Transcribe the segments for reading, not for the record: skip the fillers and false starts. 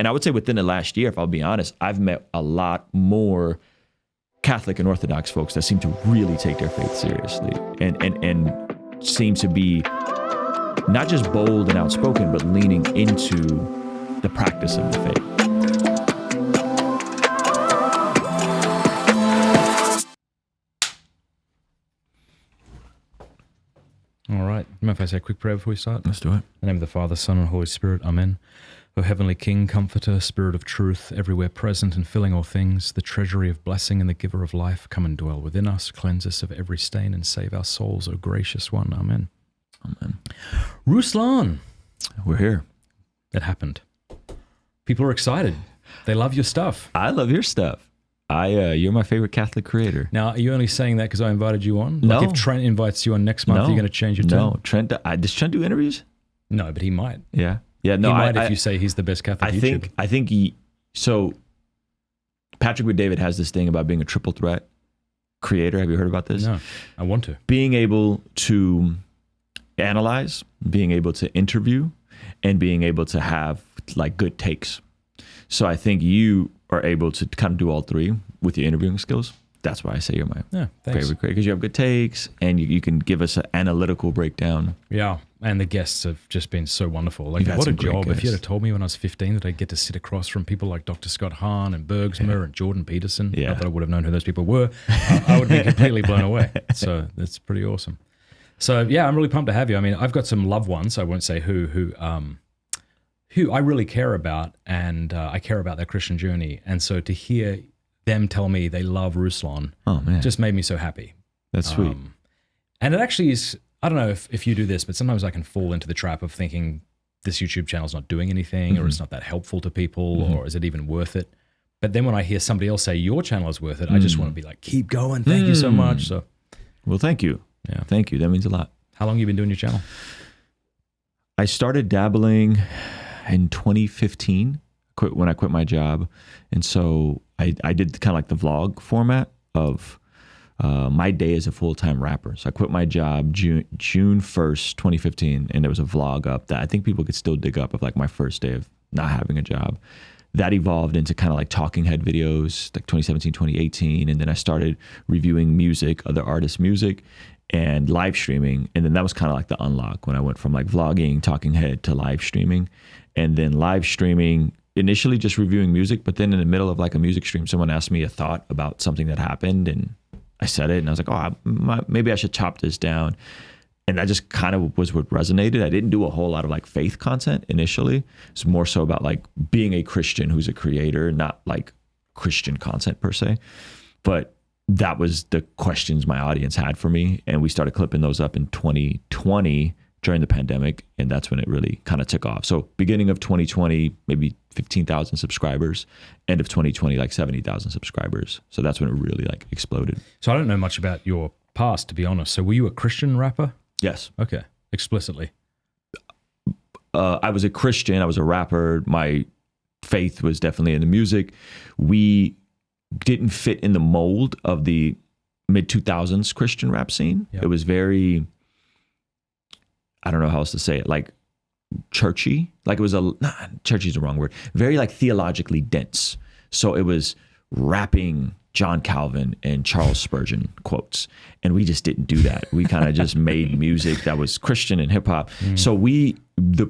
And I would say within the last year, if I'll be honest, I've met a lot more Catholic and Orthodox folks that seem to really take their faith seriously and seem to be not just bold and outspoken, but leaning into the practice of the faith. All right. Mind if I say a quick prayer before we start? Let's do it. In the name of the Father, Son, and Holy Spirit. Amen. O Heavenly King, Comforter, Spirit of truth, everywhere present and filling all things, the treasury of blessing and the giver of life, come and dwell within us, cleanse us of every stain, and save our souls, O gracious one. Amen. Amen. Ruslan. We're here. It happened. People are excited. They love your stuff. I love your stuff. You're my favorite Catholic creator. Now, are you only saying that because I invited you on? No. Like if Trent invites you on next month, you're going to change your tune? No, Trent. Does Trent do interviews? No, but he might. Yeah. Yeah. No, he might if you say he's the best Catholic YouTuber. I think so Patrick with David has this thing about being a triple threat creator. Have you heard about this? No, I want to. Being able to analyze, being able to interview, and being able to have like good takes. So I think you are able to kind of do all three with your interviewing skills. That's why I say you're my favorite creator, because you have good takes and you can give us an analytical breakdown. Yeah, and the guests have just been so wonderful. Like, what a job. If you had told me when I was 15 that I'd get to sit across from people like Dr. Scott Hahn and Bergsma and Jordan Peterson, not that I would have known who those people were, I would be completely blown away. So that's pretty awesome. So yeah, I'm really pumped to have you. I mean, I've got some loved ones, I won't say who I really care about, and I care about their Christian journey. And so to hear them tell me they love Ruslan just made me so happy. That's sweet. And it actually is, I don't know if you do this, but sometimes I can fall into the trap of thinking this YouTube channel is not doing anything, or it's not that helpful to people, or is it even worth it? But then when I hear somebody else say your channel is worth it, I just want to be like, keep going. Thank you so much. So, well, thank you. Yeah. Thank you. That means a lot. How long have you been doing your channel? I started dabbling in 2015 when I quit my job. And so I did kind of like the vlog format of my day as a full-time rapper. So I quit my job June 1st, 2015, and there was a vlog up that I think people could still dig up of like my first day of not having a job. That evolved into kind of like talking head videos, like 2017, 2018. And then I started reviewing music, other artists' music, and live streaming. And then that was kind of like the unlock when I went from like vlogging, talking head to live streaming. And then live streaming, initially just reviewing music, but then in the middle of like a music stream, someone asked me a thought about something that happened, and I said it, and I was like, maybe I should chop this down. And that just kind of was what resonated. I didn't do a whole lot of like faith content initially. It's more so about like being a Christian who's a creator, not like Christian content per se. But that was the questions my audience had for me. And we started clipping those up in 2020 during the pandemic. And that's when it really kind of took off. So beginning of 2020, maybe 15,000 subscribers. End of 2020, like 70,000 subscribers. So that's when it really like exploded. So I don't know much about your past, to be honest. So were you a Christian rapper? Yes. Okay. Explicitly. I was a Christian. I was a rapper. My faith was definitely in the music. We didn't fit in the mold of the mid-2000s Christian rap scene. Yep. It was very, I don't know how else to say it, like churchy. Like it was churchy is the wrong word. Very like theologically dense. So it was rapping John Calvin and Charles Spurgeon quotes. And we just didn't do that. We kind of just made music that was Christian and hip hop. So the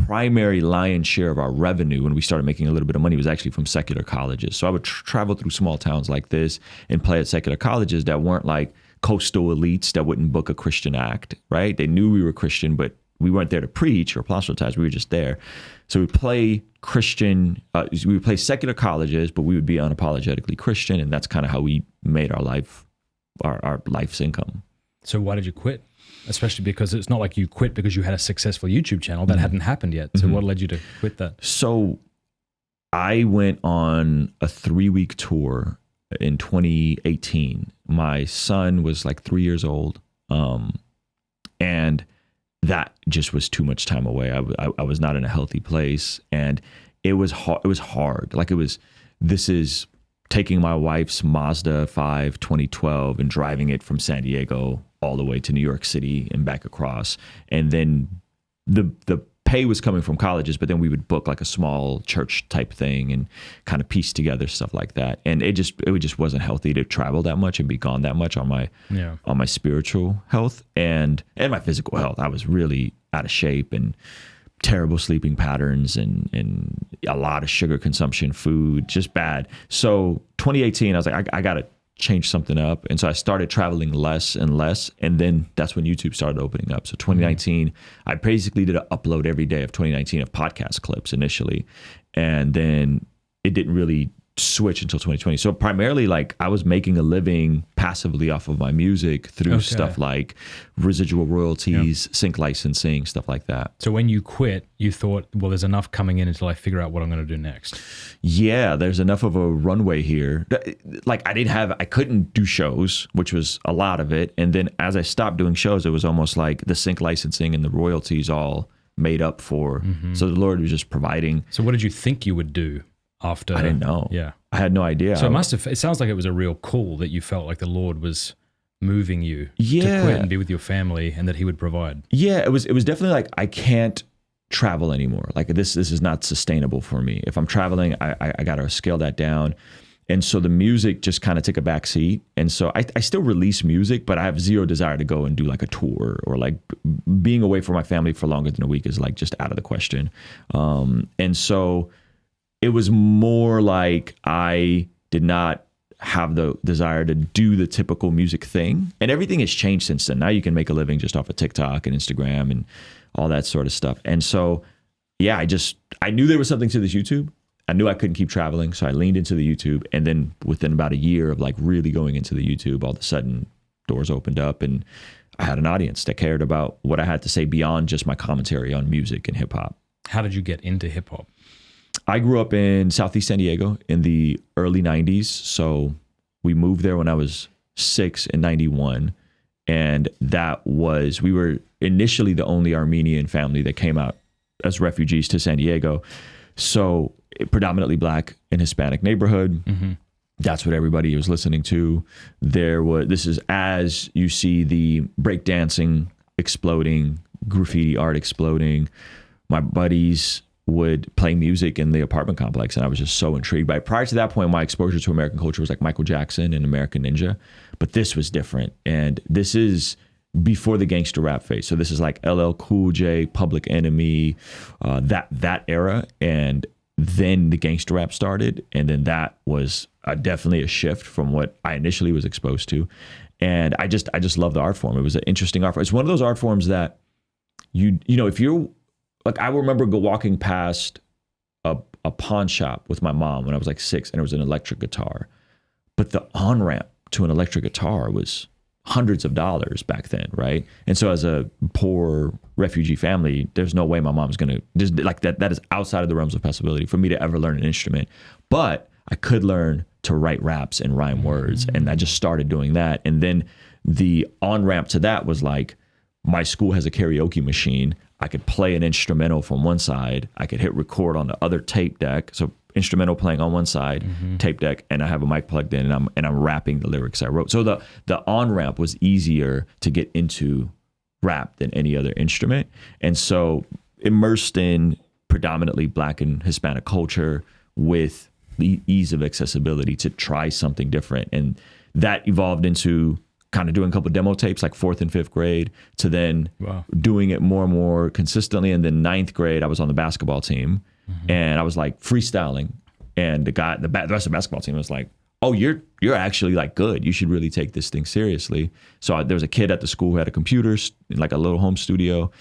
primary lion's share of our revenue when we started making a little bit of money was actually from secular colleges. So I would travel through small towns like this and play at secular colleges that weren't like coastal elites that wouldn't book a Christian act, right? They knew we were Christian, but we weren't there to preach or proselytize. We were just there. So we play Christian, we would play secular colleges, but we would be unapologetically Christian. And that's kind of how we made our life, our life's income. So why did you quit? Especially because it's not like you quit because you had a successful YouTube channel. That hadn't happened yet. So what led you to quit that? So I went on a 3-week tour in 2018. My son was like 3 years old. And that just was too much time away. I was not in a healthy place, and it was hard. Like this is taking my wife's Mazda 5 2012 and driving it from San Diego all the way to New York City and back across. And then the pay was coming from colleges, but then we would book like a small church type thing and kind of piece together stuff like that. And it just wasn't healthy to travel that much and be gone that much on my spiritual health and my physical health. I was really out of shape and terrible sleeping patterns and a lot of sugar consumption, food, just bad. So 2018, I was like, I got to change something up. And so I started traveling less and less. And then that's when YouTube started opening up. So 2019, I basically did an upload every day of 2019 of podcast clips initially. And then it didn't really switch until 2020. So primarily like I was making a living passively off of my music through stuff like residual royalties, sync licensing, stuff like that. So when you quit, you thought, well, there's enough coming in until I figure out what I'm going to do next. Yeah, there's enough of a runway here. Like I couldn't do shows, which was a lot of it. And then as I stopped doing shows, it was almost like the sync licensing and the royalties all made up for. So the Lord was just providing. So what did you think you would do? After, I didn't know. Yeah. I had no idea. So it sounds like it was a real call that you felt like the Lord was moving you to quit and be with your family and that he would provide. Yeah, it was definitely like, I can't travel anymore. Like this is not sustainable for me. If I'm traveling, I got to scale that down. And so the music just kind of took a back seat. And so I still release music, but I have zero desire to go and do like a tour or like being away from my family for longer than a week is like just out of the question. And so it was more like I did not have the desire to do the typical music thing. And everything has changed since then. Now you can make a living just off of TikTok and Instagram and all that sort of stuff. And so, yeah, I knew there was something to this YouTube. I knew I couldn't keep traveling. So I leaned into the YouTube. And then within about a year of like really going into the YouTube, all of a sudden doors opened up and I had an audience that cared about what I had to say beyond just my commentary on music and hip hop. How did you get into hip hop? I grew up in Southeast San Diego in the early 90s. So we moved there when I was 6 in 91. And we were initially the only Armenian family that came out as refugees to San Diego. So predominantly Black and Hispanic neighborhood. That's what everybody was listening to. This is as you see the breakdancing exploding, graffiti art exploding. My buddies would play music in the apartment complex, and I was just so intrigued by it. Prior to that point, my exposure to American culture was like Michael Jackson and American Ninja, but this was different. And this is before the gangster rap phase. So this is like LL Cool J, Public Enemy, that era. And then the gangster rap started. And then that was definitely a shift from what I initially was exposed to. And I just love the art form. It was an interesting art form. It's one of those art forms that you know, if you're, like, I remember walking past a pawn shop with my mom when I was like 6, and it was an electric guitar. But the on-ramp to an electric guitar was hundreds of dollars back then, right? And so as a poor refugee family, there's no way my mom's going to, just like that is outside of the realms of possibility for me to ever learn an instrument. But I could learn to write raps and rhyme words, and I just started doing that. And then the on-ramp to that was like, my school has a karaoke machine. I could play an instrumental from one side. I could hit record on the other tape deck. So instrumental playing on one side, tape deck, and I have a mic plugged in, and I'm rapping the lyrics I wrote. So the on-ramp was easier to get into rap than any other instrument. And so immersed in predominantly Black and Hispanic culture with the ease of accessibility to try something different. And that evolved into kind of doing a couple of demo tapes like 4th and 5th grade to then doing it more and more consistently. And then 9th grade, I was on the basketball team and I was like freestyling, and the rest of the basketball team was like, oh, you're actually like good. You should really take this thing seriously. So there was a kid at the school who had a computer, like a little home studio,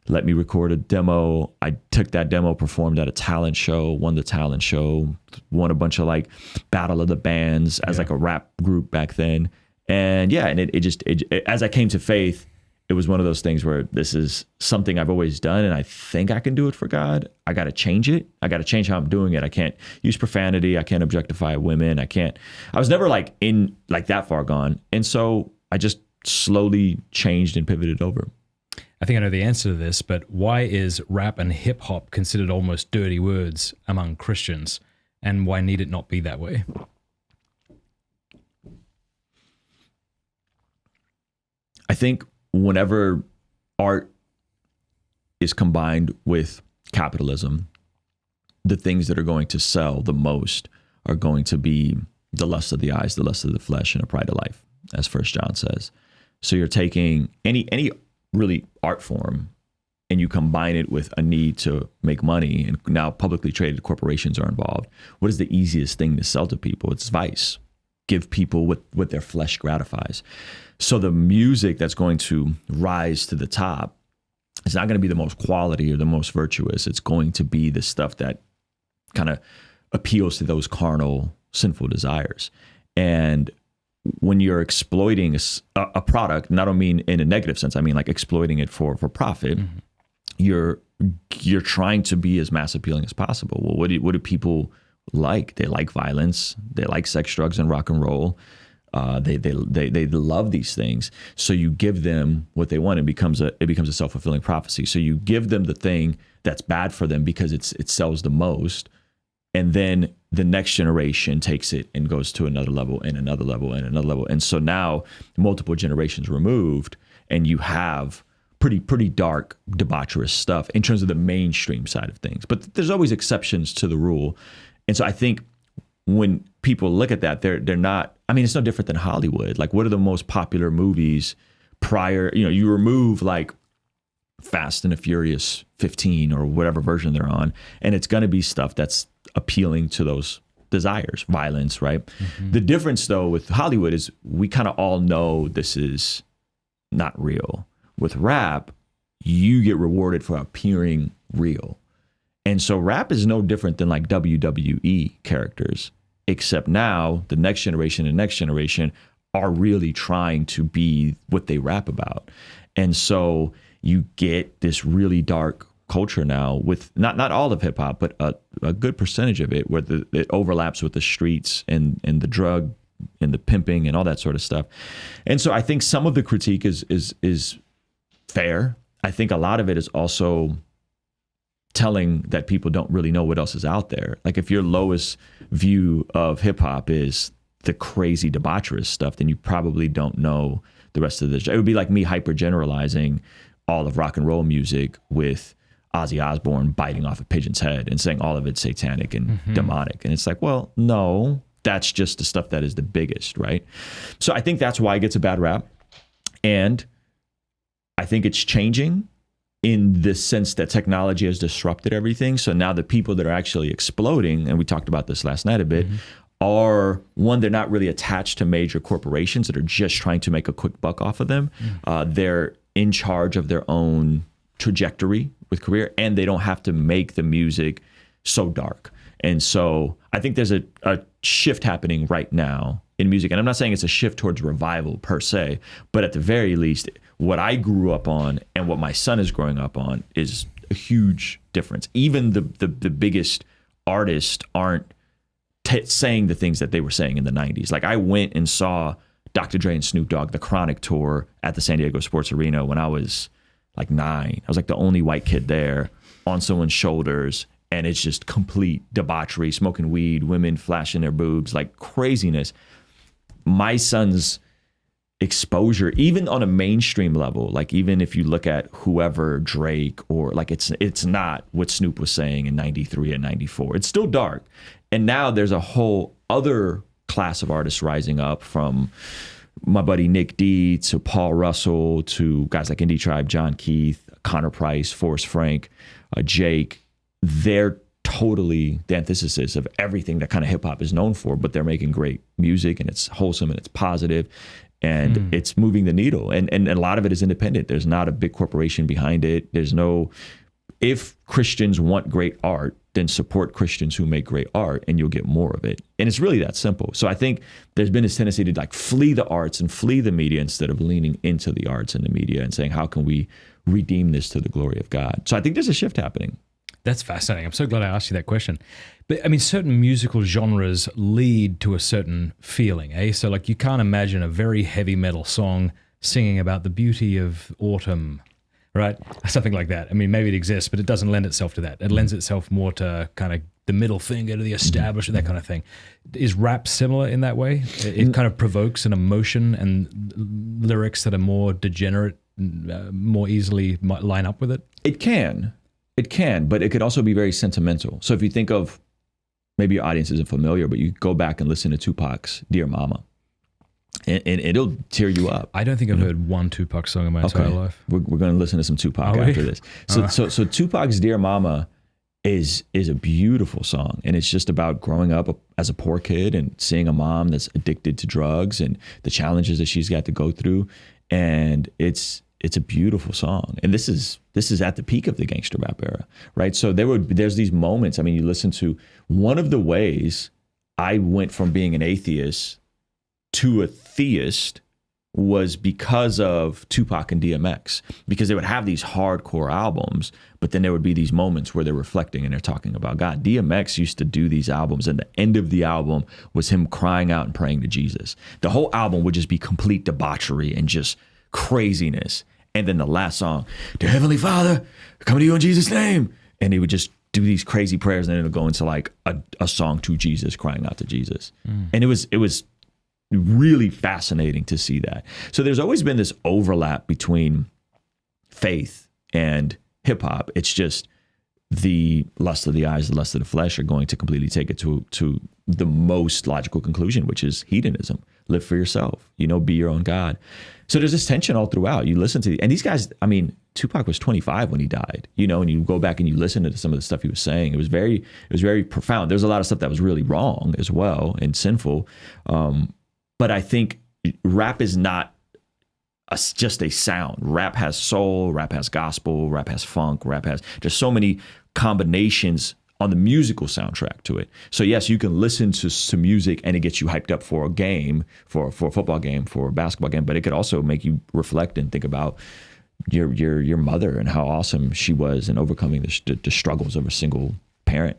let me record a demo. I took that demo, performed at a talent show, won the talent show, won a bunch of like Battle of the Bands as like a rap group back then. And yeah, and it as I came to faith, it was one of those things where this is something I've always done, and I think I can do it for God. I got to change it. I got to change how I'm doing it. I can't use profanity. I can't objectify women. I was never like that far gone. And so I just slowly changed and pivoted over. I think I know the answer to this, but why is rap and hip hop considered almost dirty words among Christians, and why need it not be that way? I think whenever art is combined with capitalism, the things that are going to sell the most are going to be the lust of the eyes, the lust of the flesh, and a pride of life, as 1 John says. So you're taking any really art form and you combine it with a need to make money, and now publicly traded corporations are involved. What is the easiest thing to sell to people? It's vice. Give people what their flesh gratifies. So the music that's going to rise to the top, it's not going to be the most quality or the most virtuous. It's going to be the stuff that kind of appeals to those carnal, sinful desires. And when you're exploiting a product, and I don't mean in a negative sense, I mean like exploiting it for profit, you're trying to be as mass appealing as possible. Well, what do people like? They like violence. They like sex, drugs, and rock and roll. They love these things. So you give them what they want. It becomes a self-fulfilling prophecy. So you give them the thing that's bad for them because it sells the most. And then the next generation takes it and goes to another level and another level and another level. And so now multiple generations removed, and you have pretty dark, debaucherous stuff in terms of the mainstream side of things. But there's always exceptions to the rule. And so I think when people look at that, they're not, I mean, it's no different than Hollywood. Like, what are the most popular movies prior? You remove like Fast and the Furious 15 or whatever version they're on, and it's going to be stuff that's appealing to those desires, violence, right? The difference though with Hollywood is we kind of all know this is not real. With rap, you get rewarded for appearing real. And so rap is no different than like WWE characters, except now the next generation and next generation are really trying to be what they rap about. And so you get this really dark culture now with not all of hip hop, but a good percentage of it where it overlaps with the streets and the drug and the pimping and all that sort of stuff. And so I think some of the critique is fair. I think a lot of it is also telling that people don't really know what else is out there. Like if your lowest view of hip hop is the crazy debaucherous stuff, then you probably don't know the rest of this. It would be like me hyper generalizing all of rock and roll music with Ozzy Osbourne biting off a pigeon's head and saying all of it's satanic and demonic. And it's like, well, no, that's just the stuff that is the biggest, right? So I think that's why it gets a bad rap. And I think it's changing in the sense that technology has disrupted everything. So now the people that are actually exploding, and we talked about this last night a bit, are one, they're not really attached to major corporations that are just trying to make a quick buck off of them. They're in charge of their own trajectory with career, and they don't have to make the music so dark. And so I think there's a shift happening right now in music. And I'm not saying it's a shift towards revival per se, but at the very least, what I grew up on and what my son is growing up on is a huge difference. Even the biggest artists aren't saying the things that they were saying in the 90s. Like I went and saw Dr. Dre and Snoop Dogg, the Chronic tour at the San Diego Sports Arena when I was like 9. I was like the only white kid there on someone's shoulders. And it's just complete debauchery, smoking weed, women flashing their boobs, like craziness. My son's exposure, even on a mainstream level, like even if you look at whoever, Drake, or like it's not what Snoop was saying in 93 and 94. It's still dark. And now there's a whole other class of artists rising up, from my buddy Nick D to Paul Russell to guys like Indie Tribe, John Keith, Connor Price, Forrest Frank, Jake. They're totally the antithesis of everything that kind of hip hop is known for, but they're making great music and it's wholesome and it's positive and it's moving the needle. And a lot of it is independent. There's not a big corporation behind it. If Christians want great art, then support Christians who make great art and you'll get more of it. And it's really that simple. So I think there's been this tendency to like flee the arts and flee the media instead of leaning into the arts and the media and saying, how can we redeem this to the glory of God? So I think there's a shift happening. That's fascinating. I'm so glad I asked you that question. But I mean, certain musical genres lead to a certain feeling, eh? So like you can't imagine a very heavy metal song singing about the beauty of autumn, right? Something like that. I mean, maybe it exists, but it doesn't lend itself to that. It lends itself more to kind of the middle finger to the establishment, that kind of thing. Is rap similar in that way? It kind of provokes an emotion and lyrics that are more degenerate more easily might line up with it? It can, but it could also be very sentimental. So if you think of, maybe your audience isn't familiar, but you go back and listen to Tupac's Dear Mama, and it'll tear you up. I don't think I've heard one Tupac song in my entire life. We're going to listen to some Tupac after this. So Tupac's Dear Mama is a beautiful song, and it's just about growing up as a poor kid and seeing a mom that's addicted to drugs and the challenges that she's got to go through, and it's a beautiful song. And this is at the peak of the gangster rap era, right? So there's these moments. I mean, you listen to one of the ways I went from being an atheist to a theist was because of Tupac and DMX, because they would have these hardcore albums, but then there would be these moments where they're reflecting and they're talking about God. DMX used to do these albums, and the end of the album was him crying out and praying to Jesus. The whole album would just be complete debauchery and just craziness. And then the last song, "Dear Heavenly Father, I come to you in Jesus' name." And he would just do these crazy prayers, and then it would go into like a song to Jesus, crying out to Jesus. And it was really fascinating to see that. So there's always been this overlap between faith and hip hop. It's just the lust of the eyes, the lust of the flesh are going to completely take it to the most logical conclusion, which is hedonism. Live for yourself, be your own God. So there's this tension all throughout. You listen to and these guys, I mean, Tupac was 25 when he died, and you go back and you listen to some of the stuff he was saying. It was very profound. There's a lot of stuff that was really wrong as well and sinful. But I think rap is not just a sound. Rap has soul, rap has gospel, rap has funk, there's so many combinations on the musical soundtrack to it. So yes, you can listen to music and it gets you hyped up for a game, for a football game, for a basketball game, but it could also make you reflect and think about your mother and how awesome she was in overcoming the struggles of a single parent,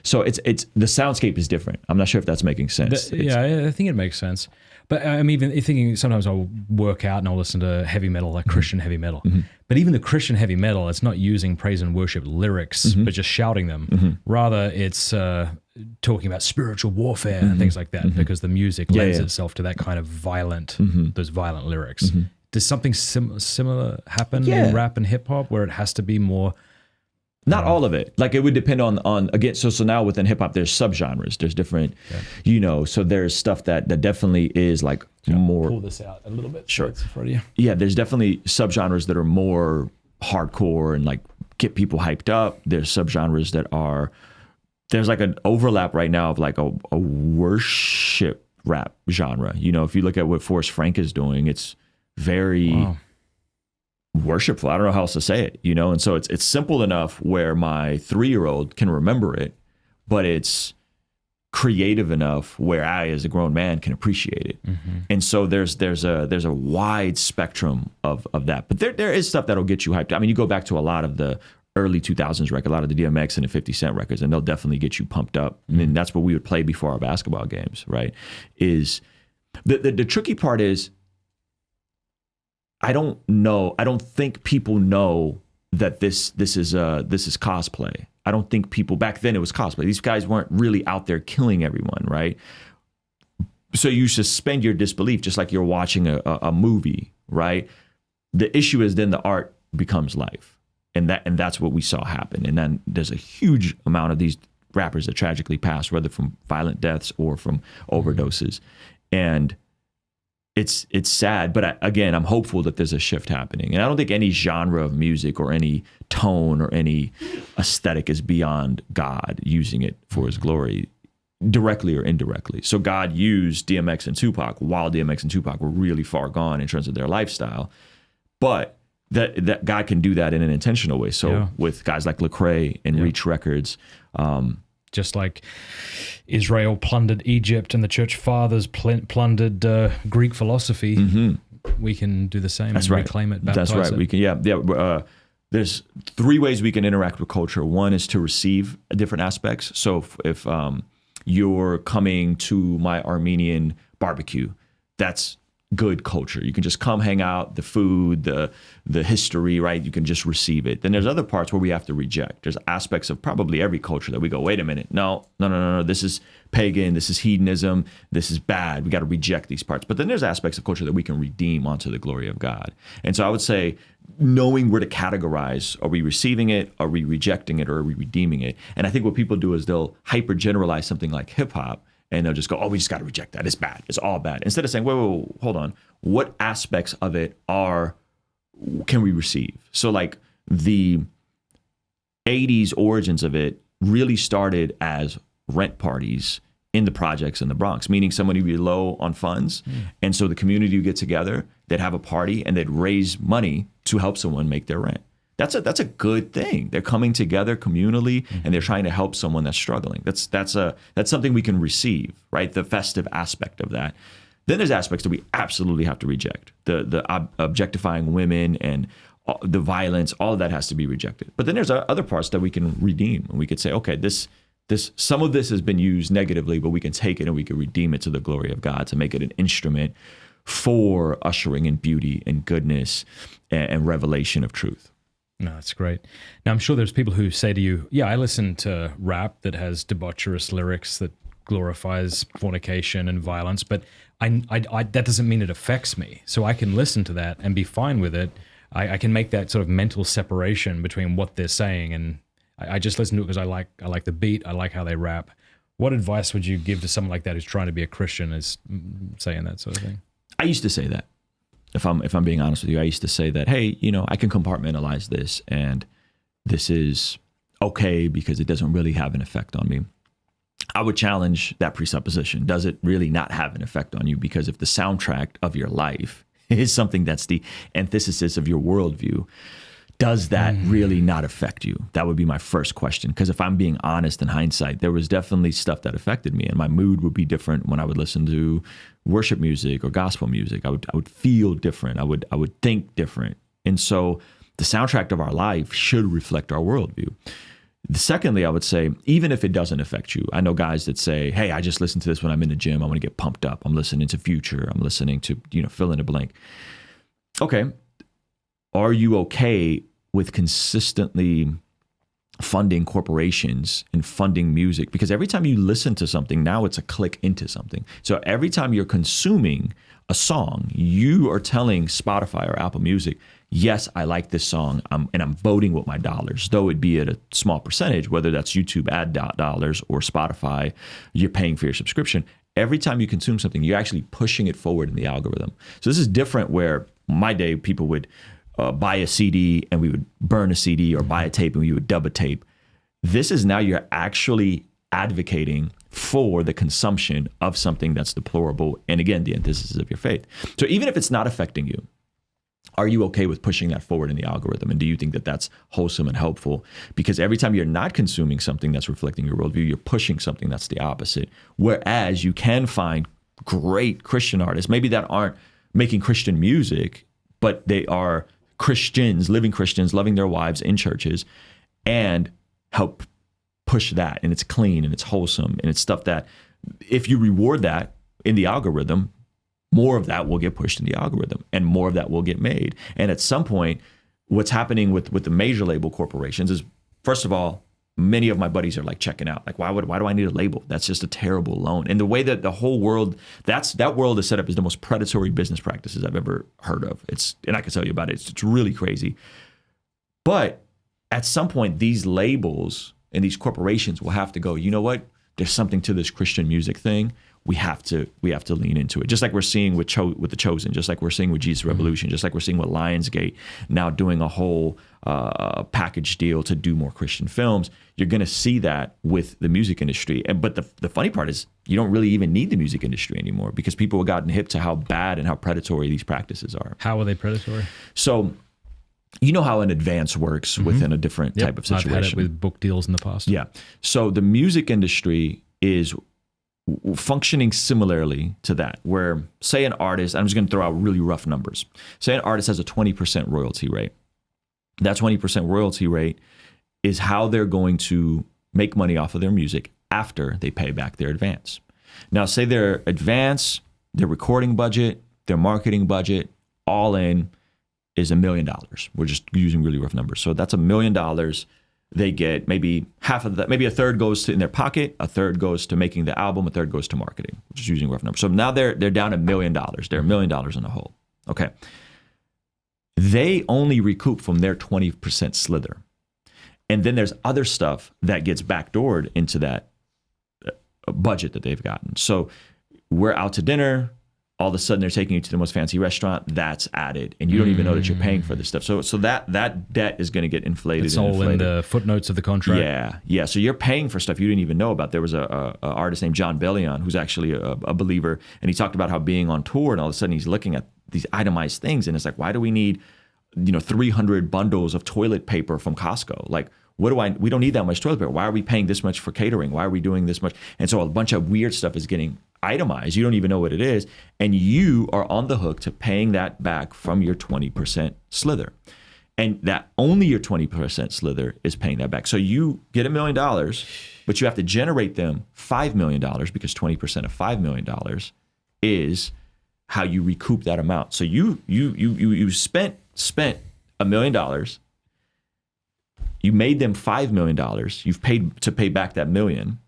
So it's the soundscape is different. I'm not sure if that's making sense. I think it makes sense. But I'm even thinking sometimes I'll work out and I'll listen to heavy metal, like Christian heavy metal. But even the Christian heavy metal, it's not using praise and worship lyrics, but just shouting them. Rather, it's talking about spiritual warfare and things like that, because the music lends itself to that kind of violent, those violent lyrics. Does something similar happen in rap and hip hop where it has to be more? Not all of it. Like it would depend on again. So now within hip hop, there's subgenres. There's different, So there's stuff that definitely is like more. Pull this out a little bit. Sure. So it's in front of you. Yeah, there's definitely subgenres that are more hardcore and like get people hyped up. There's subgenres that are. There's like an overlap right now of like a worship rap genre. If you look at what Forrest Frank is doing, it's very. Worshipful. I don't know how else to say it, and so it's simple enough where my 3-year-old can remember it, but it's creative enough where I, as a grown man, can appreciate it. And so there's a wide spectrum of that, but there is stuff that'll get you hyped. I mean, you go back to a lot of the early 2000s records, a lot of the DMX and the 50 Cent records, and they'll definitely get you pumped up. And that's what we would play before our basketball games, right? Is the tricky part is, I don't think people know that this is cosplay. I don't think people back then it was cosplay. These guys weren't really out there killing everyone, right? So you suspend your disbelief just like you're watching a movie, right? The issue is then the art becomes life. And that's what we saw happen. And then there's a huge amount of these rappers that tragically passed, whether from violent deaths or from overdoses. And it's sad, but again, I'm hopeful that there's a shift happening. And I don't think any genre of music or any tone or any aesthetic is beyond God using it for his glory, directly or indirectly. So God used DMX and Tupac while DMX and Tupac were really far gone in terms of their lifestyle. But that God can do that in an intentional way. So with guys like Lecrae and Reach Records, just like Israel plundered Egypt and the church fathers plundered Greek philosophy, we can do the same. That's right. Reclaim it, baptize That's right. it. We can, there's 3 ways we can interact with culture. One is to receive different aspects. So if you're coming to my Armenian barbecue, that's good culture. You can just come hang out, the food, the history, right? You can just receive it. Then there's other parts where we have to reject. There's aspects of probably every culture that we go, wait a minute, no. This is pagan, this is hedonism, this is bad. We got to reject these parts. But then there's aspects of culture that we can redeem onto the glory of God. And so I would say, knowing where to categorize, are we receiving it, are we rejecting it, or are we redeeming it? And I think what people do is they'll hyper generalize something like hip hop, and they'll just go, oh, we just got to reject that. It's bad. It's all bad. Instead of saying, wait, hold on. What aspects of it can we receive? So like the 80s origins of it really started as rent parties in the projects in the Bronx, meaning somebody would be low on funds. And so the community would get together, they'd have a party, and they'd raise money to help someone make their rent. That's a good thing. They're coming together communally, and they're trying to help someone that's struggling. That's something we can receive, right? The festive aspect of that. Then there's aspects that we absolutely have to reject. The objectifying women and the violence, all of that has to be rejected. But then there's other parts that we can redeem, and we could say, okay, this some of this has been used negatively, but we can take it and we can redeem it to the glory of God to make it an instrument for ushering in beauty and goodness and revelation of truth. No, that's great. Now, I'm sure there's people who say to you, yeah, I listen to rap that has debaucherous lyrics that glorifies fornication and violence, but I that doesn't mean it affects me. So I can listen to that and be fine with it. I can make that sort of mental separation between what they're saying, and I just listen to it because I like the beat, I like how they rap. What advice would you give to someone like that who's trying to be a Christian, is saying that sort of thing? I used to say that. If I'm being honest with you, I used to say that, hey, I can compartmentalize this, and this is okay because it doesn't really have an effect on me. I would challenge that presupposition. Does it really not have an effect on you? Because if the soundtrack of your life is something that's the antithesis of your worldview, does that really not affect you? That would be my first question. Because if I'm being honest in hindsight, there was definitely stuff that affected me, and my mood would be different when I would listen to worship music or gospel music. I would feel different. I would think different. And so the soundtrack of our life should reflect our worldview. Secondly, I would say, even if it doesn't affect you, I know guys that say, hey, I just listen to this when I'm in the gym. I want to get pumped up. I'm listening to Future. I'm listening to, fill in the blank. Okay. Are you okay with consistently funding corporations and funding music? Because every time you listen to something, now it's a click into something. So every time you're consuming a song, you are telling Spotify or Apple Music, yes, I like this song, and I'm voting with my dollars, though it be at a small percentage, whether that's YouTube ad dollars or Spotify, you're paying for your subscription. Every time you consume something, you're actually pushing it forward in the algorithm. So this is different where my day people would buy a CD and we would burn a CD, or buy a tape and we would dub a tape. This is now you're actually advocating for the consumption of something that's deplorable, and again, the antithesis of your faith. So even if it's not affecting you, are you okay with pushing that forward in the algorithm? And do you think that that's wholesome and helpful? Because every time you're not consuming something that's reflecting your worldview, you're pushing something that's the opposite. Whereas you can find great Christian artists, maybe that aren't making Christian music, but they are Christians, living Christians, loving their wives in churches, and help push that. And it's clean and it's wholesome, and it's stuff that if you reward that in the algorithm, more of that will get pushed in the algorithm, and more of that will get made. And at some point, what's happening with the major label corporations is, first of all, many of my buddies are like checking out. Like, why do I need a label? That's just a terrible loan. And the way that the whole world, that world is set up is the most predatory business practices I've ever heard of. And I can tell you about it. It's really crazy. But at some point, these labels and these corporations will have to go, you know what? There's something to this Christian music thing. We have to lean into it. Just like we're seeing with The Chosen, just like we're seeing with Jesus Revolution, just like we're seeing with Lionsgate now doing a whole package deal to do more Christian films. You're going to see that with the music industry. But the funny part is you don't really even need the music industry anymore, because people have gotten hip to how bad and how predatory these practices are. How are they predatory? So you know how an advance works within a different type of situation. I've had it with book deals in the past. Yeah. So the music industry is functioning similarly to that, where say an artist, I'm just going to throw out really rough numbers. Say an artist has a 20% royalty rate. That 20% royalty rate is how they're going to make money off of their music after they pay back their advance. Now, say their advance, their recording budget their marketing budget all in is $1 million. We're just using really rough numbers. So that's $1 million. They get maybe half of that, maybe a third goes to in their pocket, a third goes to making the album, a third goes to marketing, just using rough numbers. So now they're down $1 million. They're $1 million in the hole. Okay. They only recoup from their 20% slither. And then there's other stuff that gets backdoored into that budget that they've gotten. So we're out to dinner. All of a sudden, they're taking you to the most fancy restaurant. That's added, and you don't even know that you're paying for this stuff. So that debt is going to get inflated. It's all in the footnotes of the contract. Yeah. So you're paying for stuff you didn't even know about. There was a artist named John Bellion who's actually a believer, and he talked about how being on tour, and all of a sudden he's looking at these itemized things, and it's like, why do we need 300 bundles of toilet paper from Costco? Like, we don't need that much toilet paper. Why are we paying this much for catering? Why are we doing this much? And so a bunch of weird stuff is getting itemized. You don't even know what it is. And you are on the hook to paying that back from your 20% slither. And that only your 20% slither is paying that back. So you get $1 million, but you have to generate them $5 million because 20% of $5 million is how you recoup that amount. So you spent $1 million. You made them $5 million. You've paid to pay back that $1 million.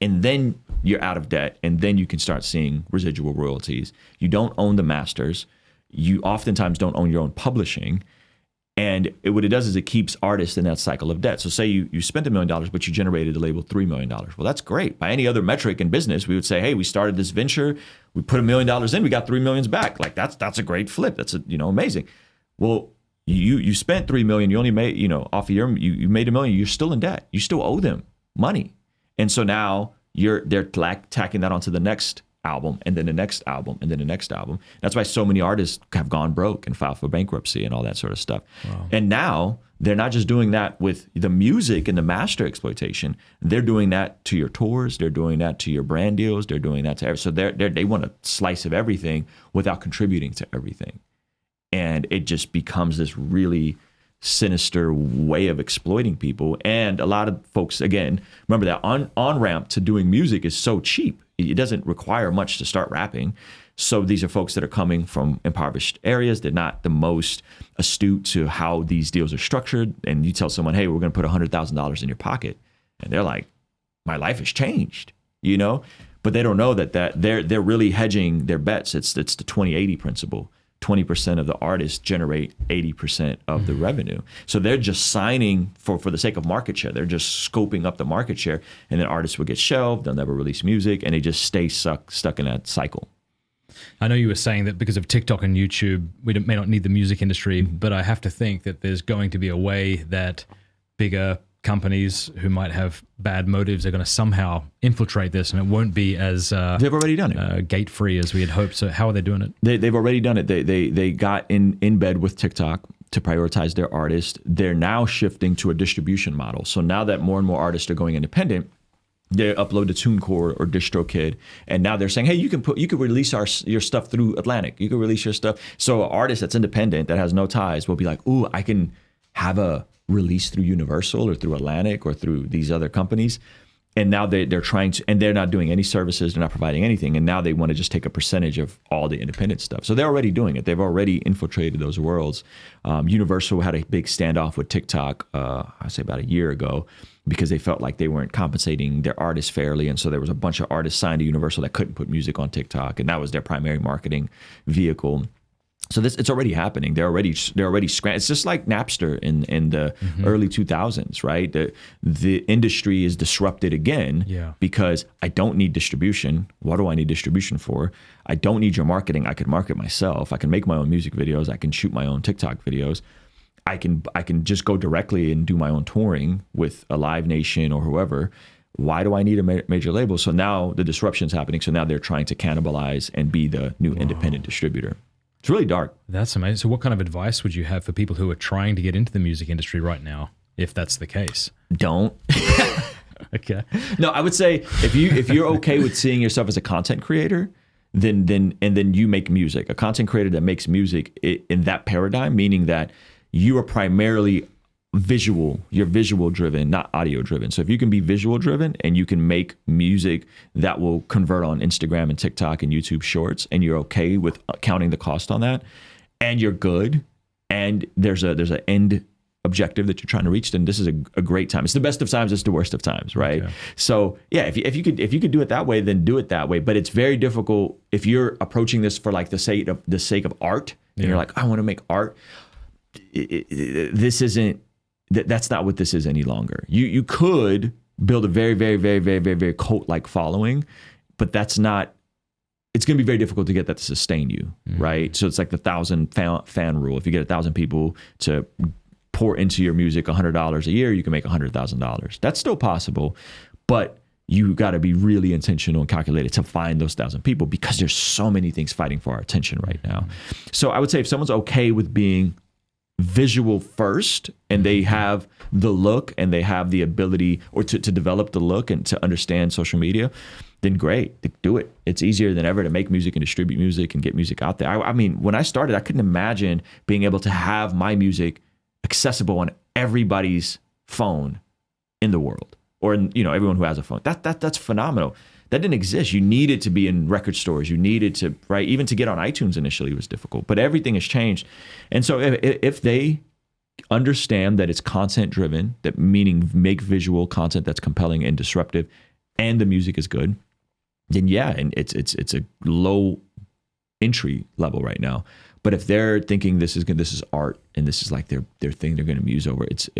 And then you're out of debt. And then you can start seeing residual royalties. You don't own the masters. You oftentimes don't own your own publishing. And what it does is it keeps artists in that cycle of debt. So say you spent $1 million, but you generated the label $3 million. Well, that's great. By any other metric in business, we would say, hey, we started this venture. We put $1 million in. We got $3 million back. Like that's a great flip. That's amazing. Well, you spent $3 million. You only made off of you made $1 million. You're still in debt. You still owe them money, and so now they're tacking that onto the next album, and then the next album, and then the next album. That's why so many artists have gone broke and filed for bankruptcy and all that sort of stuff. Wow. And now they're not just doing that with the music and the master exploitation. They're doing that to your tours. They're doing that to your brand deals. They're doing that to so they want a slice of everything without contributing to everything. And it just becomes this really sinister way of exploiting people. And a lot of folks, again, remember that on-ramp to doing music is so cheap. It doesn't require much to start rapping. So these are folks that are coming from impoverished areas. They're not the most astute to how these deals are structured. And you tell someone, hey, we're going to put $100,000 in your pocket. And they're like, my life has changed, But they don't know that they're really hedging their bets. It's the 20-80 principle. 20% of the artists generate 80% of the revenue. So they're just signing for the sake of market share. They're just scoping up the market share, and then artists will get shelved. They'll never release music, and they just stay stuck in that cycle. I know you were saying that because of TikTok and YouTube, we may not need the music industry, but I have to think that there's going to be a way that bigger companies who might have bad motives are going to somehow infiltrate this, and it won't be as they've already done it gate free as we had hoped. So how are they doing it? They've already done it. They got in bed with TikTok to prioritize their artists. They're now shifting to a distribution model. So now that more and more artists are going independent, they upload to TuneCore or DistroKid, and now they're saying, hey, you could release your stuff through Atlantic. You could release your stuff. So an artist that's independent that has no ties will be like, ooh, I can have a release through Universal or through Atlantic or through these other companies. And now they're trying to, and they're not doing any services, they're not providing anything. And now they want to just take a percentage of all the independent stuff. So they're already doing it. They've already infiltrated those worlds. Universal had a big standoff with TikTok, I say about a year ago, because they felt like they weren't compensating their artists fairly. And so there was a bunch of artists signed to Universal that couldn't put music on TikTok. And that was their primary marketing vehicle. So it's already happening. They're already it's just like Napster in the early 2000s, right? The industry is disrupted again because I don't need distribution. What do I need distribution for? I don't need your marketing. I could market myself. I can make my own music videos. I can shoot my own TikTok videos. I can just go directly and do my own touring with a Live Nation or whoever. Why do I need a major label? So now the disruption's happening. So now they're trying to cannibalize and be the new independent distributor. It's really dark. That's amazing. So what kind of advice would you have for people who are trying to get into the music industry right now, if that's the case? Don't. Okay. No, I would say if you're okay with seeing yourself as a content creator, then you make music. A content creator that makes music in that paradigm, meaning that you are primarily you're visual driven, not audio driven. So if you can be visual driven and you can make music that will convert on Instagram and TikTok and YouTube Shorts, and you're okay with counting the cost on that, and you're good, and there's an end objective that you're trying to reach, then this is a great time. It's the best of times, it's the worst of times, right? Okay. So yeah, if you could do it that way, then do it that way. But it's very difficult if you're approaching this for like the sake of art, and you're like, I want to make art. This isn't. That's not what this is any longer. You could build a very, very, very, very, very, very cult-like following, but that's not. It's going to be very difficult to get that to sustain you, right? So it's like the 1,000 fan rule. If you get 1,000 people to pour into your music $100 a year, you can make $100,000. That's still possible, but you got to be really intentional and calculated to find those 1,000 people, because there's so many things fighting for our attention right now. So I would say if someone's okay with being visual first, and they have the look and they have the ability or to develop the look and to understand social media, then great, do it. It's easier than ever to make music and distribute music and get music out there. I mean, when I started, I couldn't imagine being able to have my music accessible on everybody's phone in the world, or everyone who has a phone. That's phenomenal. That didn't exist. You needed to be in record stores. You needed to, right? Even to get on iTunes initially was difficult, but everything has changed. And so if they understand that it's content driven, that meaning make visual content that's compelling and disruptive, and the music is good, then yeah, and it's a low entry level right now. But if they're thinking this is art and this is like their thing they're going to muse over, it's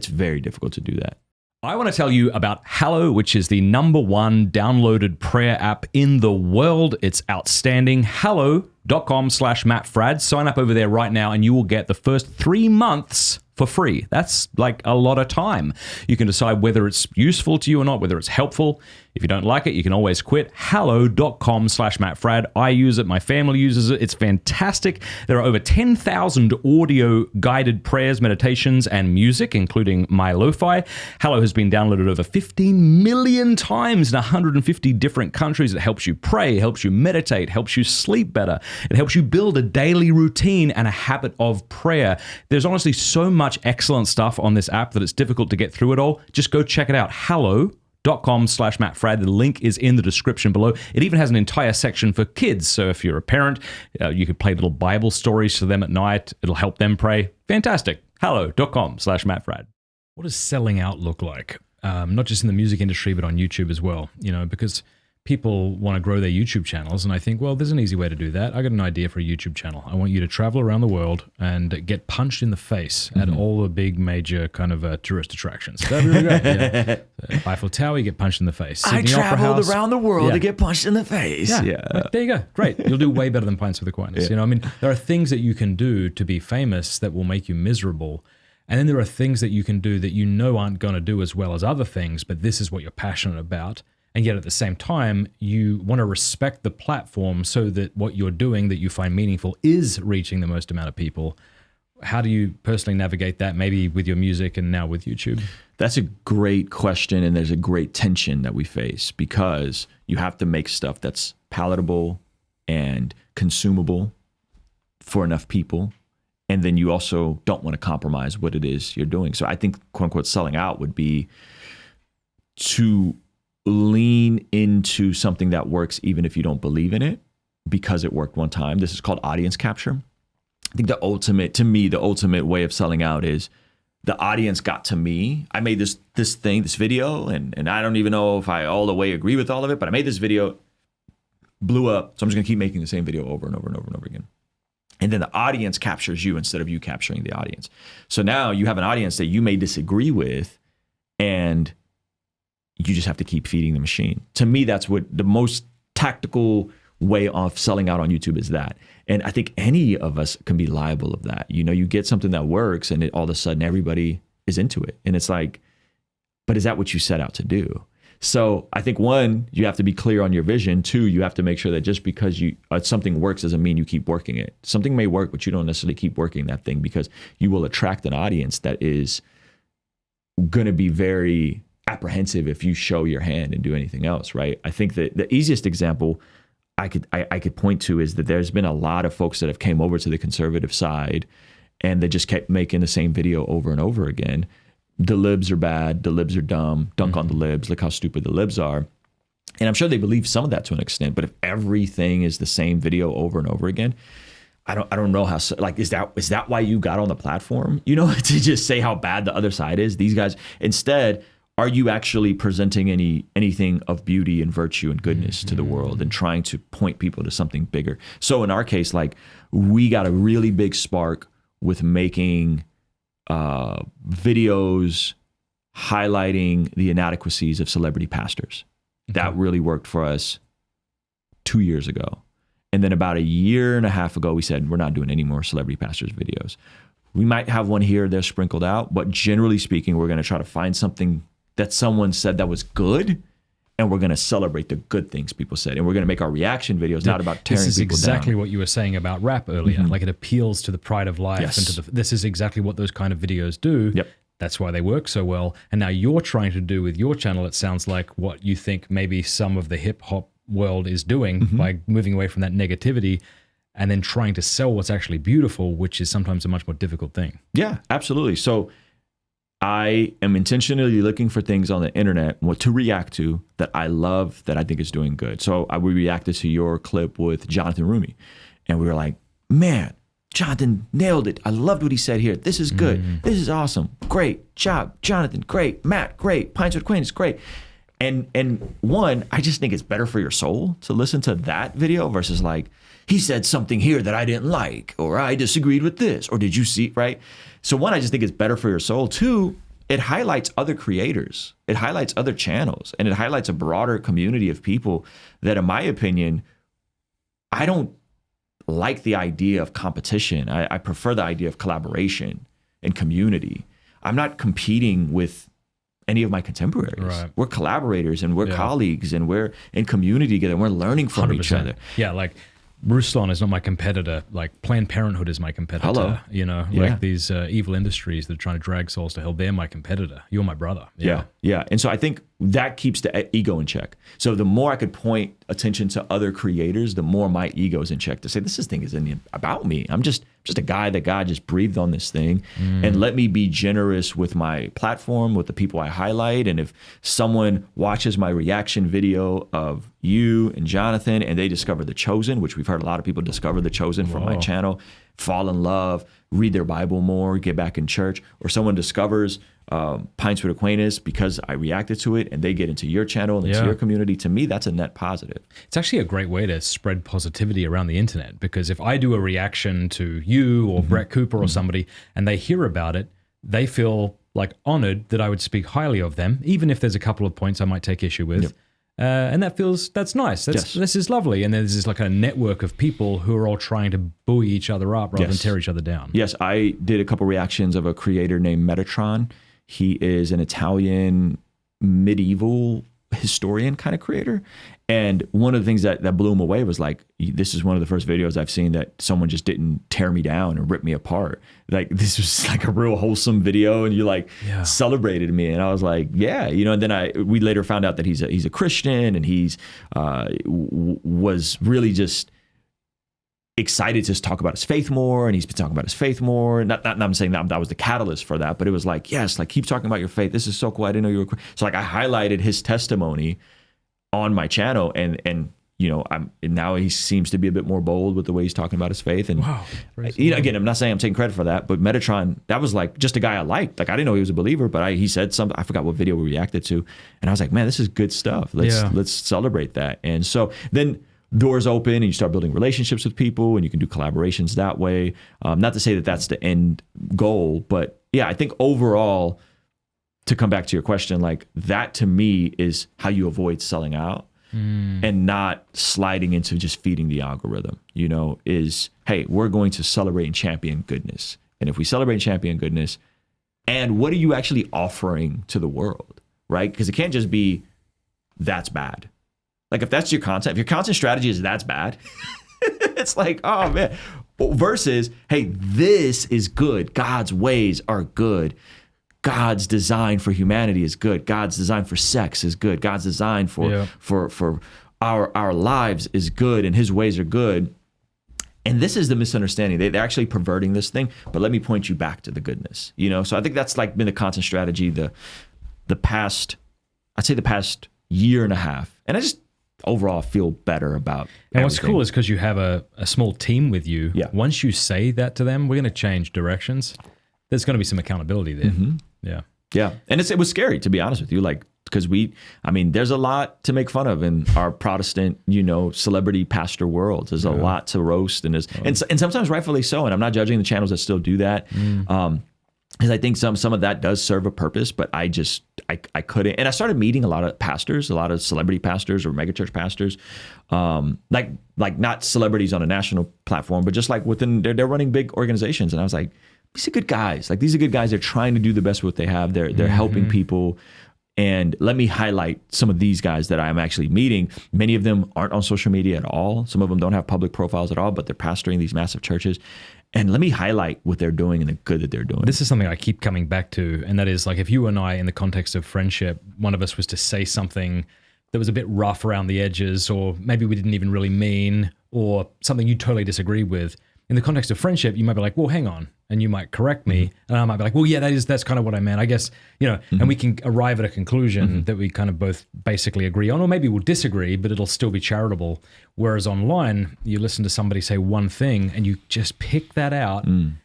very difficult to do that. I want to tell you about Hallow, which is the #1 downloaded prayer app in the world. It's outstanding. Hallow.com/MattFrad. Sign up over there right now and you will get the first 3 months for free. That's like a lot of time. You can decide whether it's useful to you or not, whether it's helpful. If you don't like it, you can always quit. Hallow.com/MattFrad. I use it. My family uses it. It's fantastic. There are over 10,000 audio guided prayers, meditations, and music, including my lo-fi. Hallow has been downloaded over 15 million times in 150 different countries. It helps you pray, helps you meditate, helps you sleep better. It helps you build a daily routine and a habit of prayer. There's honestly so much excellent stuff on this app that it's difficult to get through it all. Just go check it out. Hallow.com/MattFrad. The link is in the description below. It even has an entire section for kids. So if you're a parent, you could play little Bible stories to them at night. It'll help them pray. Fantastic. Hallow.com/MattFrad. What does selling out look like? Not just in the music industry, but on YouTube as well. Because people want to grow their YouTube channels, and I think, well, there's an easy way to do that. I got an idea for a YouTube channel. I want you to travel around the world and get punched in the face at all the big major kind of tourist attractions. That'd be really great. Eiffel Tower, you get punched in the face. Sydney Opera traveled House, around the world to get punched in the face. Like, there you go. Great. You'll do way better than Pints with Aquinas. There are things that you can do to be famous that will make you miserable. And then there are things that you can do that aren't going to do as well as other things, but this is what you're passionate about. And yet at the same time, you want to respect the platform so that what you're doing that you find meaningful is reaching the most amount of people. How do you personally navigate that, maybe with your music and now with YouTube? That's a great question, and there's a great tension that we face, because you have to make stuff that's palatable and consumable for enough people. And then you also don't want to compromise what it is you're doing. So I think, quote unquote, selling out would be to lean into something that works even if you don't believe in it because it worked one time. This is called audience capture. I think the ultimate way of selling out is the audience got to me. I made this video, and I don't even know if I all the way agree with all of it, but I made this video, blew up, so I'm just gonna keep making the same video over and over and over and over again. And then the audience captures you instead of you capturing the audience. So now you have an audience that you may disagree with, and you just have to keep feeding the machine. To me, that's what the most tactical way of selling out on YouTube is that. And I think any of us can be liable of that. You get something that works and all of a sudden everybody is into it. And it's like, but is that what you set out to do? So I think 1, you have to be clear on your vision. 2, you have to make sure that just because something works doesn't mean you keep working it. Something may work, but you don't necessarily keep working that thing, because you will attract an audience that is going to be very apprehensive if you show your hand and do anything else, right? I think that the easiest example I could point to is that there's been a lot of folks that have came over to the conservative side and they just kept making the same video over and over again. The libs are bad. The libs are dumb. Dunk on the libs. Look how stupid the libs are. And I'm sure they believe some of that to an extent, but if everything is the same video over and over again, I don't know how, like, is that why you got on the platform, you know, to just say how bad the other side is? These guys, instead, are you actually presenting anything of beauty and virtue and goodness to the world and trying to point people to something bigger? So in our case, like, we got a really big spark with making videos highlighting the inadequacies of celebrity pastors. That really worked for us 2 years ago. And then about a year and a half ago, we said, we're not doing any more celebrity pastors videos. We might have one here or there sprinkled out, but generally speaking, we're going to try to find something that someone said that was good, and we're going to celebrate the good things people said. And we're going to make our reaction videos not about tearing people down. This is exactly what you were saying about rap earlier. Like, it appeals to the pride of life. Yes. And this is exactly what those kind of videos do. Yep. That's why they work so well. And now you're trying to do with your channel, it sounds like, what you think maybe some of the hip hop world is doing by moving away from that negativity and then trying to sell what's actually beautiful, which is sometimes a much more difficult thing. Yeah, absolutely. So I am intentionally looking for things on the internet to react to that I love, that I think is doing good. So we reacted to your clip with Jonathan Rumi, and we were like, man, Jonathan nailed it. I loved what he said here. This is good. This is awesome. Great job, Jonathan. Great. Matt, great. Pints with Acquaintance, great. And one, I just think it's better for your soul to listen to that video versus like, he said something here that I didn't like, or I disagreed with this, or did you see, right? So one, I just think it's better for your soul. Two, it highlights other creators. It highlights other channels, and it highlights a broader community of people that, in my opinion, I don't like the idea of competition. I prefer the idea of collaboration and community. I'm not competing with any of my contemporaries. Right. We're collaborators, and we're colleagues, and we're in community together, and we're learning from 100%. Each other. Yeah, like Ruslan is not my competitor. Like Planned Parenthood is my competitor. Hello. You know, like these evil industries that are trying to drag souls to hell, they're my competitor. You're my brother. Yeah. And so I think that keeps the ego in check. So the more I could point attention to other creators, the more my ego's in check to say, this thing isn't about me. I'm just a guy that God just breathed on this thing, and let me be generous with my platform, with the people I highlight. And if someone watches my reaction video of you and Jonathan, and they discover The Chosen, which we've heard a lot of people discover The Chosen from my channel, fall in love, read their Bible more, get back in church, or someone discovers Pints with Acquaintance because I reacted to it, and they get into your channel and into your community, to me, that's a net positive. It's actually a great way to spread positivity around the internet, because if I do a reaction to you or Brett Cooper or somebody, and they hear about it, they feel like honored that I would speak highly of them, even if there's a couple of points I might take issue with. And that's nice. This is lovely. And there's this like a network of people who are all trying to buoy each other up rather than tear each other down. Yes, I did a couple reactions of a creator named Metatron. He is an Italian medieval historian kind of creator. And one of the things that blew him away was like, this is one of the first videos I've seen that someone just didn't tear me down and rip me apart. Like, this was like a real wholesome video, and you like celebrated me. And I was like, yeah, you know, and then we later found out that he's a Christian, and he's was really just excited to talk about his faith more, and he's been talking about his faith more. Not I'm saying that was the catalyst for that, but it was like, yes, like, keep talking about your faith. This is so cool. I didn't know you were. So like, I highlighted his testimony on my channel, and you know, now he seems to be a bit more bold with the way he's talking about his faith. And you know, again, I'm not saying I'm taking credit for that, but Metatron, that was like just a guy I liked. Like, I didn't know he was a believer, but he said something. I forgot what video we reacted to, and I was like, man, this is good stuff. Let's celebrate that. And so then doors open, and you start building relationships with people, and you can do collaborations that way. Not to say that that's the end goal, but yeah, I think overall, to come back to your question, like, that to me is how you avoid selling out and not sliding into just feeding the algorithm, you know, is, hey, we're going to celebrate and champion goodness. And if we celebrate and champion goodness, and what are you actually offering to the world, right? Because it can't just be, that's bad. Like, if that's your content, if your content strategy is that's bad, it's like, oh man, versus, hey, this is good. God's ways are good. God's design for humanity is good. God's design for sex is good. God's design for our lives is good, and his ways are good. And this is the misunderstanding. They're actually perverting this thing, but let me point you back to the goodness, you know? So I think that's like been the constant strategy the past year and a half. And I just overall feel better about And everything. what's cool is because you have a small team with you. Yeah. Once you say that to them, we're going to change directions. There's going to be some accountability there. Mm-hmm. Yeah. Yeah. And it was scary, to be honest with you. Like, because there's a lot to make fun of in our Protestant, you know, celebrity pastor world. There's a lot to roast, and sometimes rightfully so. And I'm not judging the channels that still do that. Because I think some of that does serve a purpose, but I couldn't. And I started meeting a lot of pastors, a lot of celebrity pastors or megachurch pastors, like not celebrities on a national platform, but just like within, they're running big organizations. And I was like, these are good guys. Like, these are good guys. They're trying to do the best with what they have. They're helping people. And let me highlight some of these guys that I'm actually meeting. Many of them aren't on social media at all. Some of them don't have public profiles at all, but they're pastoring these massive churches. And let me highlight what they're doing and the good that they're doing. This is something I keep coming back to, and that is, like, if you and I, in the context of friendship, one of us was to say something that was a bit rough around the edges, or maybe we didn't even really mean, or something you totally disagree with, in the context of friendship, you might be like, well, hang on. And you might correct me. And I might be like, well, yeah, that's kind of what I meant, I guess, you know, and we can arrive at a conclusion that we kind of both basically agree on, or maybe we'll disagree, but it'll still be charitable. Whereas online, you listen to somebody say one thing and you just pick that out and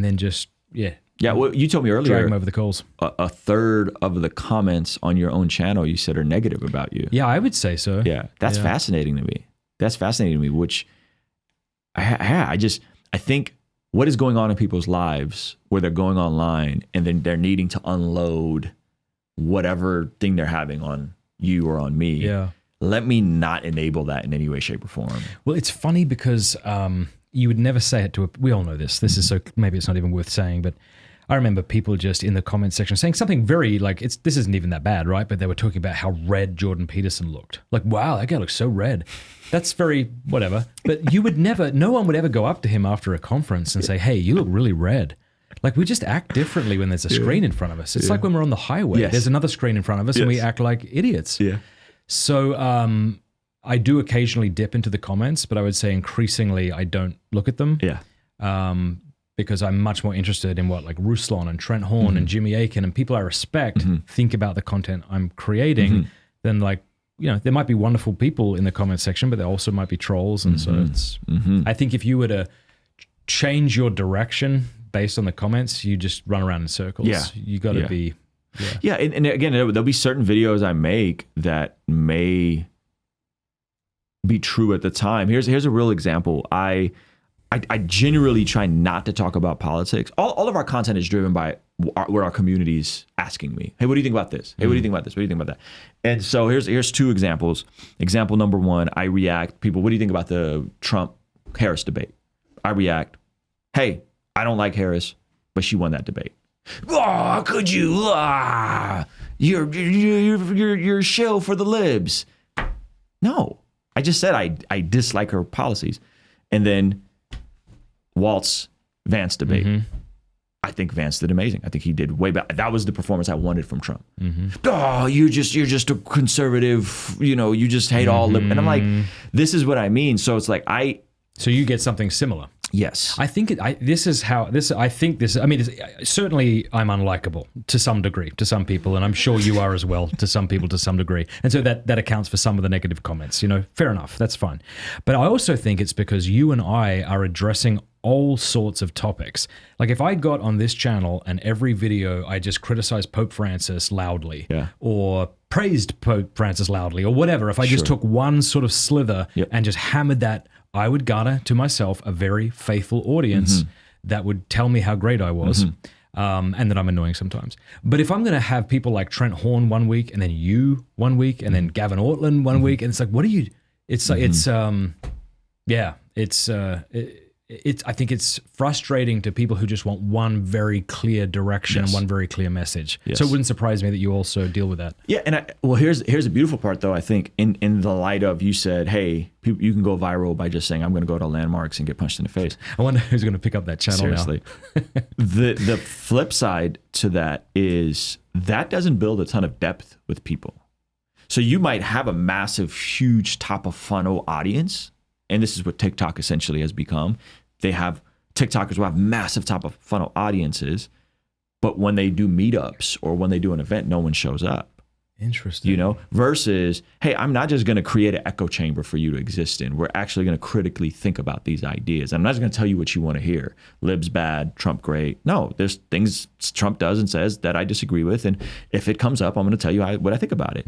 then just, yeah. Well, you told me earlier, drag them over the coals. A third of the comments on your own channel you said are negative about you. Yeah, I would say so. Yeah, that's fascinating to me. Which I think what is going on in people's lives where they're going online and then they're needing to unload whatever thing they're having on you or on me. Yeah. Let me not enable that in any way, shape, or form. Well, it's funny because you would never say it to we all know this. This is so, maybe it's not even worth saying, but I remember people just in the comment section saying something very like, this isn't even that bad, right? But they were talking about how red Jordan Peterson looked. Like, wow, that guy looks so red. That's very whatever. But no one would ever go up to him after a conference and say, hey, you look really red. Like, we just act differently when there's a screen in front of us. It's like when we're on the highway, there's another screen in front of us and we act like idiots. Yeah. So I do occasionally dip into the comments, but I would say increasingly I don't look at them. Yeah. Because I'm much more interested in what like Ruslan and Trent Horn and Jimmy Akin and people I respect think about the content I'm creating than like, you know, there might be wonderful people in the comment section, but there also might be trolls. And so it's, I think if you were to change your direction based on the comments, you just run around in circles. Yeah. You got to be. Yeah. And again, there'll be certain videos I make that may be true at the time. Here's a real example. I genuinely try not to talk about politics. All of our content is driven by what our community's asking me. Hey, what do you think about this? Hey, what do you think about this? What do you think about that? And so here's two examples. Example number one, I react. People, what do you think about the Trump-Harris debate? I react. Hey, I don't like Harris, but she won that debate. Oh, could you? You're a shill for the libs. No, I just said I dislike her policies. And then Walt's Vance debate. I think Vance did amazing. I think he did way better. That was the performance I wanted from Trump. Oh, you're just a conservative, you know, you just hate all liberal. And I'm like, this is what I mean. So it's like So you get something similar. Yes. I think certainly I'm unlikable to some degree, to some people, and I'm sure you are as well, to some people, to some degree. And so that accounts for some of the negative comments, you know, fair enough, that's fine. But I also think it's because you and I are addressing all sorts of topics. Like if I got on this channel and every video I just criticized Pope Francis loudly or praised Pope Francis loudly or whatever, if I just took one sort of slither and just hammered that, I would garner to myself a very faithful audience that would tell me how great I was and that I'm annoying sometimes. But if I'm going to have people like Trent Horn one week and then you one week and then Gavin Ortland one week, and it's like, what are you, it's like, I think it's frustrating to people who just want one very clear direction, one very clear message. So it wouldn't surprise me that you also deal with that. Yeah, and here's a beautiful part though. I think in the light of you said, hey, you can go viral by just saying I'm going to go to landmarks and get punched in the face. I wonder who's going to pick up that channel now. The flip side to that is that doesn't build a ton of depth with people. So you might have a massive, huge top of funnel audience. and this is what TikTok essentially has become. They have TikTokers will have massive top of funnel audiences, but when they do meetups or when they do an event, no one shows up. Interesting. You know, versus, hey, I'm not just going to create an echo chamber for you to exist in. We're actually going to critically think about these ideas. I'm not just going to tell you what you want to hear. Libs bad, Trump great. No, there's things Trump does and says that I disagree with. And if it comes up, I'm going to tell you what I think about it.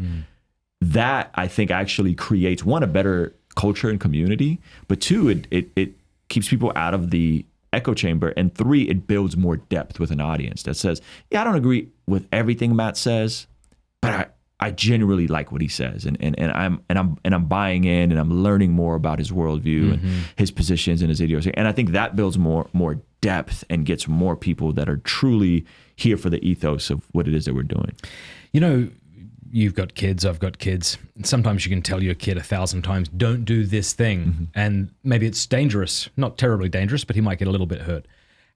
That, I think, actually creates, one, a better culture and community, but two, it keeps people out of the echo chamber, and three, it builds more depth with an audience that says, yeah, I don't agree with everything Matt says, but I genuinely like what he says, and I'm buying in, and I'm learning more about his worldview and his positions and his ideas. And I think that builds more depth and gets more people that are truly here for the ethos of what it is that we're doing. You know, you've got kids, I've got kids. Sometimes you can tell your kid 1,000 times, don't do this thing. And maybe it's dangerous, not terribly dangerous, but he might get a little bit hurt.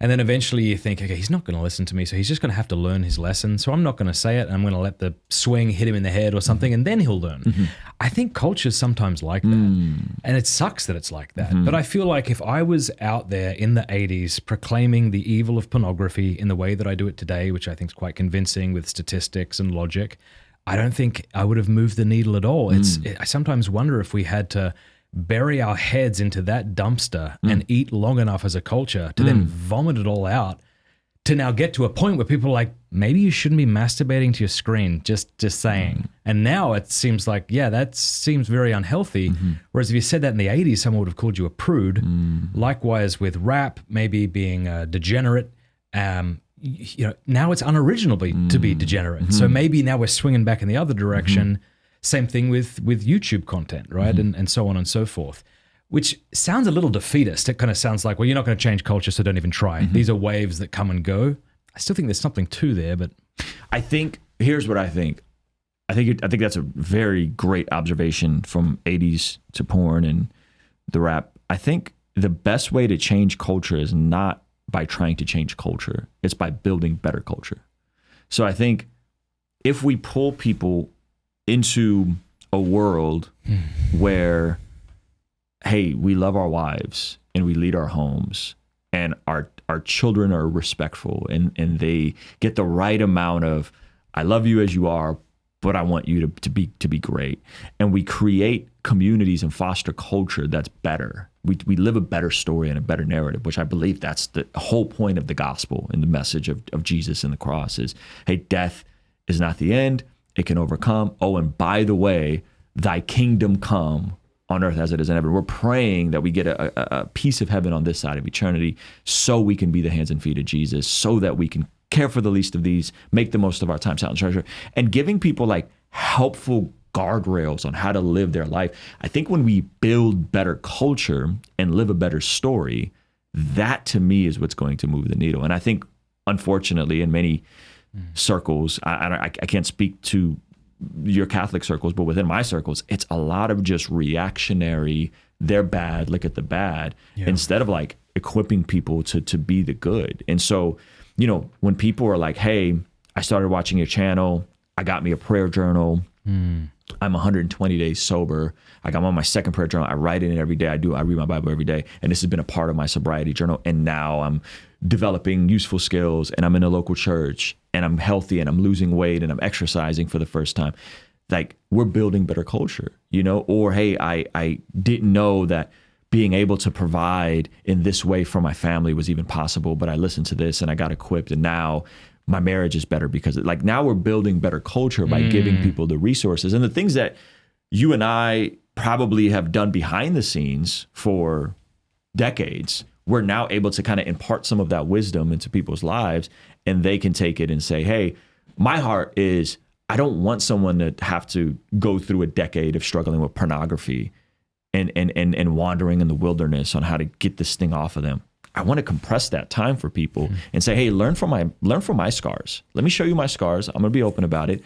And then eventually you think, okay, he's not going to listen to me, so he's just going to have to learn his lesson. So I'm not going to say it. I'm going to let the swing hit him in the head or something, and then he'll learn. I think culture's sometimes like that. And it sucks that it's like that. But I feel like if I was out there in the 80s proclaiming the evil of pornography in the way that I do it today, which I think is quite convincing with statistics and logic, I don't think I would have moved the needle at all. I sometimes wonder if we had to bury our heads into that dumpster and eat long enough as a culture to then vomit it all out to now get to a point where people are like, maybe you shouldn't be masturbating to your screen, just saying. And now it seems like, yeah, that seems very unhealthy. Whereas if you said that in the 80s, someone would have called you a prude. Likewise with rap, maybe being degenerate. You know, now it's unoriginal to be degenerate. So maybe now we're swinging back in the other direction. Same thing with YouTube content, right? And so on and so forth, which sounds a little defeatist. It kind of sounds like, well, you're not going to change culture, so don't even try. These are waves that come and go. I still think there's something to there, but I think, here's what I think. I think that's a very great observation from 80s to porn and the rap. I think the best way to change culture is not by trying to change culture. It's by building better culture. So I think if we pull people into a world where, hey, we love our wives and we lead our homes and our children are respectful and they get the right amount of, I love you as you are, but I want you to be great. And we create communities and foster culture that's better. We live a better story and a better narrative, which I believe that's the whole point of the gospel and the message of Jesus and the cross is, hey, death is not the end. It can overcome. Oh, and by the way, thy kingdom come on earth as it is in heaven. We're praying that we get a piece of heaven on this side of eternity so we can be the hands and feet of Jesus, so that we can care for the least of these, make the most of our time, talent, and treasure, and giving people like helpful guardrails on how to live their life. I think when we build better culture and live a better story, that to me is what's going to move the needle. And I think, unfortunately, in many circles, I can't speak to your Catholic circles, but within my circles, it's a lot of just reactionary, they're bad, look at the bad, instead of like equipping people to be the good. And so, you know, when people are like, hey, I started watching your channel, I got me a prayer journal, I'm 120 days sober, I'm on my second prayer journal, I write in it every day, I read my Bible every day, and this has been a part of my sobriety journal, and now I'm developing useful skills, and I'm in a local church, and I'm healthy, and I'm losing weight, and I'm exercising for the first time. Like, we're building better culture, you know? Or, hey, I didn't know that being able to provide in this way for my family was even possible, but I listened to this, and I got equipped, and now my marriage is better because like now we're building better culture by giving people the resources and the things that you and I probably have done behind the scenes for decades. We're now able to kind of impart some of that wisdom into people's lives, and they can take it and say, hey, my heart is, I don't want someone to have to go through a decade of struggling with pornography and wandering in the wilderness on how to get this thing off of them. I want to compress that time for people and say, hey, learn from my scars. Let me show you my scars. I'm going to be open about it.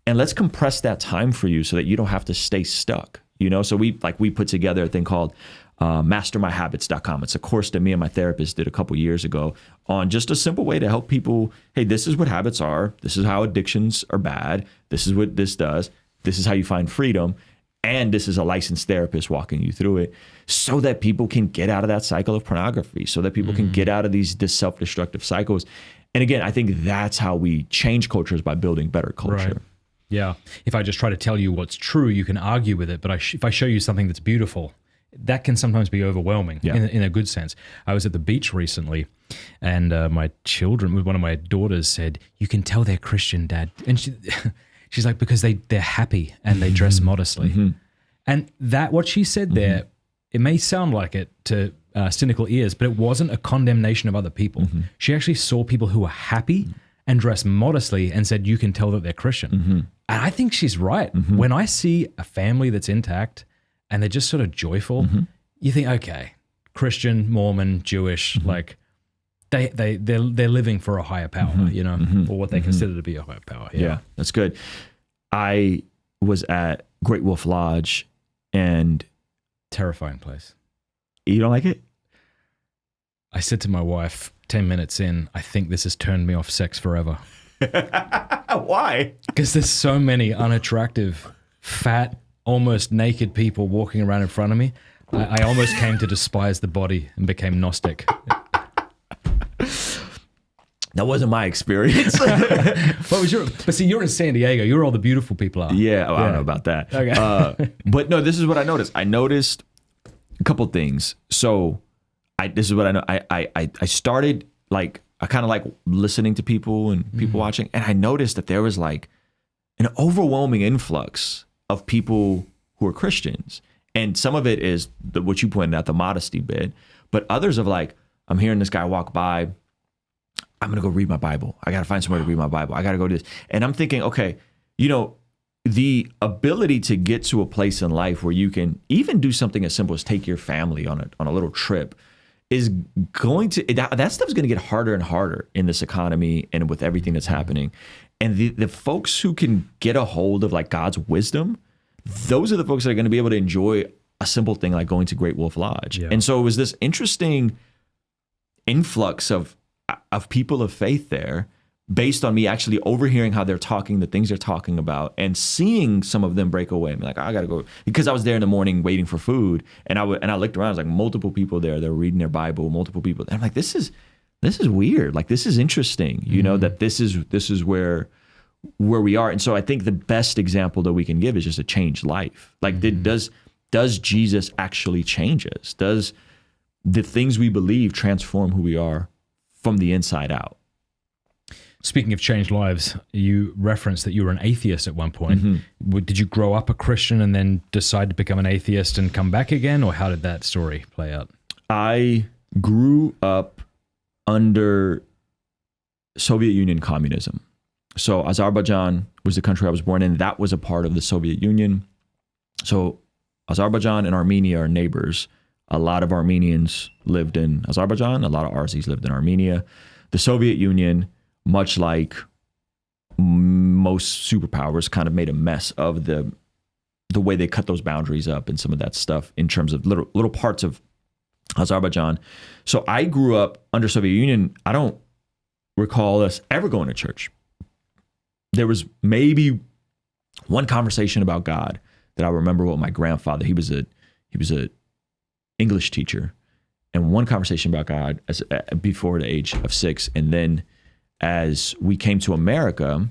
And let's compress that time for you so that you don't have to stay stuck. You know, so we put together a thing called mastermyhabits.com. It's a course that me and my therapist did a couple years ago on just a simple way to help people. Hey, this is what habits are. This is how addictions are bad. This is what this does. This is how you find freedom. And this is a licensed therapist walking you through it so that people can get out of that cycle of pornography, so that people can get out of these self-destructive cycles. And again, I think that's how we change cultures, by building better culture. Right. Yeah. If I just try to tell you what's true, you can argue with it. But if I show you something that's beautiful, that can sometimes be overwhelming in a good sense. I was at the beach recently, and my children, one of my daughters said, "You can tell they're Christian, Dad." And she's like, because they're happy and they dress modestly. And that, what she said there, it may sound like it to cynical ears, but it wasn't a condemnation of other people. She actually saw people who were happy and dressed modestly and said, you can tell that they're Christian. And I think she's right. When I see a family that's intact and they're just sort of joyful, you think, okay, Christian, Mormon, Jewish, like they're living for a higher power, you know, or what they consider to be a higher power. Yeah, that's good. I was at Great Wolf Lodge, and terrifying place. You don't like it? I said to my wife 10 minutes in, I think this has turned me off sex forever. Why? Because there's so many unattractive, fat, almost naked people walking around in front of me. I almost came to despise the body and became Gnostic. That wasn't my experience. What was your? But see, you're in San Diego. You're all the beautiful people are. Yeah, well, I don't know about that. Okay. But no, this is what I noticed. I noticed a couple things. So this is what I know. I started like, I kind of like listening to people and people watching, and I noticed that there was like an overwhelming influx of people who are Christians. And some of it is what you pointed out, the modesty bit, but others of like, I'm hearing this guy walk by, I'm going to go read my Bible. I got to find somewhere to read my Bible. I got to go do this. And I'm thinking, okay, you know, the ability to get to a place in life where you can even do something as simple as take your family on a little trip is going to, that stuff's going to get harder and harder in this economy and with everything that's happening. And the folks who can get a hold of like God's wisdom, those are the folks that are going to be able to enjoy a simple thing like going to Great Wolf Lodge. Yeah. And so it was this interesting influx of people of faith there, based on me actually overhearing how they're talking, the things they're talking about, and seeing some of them break away. I'm like, I gotta go, because I was there in the morning waiting for food, and I looked around. I was like, multiple people there. They're reading their Bible. Multiple people. And I'm like, this is weird. Like, this is interesting. You know, that this is where we are. And so I think the best example that we can give is just a changed life. Like, does Jesus actually change us? Does the things we believe transform who we are from the inside out? Speaking of changed lives, you referenced that you were an atheist at one point. Did you grow up a Christian and then decide to become an atheist and come back again, or how did that story play out? I grew up under Soviet Union communism. So Azerbaijan was the country I was born in. That was a part of the Soviet Union. So Azerbaijan and Armenia are neighbors. A lot of Armenians lived in Azerbaijan. A lot of Aussies lived in Armenia. The Soviet Union, much like most superpowers, kind of made a mess of the way they cut those boundaries up and some of that stuff in terms of little parts of Azerbaijan. So I grew up under Soviet Union. I don't recall us ever going to church. There was maybe one conversation about God that I remember with my grandfather. He was a English teacher, and one conversation about God before the age of 6. And then as we came to America,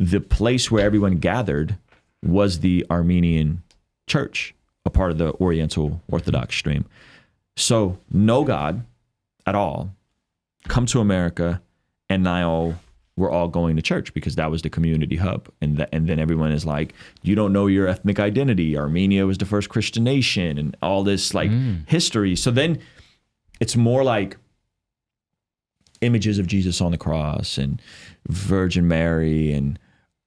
the place where everyone gathered was the Armenian church, a part of the Oriental Orthodox stream. So no God at all, come to America, and now we're all going to church because that was the community hub. And then everyone is like, you don't know your ethnic identity. Armenia was the first Christian nation, and all this like history. So then it's more like images of Jesus on the cross and Virgin Mary and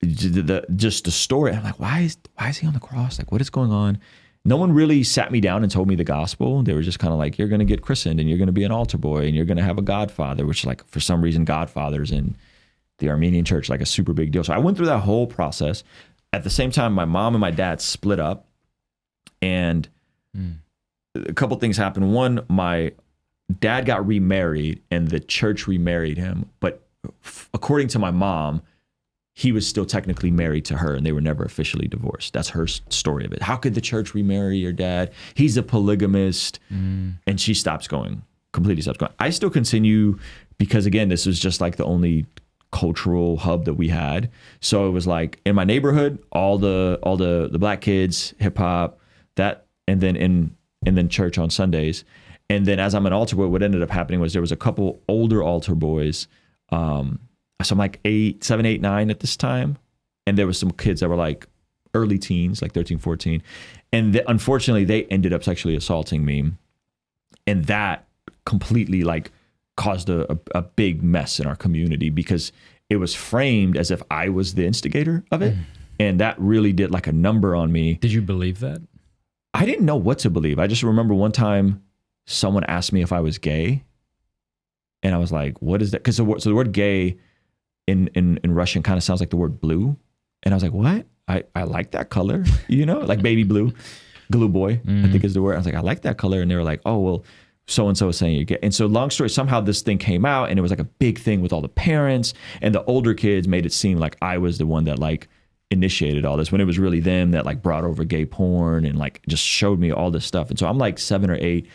just the story. I'm like, why is he on the cross? Like, what is going on? No one really sat me down and told me the gospel. They were just kind of like, you're going to get christened and you're going to be an altar boy and you're going to have a godfather, which like for some reason godfathers in the Armenian church, like a super big deal. So I went through that whole process. At the same time, my mom and my dad split up, and a couple things happened. One, my dad got remarried and the church remarried him. But according to my mom, he was still technically married to her and they were never officially divorced. That's her story of it. How could the church remarry your dad? He's a polygamist. And she completely stops going. I still continue because, again, this was just like the only cultural hub that we had. So it was like in my neighborhood, all the black kids, hip hop, that, and then church on Sundays. And then as I'm an altar boy, what ended up happening was there was a couple older altar boys. So I'm like 7, 8, 9 at this time. And there was some kids that were like early teens, like 13, 14. And unfortunately, they ended up sexually assaulting me. And that completely like caused a big mess in our community because it was framed as if I was the instigator of it. And that really did like a number on me. Did you believe that? I didn't know what to believe. I just remember one time someone asked me if I was gay. And I was like, what is that? Because the word gay in Russian kind of sounds like the word blue. And I was like, what? I like that color, like baby blue, glue boy, I think is the word. I was like, I like that color. And they were like, oh, well, so-and-so is saying you're gay. And so long story, somehow this thing came out and it was like a big thing with all the parents, and the older kids made it seem like I was the one that like initiated all this when it was really them that like brought over gay porn and like just showed me all this stuff. And so I'm like 7 or 8.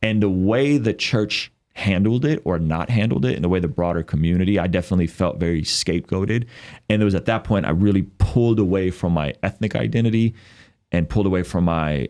And the way the church handled it or not handled it, and the way the broader community, I definitely felt very scapegoated. And it was at that point I really pulled away from my ethnic identity and pulled away from my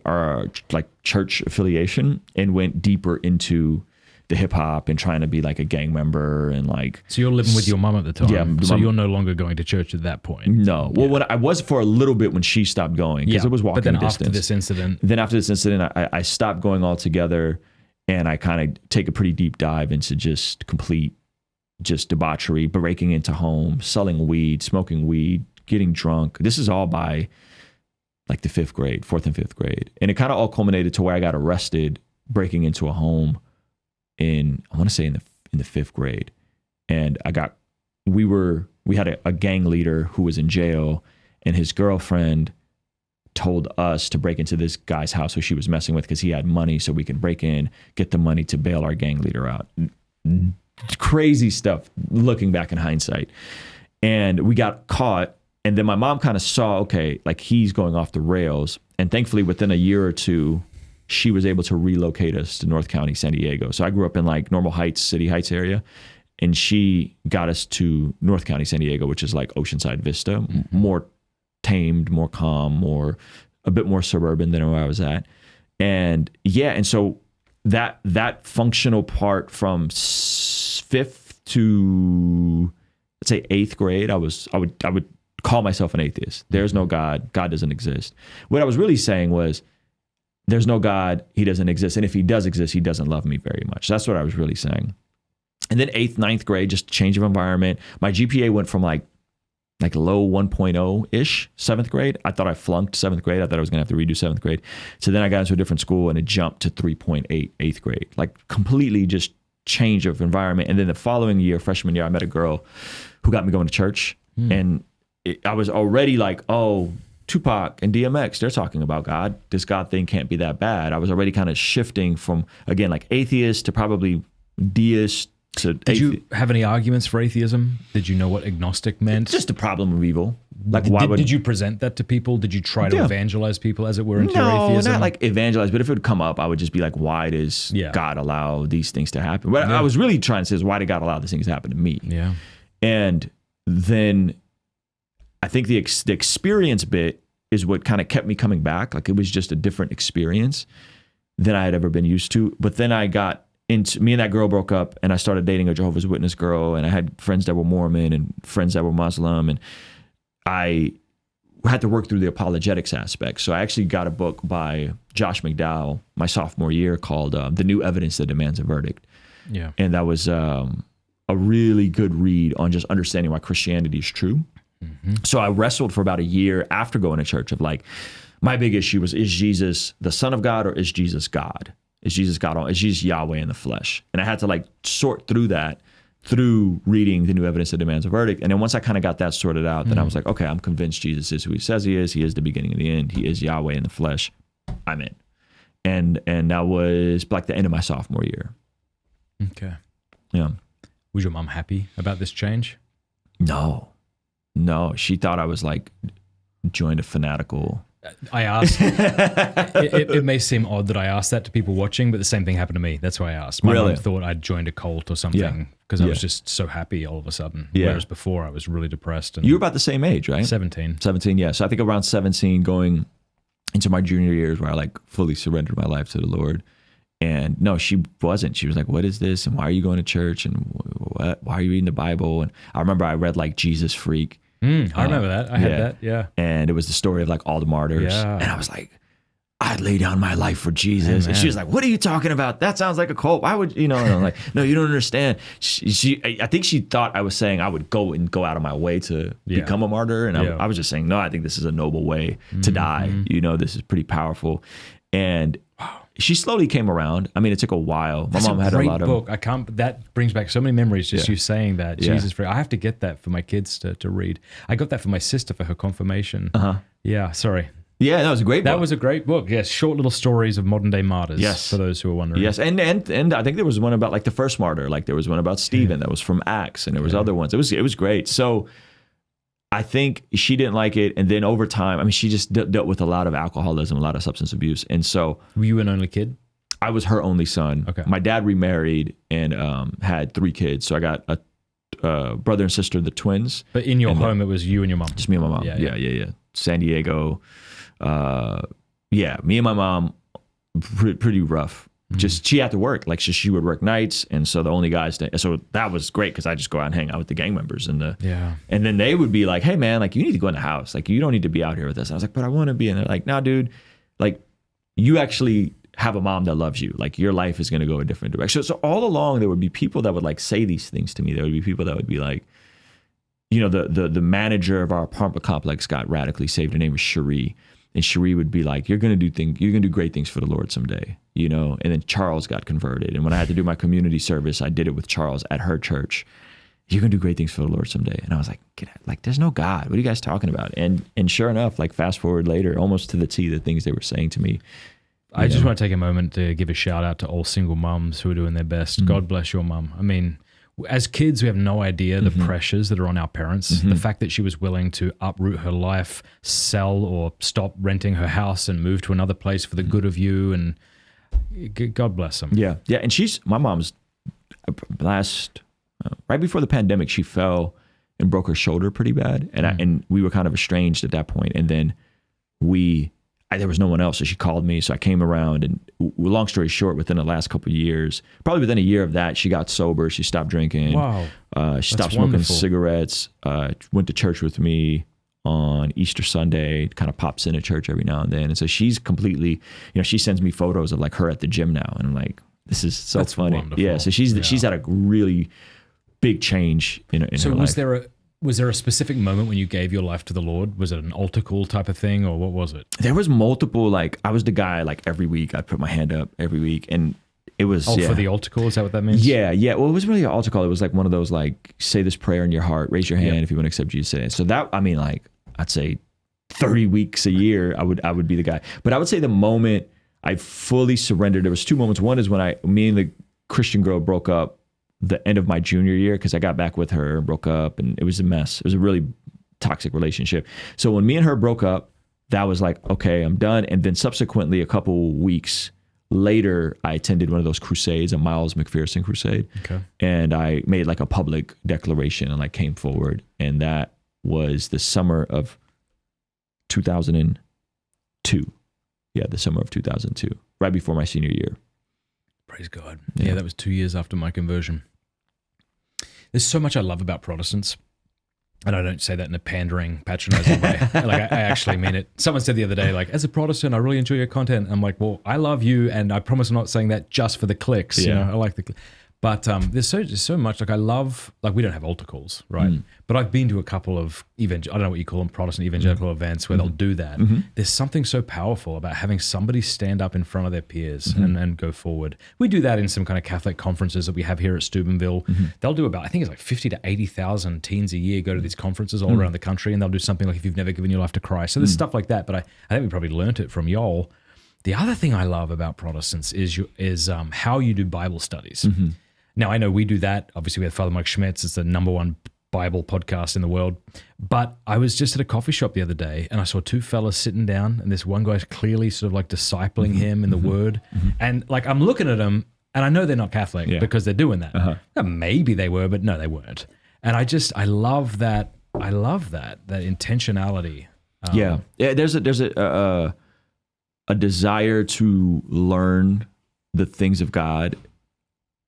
like church affiliation and went deeper into the hip hop and trying to be like a gang member and like. So you're living with your mom at the time. Yeah. So you're no longer going to church at that point. No. Well, when I was for a little bit when she stopped going because it was walking distance. But then after this incident, I stopped going altogether. And I kind of take a pretty deep dive into just complete debauchery, breaking into homes, selling weed, smoking weed, getting drunk. This is all by like the 4th and 5th grade. And it kind of all culminated to where I got arrested breaking into a home I want to say in the 5th grade. And we had a gang leader who was in jail, and his girlfriend told us to break into this guy's house who she was messing with because he had money, so we can break in, get the money to bail our gang leader out. Crazy stuff looking back in hindsight. And we got caught, and then my mom kind of saw, okay, like he's going off the rails. And thankfully within a year or two, she was able to relocate us to North County, San Diego. So I grew up in like Normal Heights, City Heights area, and she got us to North County, San Diego, which is like Oceanside Vista, more tamed, more calm, a bit more suburban than where I was at. And so that functional part from 5th to let's say 8th grade, I would call myself an atheist. There's no God. God doesn't exist. What I was really saying was, there's no God. He doesn't exist. And if he does exist, he doesn't love me very much. That's what I was really saying. And then 8th, 9th grade, just change of environment. My GPA went from like low 1.0-ish 7th grade. I thought I flunked 7th grade. I thought I was going to have to redo 7th grade. So then I got into a different school and it jumped to 3.8 8th grade. Like completely just change of environment. And then the following year, freshman year, I met a girl who got me going to church. And I was already like, oh, Tupac and DMX, they're talking about God. This God thing can't be that bad. I was already kind of shifting from, again, like atheist to probably deist. Did you have any arguments for atheism? Did you know what agnostic meant? Just a problem of evil. Like, did you present that to people? Did you try to evangelize people, as it were, into your atheism? No, not like evangelize, but if it would come up, I would just be like, why does God allow these things to happen? What I was really trying to say is, why did God allow these things to happen to me? Yeah. And then I think the experience bit is what kind of kept me coming back. Like, it was just a different experience than I had ever been used to. But then me and that girl broke up, and I started dating a Jehovah's Witness girl, and I had friends that were Mormon and friends that were Muslim, and I had to work through the apologetics aspect. So I actually got a book by Josh McDowell my sophomore year called The New Evidence That Demands a Verdict. Yeah. And that was a really good read on just understanding why Christianity is true. Mm-hmm. So I wrestled for about a year after going to church of like, my big issue was, is Jesus the Son of God or is Jesus God? Is Jesus God? Is Jesus Yahweh in the flesh? And I had to like sort through that through reading The New Evidence That Demands a Verdict. And then once I kind of got that sorted out, then I was like, okay, I'm convinced Jesus is who he says he is. He is the beginning and the end. He is Yahweh in the flesh. I'm in. And that was like the end of my sophomore year. Okay. Yeah. Was your mom happy about this change? No. No, she thought I was like joined a fanatical. I asked. it may seem odd that I asked that to people watching, but the same thing happened to me. That's why I asked. My mom thought I'd joined a cult or something because I was just so happy all of a sudden. Whereas before I was really depressed. And you were about the same age, right? 17. 17, yeah. So I think around 17 going into my junior years where I like fully surrendered my life to the Lord. And no, she wasn't. She was like, what is this? And why are you going to church? And why are you reading the Bible? And I remember I read like Jesus Freak. I remember that. I had that, yeah. And it was the story of like all the martyrs. Yeah. And I was like, I'd lay down my life for Jesus. And she was like, what are you talking about? That sounds like a cult. Why would, And I'm like, no, you don't understand. I think she thought I was saying I would go out of my way to become a martyr. And I was just saying, no, I think this is a noble way to die. This is pretty powerful. And she slowly came around. I mean, it took a while. My mom had a lot of book. That brings back so many memories. Just you saying that. Jesus, I have to get that for my kids to read. I got that for my sister for her confirmation. Yeah, sorry. Yeah, that was a great book. That was a great book. Yes, short little stories of modern day martyrs. Yes, for those who are wondering. Yes, and I think there was one about like the first martyr. Like there was one about Stephen that was from Acts, and there was other ones. It was great. So I think she didn't like it. And then over time, I mean, she just dealt with a lot of alcoholism, a lot of substance abuse. And so... Were you an only kid? I was her only son. Okay. My dad remarried and had 3 kids. So I got a brother and sister, the twins. But in your home, it was you and your mom? Just me and my mom. Yeah. San Diego. Me and my mom, pretty rough. Just she had to work, like she would work nights, and so the only guys so that was great because I just go out and hang out with the gang members and then they would be like, hey man, like you need to go in the house, like you don't need to be out here with us. I was like, but I want to be. And they're like, nah dude, like you actually have a mom that loves you, like your life is going to go a different direction. So all along there would be people that would like say these things to me. There would be people that would be like, the manager of our apartment complex got radically saved. Her name was Cherie. And Cherie would be like, you're going to do great things for the Lord someday, And then Charles got converted. And when I had to do my community service, I did it with Charles at her church. You're going to do great things for the Lord someday. And I was like, there's no God. What are you guys talking about? And sure enough, like fast forward later, almost to the T, the things they were saying to me. I just want to take a moment to give a shout out to all single mums who are doing their best. God bless your mum. I mean, as kids, we have no idea the pressures that are on our parents. The fact that she was willing to uproot her life, sell or stop renting her house and move to another place for the good of you, and God bless them. Yeah. And my mom's right before the pandemic, she fell and broke her shoulder pretty bad. And we were kind of estranged at that point. And then there was no one else. So she called me. So I came around, and long story short, within the last couple of years, probably within a year of that, she got sober. She stopped drinking. Wow. She stopped smoking cigarettes, went to church with me on Easter Sunday, kind of pops into church every now and then. And so she's completely, she sends me photos of like her at the gym now. And I'm like, this is so funny. Wonderful. Yeah. So she's had a really big change in her life. Was there a specific moment when you gave your life to the Lord? Was it an altar call type of thing, or what was it? There was multiple, like I was the guy, like every week I'd put my hand up every week, and it was... for the altar call, is that what that means? Yeah. Well, it wasn't really an altar call. It was like one of those like, say this prayer in your heart, raise your hand if you want to accept Jesus. So that, I mean, like I'd say 30 weeks a year, I would be the guy. But I would say the moment I fully surrendered, there was 2 moments. One is when me and the Christian girl broke up the end of my junior year, because I got back with her and broke up, and it was a mess. It was a really toxic relationship. So when me and her broke up, that was like, okay, I'm done. And then subsequently, a couple weeks later, I attended one of those crusades, a Miles McPherson crusade. Okay. And I made like a public declaration and like came forward. And that was the summer of 2002. Yeah, the summer of 2002, right before my senior year. Praise God. Yeah, that was 2 years after my conversion. There's so much I love about Protestants, and I don't say that in a pandering, patronizing way. Like I actually mean it. Someone said the other day, like, as a Protestant, I really enjoy your content. I'm like, well, I love you, and I promise I'm not saying that just for the clicks. Yeah. I like the But there's so much, like I love, like we don't have altar calls, right? But I've been to a couple of I don't know what you call them, Protestant evangelical events where they'll do that. There's something so powerful about having somebody stand up in front of their peers and go forward. We do that in some kind of Catholic conferences that we have here at Steubenville. They'll do about, I think it's like 50 to 80,000 teens a year go to these conferences all around the country, and they'll do something like if you've never given your life to Christ. So there's stuff like that, but I think we probably learnt it from y'all. The other thing I love about Protestants is how you do Bible studies. Now, I know we do that. Obviously, we have Father Mike Schmitz. It's the number one Bible podcast in the world. But I was just at a coffee shop the other day and I saw two fellas sitting down, and this one guy's clearly sort of like discipling him in the word. And like, I'm looking at them and I know they're not Catholic because they're doing that. Now, maybe they were, but no, they weren't. And I love that. I love that intentionality. Yeah. There's a desire to learn the things of God.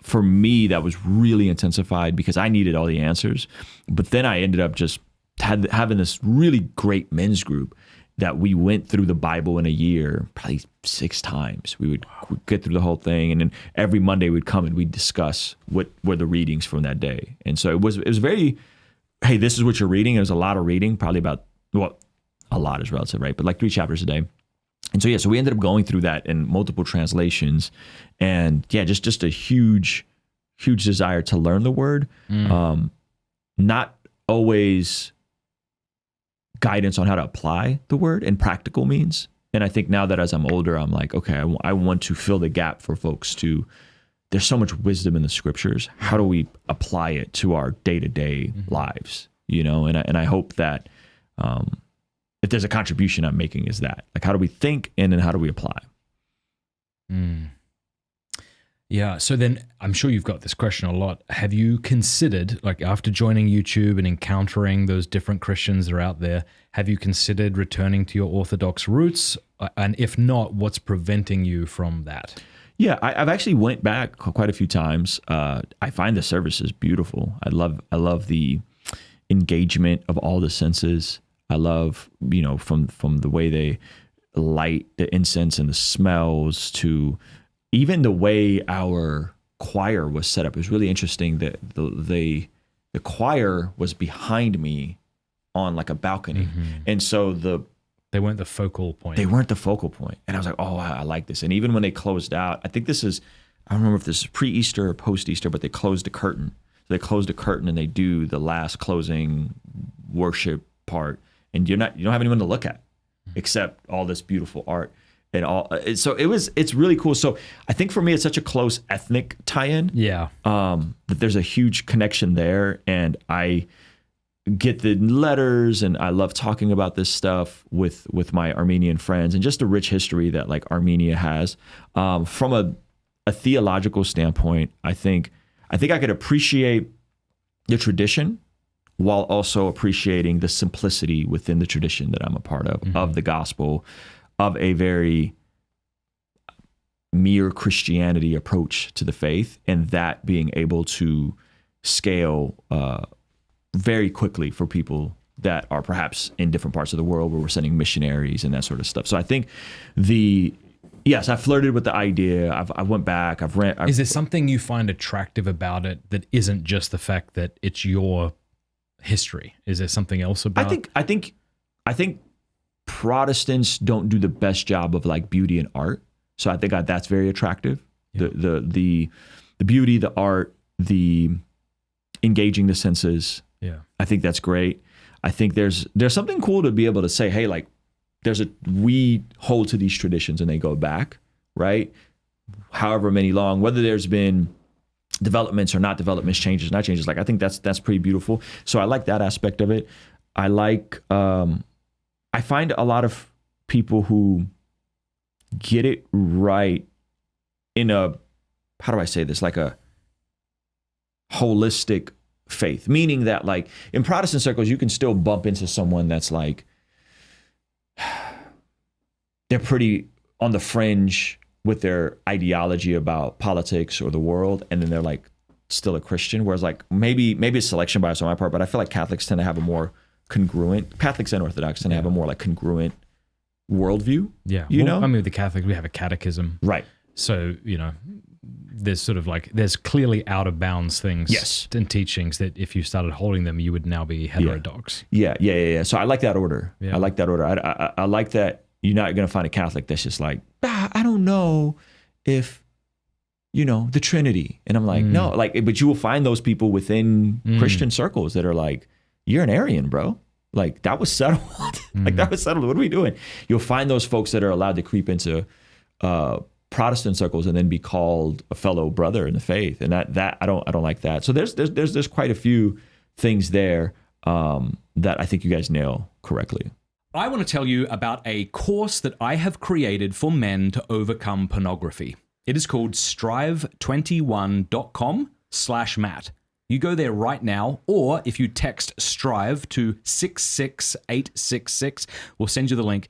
For me, that was really intensified because I needed all the answers. But then I ended up just having this really great men's group that we went through the Bible in a year, probably 6 times. We would get through the whole thing, and then every Monday we'd come and we'd discuss what were the readings from that day. And so it was very, hey, this is what you're reading. It was a lot of reading, probably about, well, a lot is relative, right? But like 3 chapters a day. And so, so we ended up going through that in multiple translations, and just a huge desire to learn the word. Not always guidance on how to apply the word in practical means. And I think now that as I'm older, I'm like, okay, I want to fill the gap for folks there's so much wisdom in the scriptures. How do we apply it to our day-to-day lives? And I hope that, if there's a contribution I'm making, is that, like, how do we think and then how do we apply? Yeah. So then I'm sure you've got this question a lot. Have you considered, like, after joining YouTube and encountering those different Christians that are out there, have you considered returning to your Orthodox roots? And if not, what's preventing you from that? Yeah, I've actually went back quite a few times. I find the services beautiful. I love the engagement of all the senses. I love, from the way they light the incense and the smells to even the way our choir was set up. It was really interesting that the choir was behind me on like a balcony. And so they weren't the focal point. They weren't the focal point. And I was like, oh, I like this. And even when they closed out, I think I don't remember if this is pre-Easter or post-Easter, but they closed the curtain. So they closed the curtain and they do the last closing worship part. And you don't have anyone to look at except all this beautiful art and all. So it's really cool. So I think for me, it's such a close ethnic tie-in. Yeah. That there's a huge connection there, and I get the letters, and I love talking about this stuff with my Armenian friends, and just the rich history that like Armenia has. From a theological standpoint, I think I could appreciate the tradition while also appreciating the simplicity within the tradition that I'm a part of the gospel, of a very mere Christianity approach to the faith, and that being able to scale very quickly for people that are perhaps in different parts of the world where we're sending missionaries and that sort of stuff. So I think yes, I flirted with the idea. I went back. Is there something you find attractive about it that isn't just the fact that it's your history? Is there something else about it? I think Protestants don't do the best job of like beauty and art. So I think that's very attractive. Yeah. The beauty, the art, the engaging the senses. Yeah. I think that's great. I think there's something cool to be able to say, hey, like we hold to these traditions and they go back, right? However many long, whether there's been developments or not developments, changes, not changes. Like, I think that's pretty beautiful. So I like that aspect of it. I like, I find a lot of people who get it right in how do I say this? Like a holistic faith, meaning that like in Protestant circles, you can still bump into someone that's like, they're pretty on the fringe with their ideology about politics or the world, and then they're like still a Christian. Whereas like maybe it's selection bias on my part, but I feel like Catholics tend to have a more congruent, Catholics and Orthodox tend to have a more like congruent worldview. Yeah. You know? I mean, with the Catholic, we have a catechism. Right. So, there's sort of like, there's clearly out of bounds things and teachings that if you started holding them, you would now be heterodox. Yeah. So I like that order. Yeah. I like that order. I like that you're not going to find a Catholic that's just like, I don't know if, the Trinity. And I'm like, no, like, but you will find those people within Christian circles that are like, you're an Arian, bro. Like, that was settled. That was settled. What are we doing? You'll find those folks that are allowed to creep into Protestant circles and then be called a fellow brother in the faith. And that I don't like that. So there's quite a few things there that I think you guys nail correctly. I want to tell you about a course that I have created for men to overcome pornography. It is called strive21.com/Matt. You go there right now, or if you text STRIVE to 66866, we'll send you the link.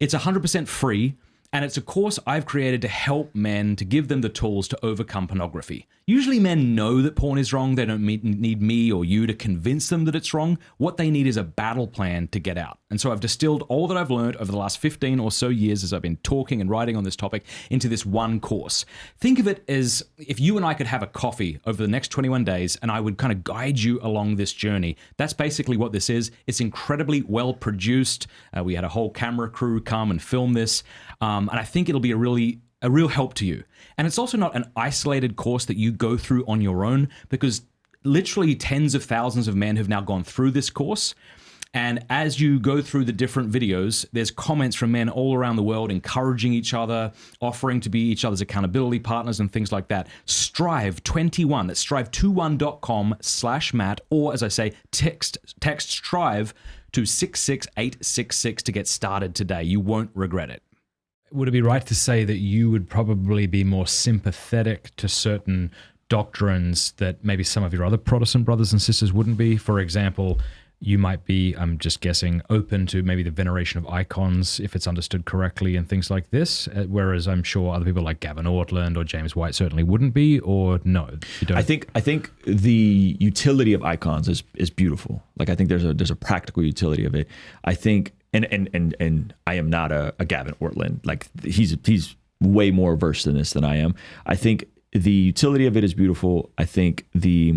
It's 100% free, and it's a course I've created to help men, to give them the tools to overcome pornography. Usually men know that porn is wrong. They don't need me or you to convince them that it's wrong. What they need is a battle plan to get out. And so I've distilled all that I've learned over the last 15 or so years as I've been talking and writing on this topic into this one course. Think of it as if you and I could have a coffee over the next 21 days and I would kind of guide you along this journey. That's basically what this is. It's incredibly well produced. We had a whole camera crew come and film this. And I think it'll be a real help to you. And it's also not an isolated course that you go through on your own, because literally tens of thousands of men have now gone through this course. And as you go through the different videos, there's comments from men all around the world encouraging each other, offering to be each other's accountability partners and things like that. Strive21, that's strive21.com/Matt, or as I say, text STRIVE to 66866 to get started today. You won't regret it. Would it be right to say that you would probably be more sympathetic to certain doctrines that maybe some of your other Protestant brothers and sisters wouldn't be? For example, you might be, I'm just guessing, open to maybe the veneration of icons if it's understood correctly and things like this, whereas I'm sure other people like Gavin Ortland or James White certainly wouldn't be, or no? You don't? I think the utility of icons is beautiful. Like, I think there's a practical utility of it. I think, and I am not a Gavin Ortland. Like, he's way more versed in this than I am. I think the utility of it is beautiful. I think the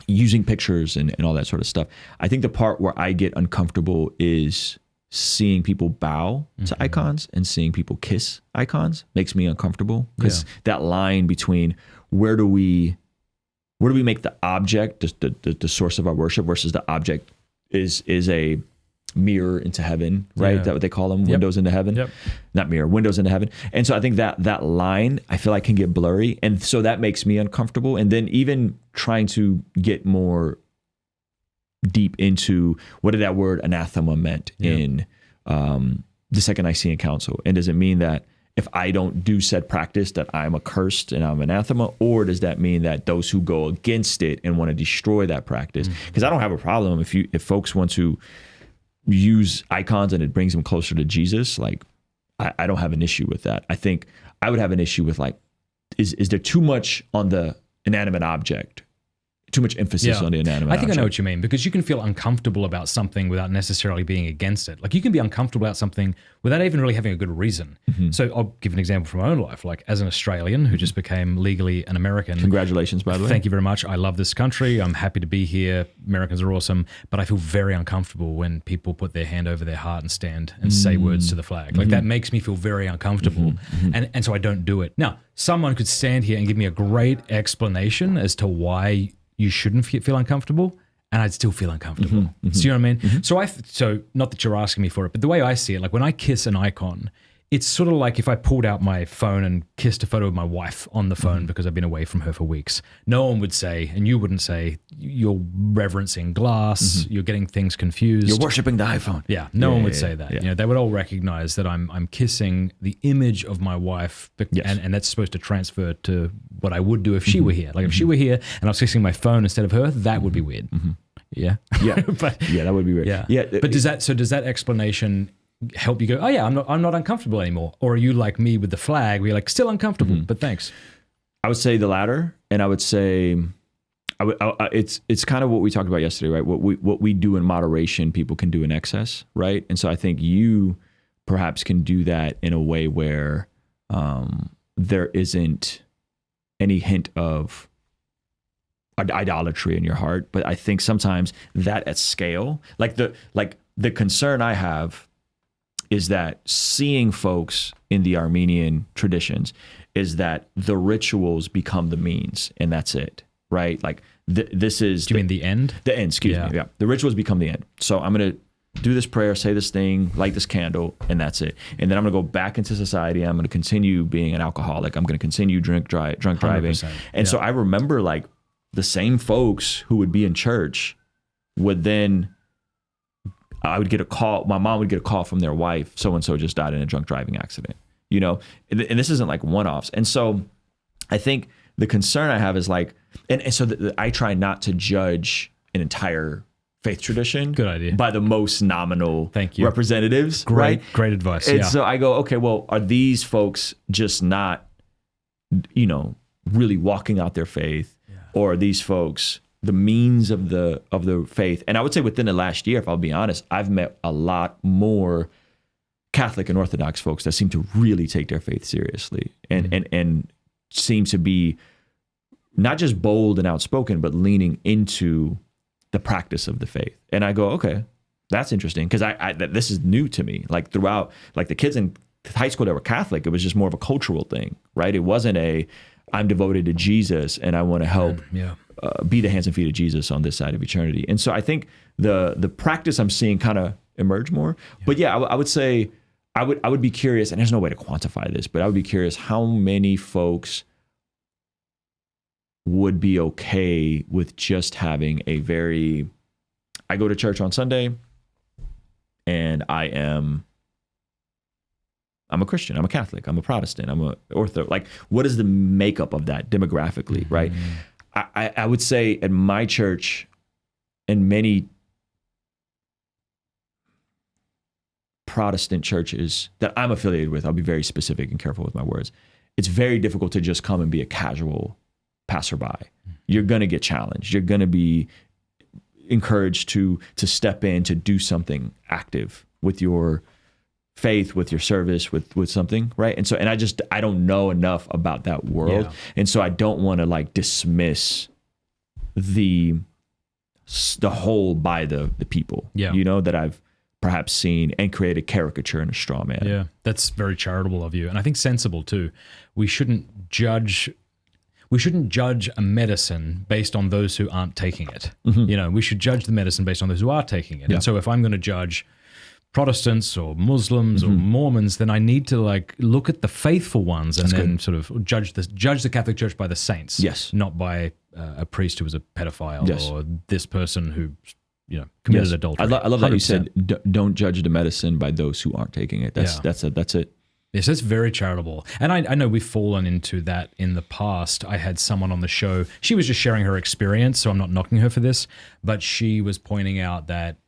using pictures and all that sort of stuff. I think the part where I get uncomfortable is seeing people bow to icons and seeing people kiss icons makes me uncomfortable, because that line between where do we make the object the source of our worship versus the object is a mirror into heaven, right? Is that what they call them? Windows into heaven? Not mirror, windows into heaven. And so I think that line, I feel like, can get blurry. And so that makes me uncomfortable. And then even trying to get more deep into what did that word anathema meant in the Second Nicene Council. And does it mean that if I don't do said practice that I'm accursed and I'm anathema, or does that mean that those who go against it and want to destroy that practice? Because I don't have a problem if folks want to use icons and it brings them closer to Jesus. Like, I don't have an issue with that. I think I would have an issue with, like, is there too much on the inanimate object? Too much emphasis on the inanimate object. I know what you mean, because you can feel uncomfortable about something without necessarily being against it. Like, you can be uncomfortable about something without even really having a good reason. So I'll give an example from my own life. Like, as an Australian who just became legally an American. Congratulations, by the way. Thank you very much. I love this country. I'm happy to be here. Americans are awesome. But I feel very uncomfortable when people put their hand over their heart and stand and say words to the flag. Like, that makes me feel very uncomfortable. And so I don't do it. Now, someone could stand here and give me a great explanation as to why you shouldn't feel uncomfortable, and I'd still feel uncomfortable. So, you know what I mean? So not that you're asking me for it, but the way I see it, like, when I kiss an icon, it's sort of like if I pulled out my phone and kissed a photo of my wife on the phone because I've been away from her for weeks. No one would say, and you wouldn't say, you're reverencing glass, you're getting things confused. You're worshiping the iPhone. Yeah, no one would say that. You know, they would all recognize that I'm kissing the image of my wife, and that's supposed to transfer to what I would do if she were here. Like, if she were here and I was kissing my phone instead of her, that would be weird. Yeah. But that would be weird. Yeah. But does that explanation help you go, oh yeah, I'm not uncomfortable anymore? Or are you like me with the flag where you're like, still uncomfortable, but thanks? I would say the latter, and I would say it's kind of what we talked about yesterday, right? What we do in moderation, people can do in excess, right? And so I think you perhaps can do that in a way where there isn't any hint of idolatry in your heart. But I think sometimes that at scale, like the concern I have is that seeing folks in the Armenian traditions is that the rituals become the means, and that's it, right? Like, this is... Do you mean the end? The end, excuse me. Yeah. The rituals become the end. So I'm going to do this prayer, say this thing, light this candle, and that's it. And then I'm going to go back into society. I'm going to continue being an alcoholic. I'm going to continue drunk driving. And so I remember, like, the same folks who would be in church would then, I would get a call. My mom would get a call from their wife. So-and-so just died in a drunk driving accident, you know, and this isn't like one-offs. And so I think the concern I have is like, and so I try not to judge an entire faith tradition. Good idea. By the most nominal Thank you. representatives. Great, right? great advice. And yeah. so I go, okay, well, are these folks just not, you know, really walking out their faith, or are these folks the means of the faith? And I would say within the last year, if I'll be honest, I've met a lot more Catholic and Orthodox folks that seem to really take their faith seriously and seem to be not just bold and outspoken, but leaning into the practice of the faith. And I go, okay, that's interesting, because this is new to me. Like throughout, like the kids in high school that were Catholic, it was just more of a cultural thing, right? It wasn't I'm devoted to Jesus and I want to help be the hands and feet of Jesus on this side of eternity. And so I think the practice I'm seeing kind of emerge more. Yeah. But yeah, I would say I would be curious, and there's no way to quantify this, but I would be curious how many folks would be okay with just having I go to church on Sunday and I'm a Christian, I'm a Catholic, I'm a Protestant, I'm a Orthodox. Like, what is the makeup of that demographically, right? I would say at my church and many Protestant churches that I'm affiliated with, I'll be very specific and careful with my words, it's very difficult to just come and be a casual passerby. You're going to get challenged. You're going to be encouraged to step in, to do something active with your faith, with your service, with something, right? And so, I don't know enough about that world. Yeah. And so I don't want to like dismiss the whole by the people, you know, that I've perhaps seen and create a caricature and a straw man. Yeah, that's very charitable of you. And I think sensible too. We shouldn't judge a medicine based on those who aren't taking it. You know, we should judge the medicine based on those who are taking it. Yeah. And so if I'm going to judge Protestants or Muslims or Mormons, then I need to like look at the faithful ones and then sort of judge the Catholic Church by the saints, not by a priest who was a pedophile or this person who, you know, committed adultery. I love that you said don't judge the medicine by those who aren't taking it. That's it. Yes, that's very charitable. And I know we've fallen into that in the past. I had someone on the show. She was just sharing her experience, so I'm not knocking her for this, but she was pointing out that,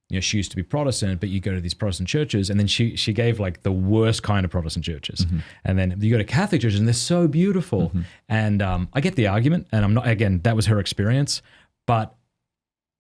you know, she used to be Protestant, but you go to these Protestant churches, and then she gave like the worst kind of Protestant churches. And then you go to Catholic churches, and they're so beautiful. And I get the argument, and I'm not, again, that was her experience, but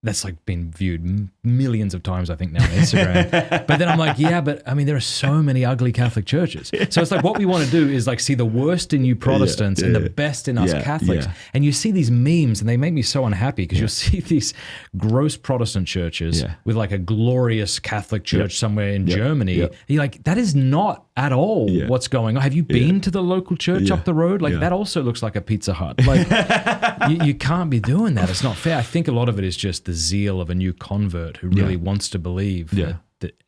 that's like been viewed millions of times, I think, now on Instagram. But then I'm like, yeah, but I mean, there are so many ugly Catholic churches. So it's like what we want to do is like see the worst in you Protestants and the best in us Catholics. And you see these memes and they make me so unhappy because you'll see these gross Protestant churches with like a glorious Catholic church somewhere in Germany. And you're like, that is not at all what's going on. Have you been to the local church up the road? Like that also looks like a Pizza Hut. Like you can't be doing that. It's not fair. I think a lot of it is just the zeal of a new convert who really wants to believe that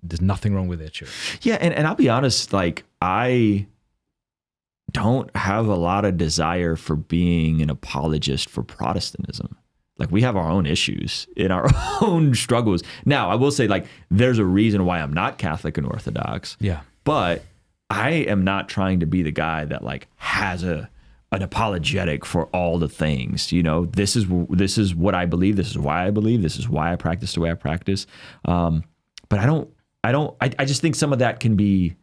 there's nothing wrong with their church. Yeah, and I'll be honest, like I don't have a lot of desire for being an apologist for Protestantism. Like we have our own issues in our own struggles. Now, I will say like there's a reason why I'm not Catholic and Orthodox. Yeah. But I am not trying to be the guy that like has an apologetic for all the things. You know, this is what I believe. This is why I believe. This is why I practice the way I practice. But I just think some of that can be.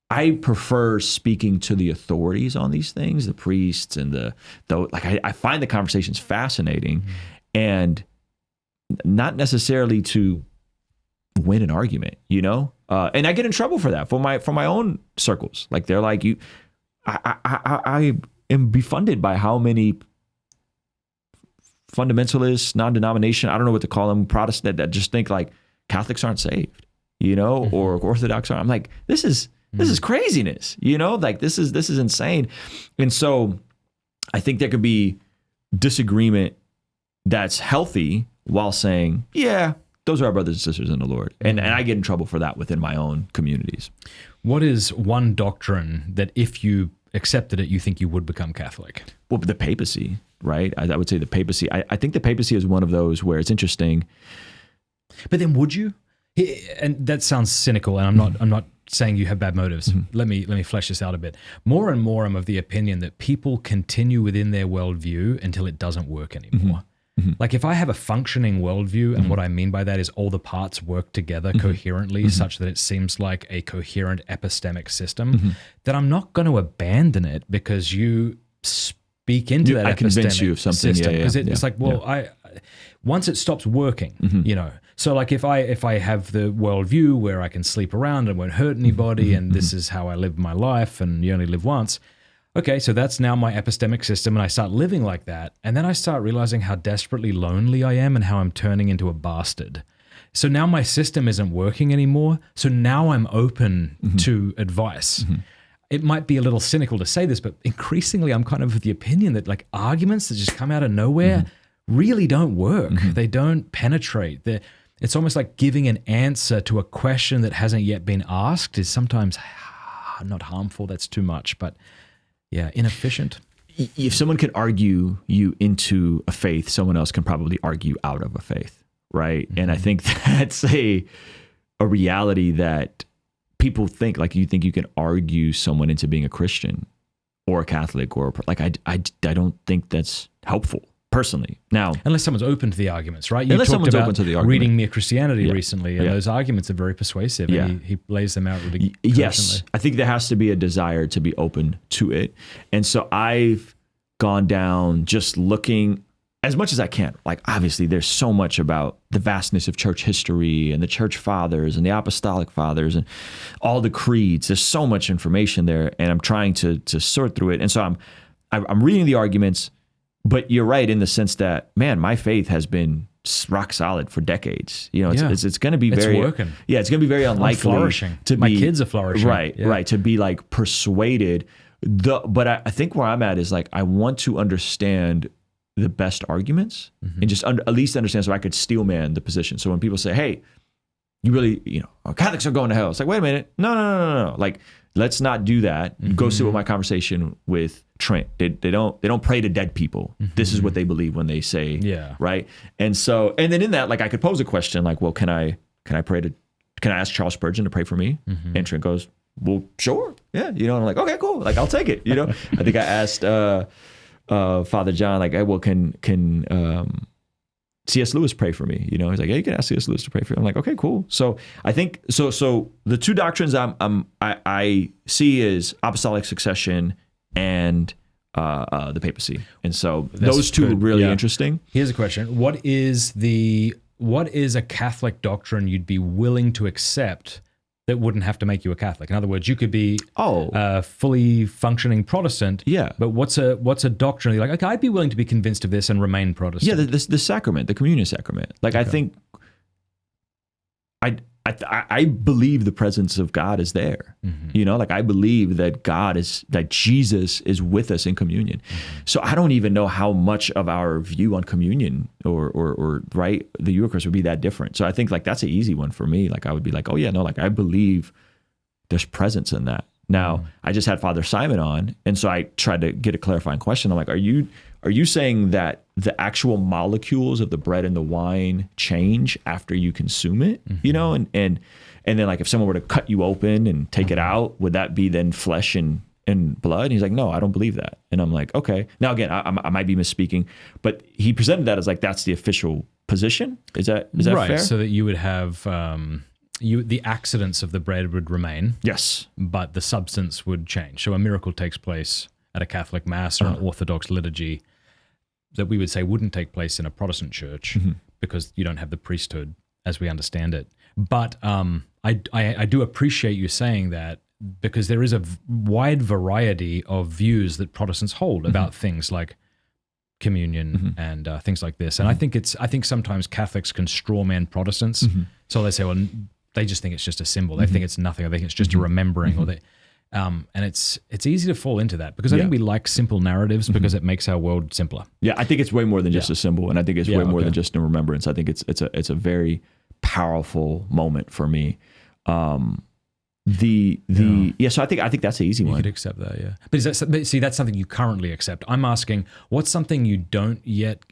I prefer speaking to the authorities on these things, the priests and I find the conversations fascinating, and not necessarily to win an argument. You know. And I get in trouble for that from my own circles. Like they're like, I am befunded by how many fundamentalists, non-denomination, I don't know what to call them, Protestant that just think like Catholics aren't saved, you know, or Orthodox aren't. I'm like, this is craziness, you know, like this is insane. And so I think there could be disagreement that's healthy while saying, yeah, those are our brothers and sisters in the Lord. And I get in trouble for that within my own communities. What is one doctrine that if you accepted it, you think you would become Catholic? Well, the papacy, right? I would say the papacy. I think the papacy is one of those where it's interesting. But then would you? And that sounds cynical, and I'm not saying you have bad motives. Mm-hmm. Let me flesh this out a bit. More and more, I'm of the opinion that people continue within their worldview until it doesn't work anymore. Mm-hmm. Like if I have a functioning worldview, and what I mean by that is all the parts work together coherently such that it seems like a coherent epistemic system, then I'm not going to abandon it because you speak into that I convince you of something system. Because it's like, well, once it stops working, you know. So like if I have the worldview where I can sleep around and won't hurt anybody and this is how I live my life and you only live once, okay, so that's now my epistemic system, and I start living like that. And then I start realizing how desperately lonely I am and how I'm turning into a bastard. So now my system isn't working anymore. So now I'm open to advice. It might be a little cynical to say this, but increasingly I'm kind of of the opinion that like arguments that just come out of nowhere really don't work. They don't penetrate. It's almost like giving an answer to a question that hasn't yet been asked is sometimes not harmful. That's too much, but yeah, inefficient. If someone can argue you into a faith, someone else can probably argue out of a faith, right? And I think that's a reality that people think, like you think you can argue someone into being a Christian or a Catholic or like I don't think that's helpful personally. Now, unless someone's open to the arguments, right? You talked about reading Mere Christianity recently, and those arguments are very persuasive. And he lays them out really. Yes, I think there has to be a desire to be open to it, and so I've gone down just looking as much as I can. Like obviously, there's so much about the vastness of church history and the church fathers and the apostolic fathers and all the creeds. There's so much information there, and I'm trying to sort through it. And so I'm reading the arguments. But you're right in the sense that, man, my faith has been rock solid for decades. You know, it's going to be very working. Yeah, it's going to be very unlikely. I'm flourishing. My kids are flourishing. Right. To be like persuaded. But I think where I'm at is like I want to understand the best arguments and just at least understand so I could steelman the position. So when people say, "Hey, you really, Catholics are going to hell," it's like, wait a minute, no. Like, let's not do that. Go see what my conversation with Trent. They don't pray to dead people. This is what they believe when they say, right? And so, and then in that, like I could pose a question like, well, can I ask Charles Spurgeon to pray for me? And Trent goes, well, sure. Yeah. And I'm like, okay, cool. Like, I'll take it. I think I asked Father John, like, hey, well, can C.S. Lewis pray for me? He's like, yeah, you can ask C.S. Lewis to pray for you. I'm like, okay, cool. So I think so the two doctrines I see is apostolic succession and the papacy, and so those two are really interesting. Here's a question: What is a Catholic doctrine you'd be willing to accept that wouldn't have to make you a Catholic? In other words, you could be a fully functioning Protestant. Yeah. But what's a doctrine you're like, okay, I'd be willing to be convinced of this and remain Protestant? Yeah, the sacrament, the communion sacrament. Like, okay. I think I believe the presence of God is there. Like I believe that that Jesus is with us in communion. So I don't even know how much of our view on communion or right, the Eucharist would be that different. So I think like that's an easy one for me. Like I would be like, oh yeah, no, like I believe there's presence in that. Now I just had Father Simon on, and so I tried to get a clarifying question. I'm like, are you saying that the actual molecules of the bread and the wine change after you consume it? And then like if someone were to cut you open and take it out, would that be then flesh and blood? And he's like, no, I don't believe that. And I'm like, okay. Now again, I might be misspeaking, but he presented that as like that's the official position. Is that right, fair? So that you would have the accidents of the bread would remain. Yes. But the substance would change. So a miracle takes place at a Catholic Mass or an Orthodox liturgy that we would say wouldn't take place in a Protestant church because you don't have the priesthood as we understand it. But I do appreciate you saying that, because there is a wide variety of views that Protestants hold about things like communion and things like this. And I think sometimes Catholics can strawman Protestants. So they say, well, they just think it's just a symbol. They think it's nothing. Or they think it's just a remembering. Or they, and it's easy to fall into that because I think we like simple narratives because it makes our world simpler. Yeah, I think it's way more than just a symbol, and I think it's way more than just a remembrance. I think it's a very powerful moment for me. So I think that's the easy one. You could accept that, yeah. But see, that's something you currently accept. I'm asking, what's something you don't yet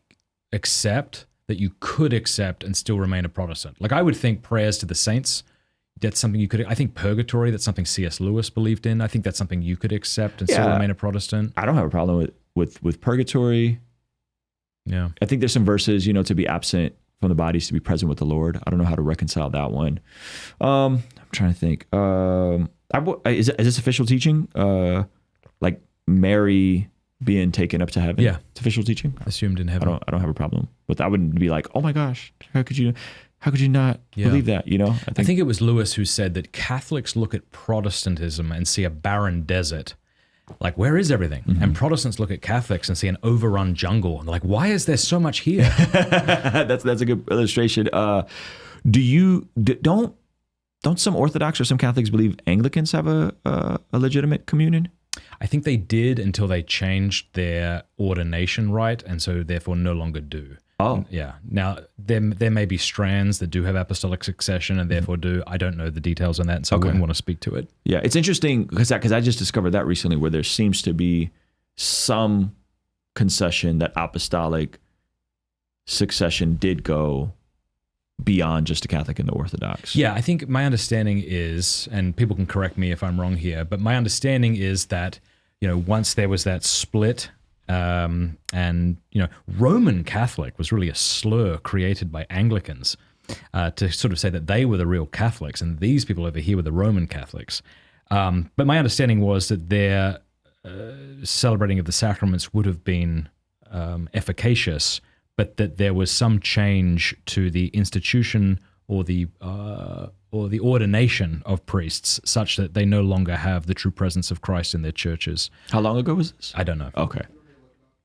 accept that you could accept and still remain a Protestant? Like I would think prayers to the saints, that's something you could. I think purgatory, that's something C.S. Lewis believed in. I think that's something you could accept and still remain a Protestant. I don't have a problem with purgatory. Yeah, I think there's some verses, to be absent from the bodies to be present with the Lord. I don't know how to reconcile that one. I'm trying to think. Is this official teaching? Like Mary being taken up to heaven? Yeah, it's official teaching. Assumed in heaven. I don't have a problem with that. I wouldn't be like, oh my gosh, how could you not believe that? I think it was Lewis who said that Catholics look at Protestantism and see a barren desert. Like, where is everything? Mm-hmm. And Protestants look at Catholics and see an overrun jungle. And they're like, why is there so much here? That's a good illustration. Don't some Orthodox or some Catholics believe Anglicans have a legitimate communion? I think they did until they changed their ordination rite, and so therefore no longer do. Oh. Yeah. Now, there may be strands that do have apostolic succession and therefore do. I don't know the details on that, and so I wouldn't want to speak to it. Yeah, it's interesting because I just discovered that recently, where there seems to be some concession that apostolic succession did go beyond just the Catholic and the Orthodox. Yeah, I think my understanding is, and people can correct me if I'm wrong here, but my understanding is that, once there was that split, and Roman Catholic was really a slur created by Anglicans to sort of say that they were the real Catholics and these people over here were the Roman Catholics. But my understanding was that their celebrating of the sacraments would have been efficacious, but that there was some change to the institution or the ordination of priests, such that they no longer have the true presence of Christ in their churches. How long ago was this? I don't know. Okay.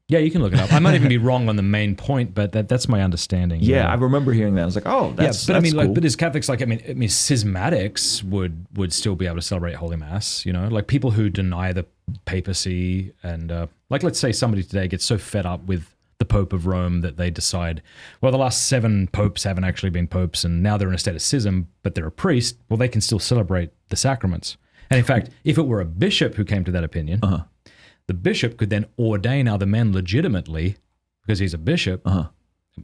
Yeah, you can look it up. I might even be wrong on the main point, but that's my understanding. Yeah, I remember hearing that. I was like, oh, that's cool. But as Catholics, schismatics would still be able to celebrate Holy Mass. Like people who deny the papacy, and let's say somebody today gets so fed up with the Pope of Rome that they decide, well, the last 7 popes haven't actually been popes, and now they're in a state of schism, but they're a priest. Well, they can still celebrate the sacraments. And in fact, if it were a bishop who came to that opinion, the bishop could then ordain other men legitimately because he's a bishop,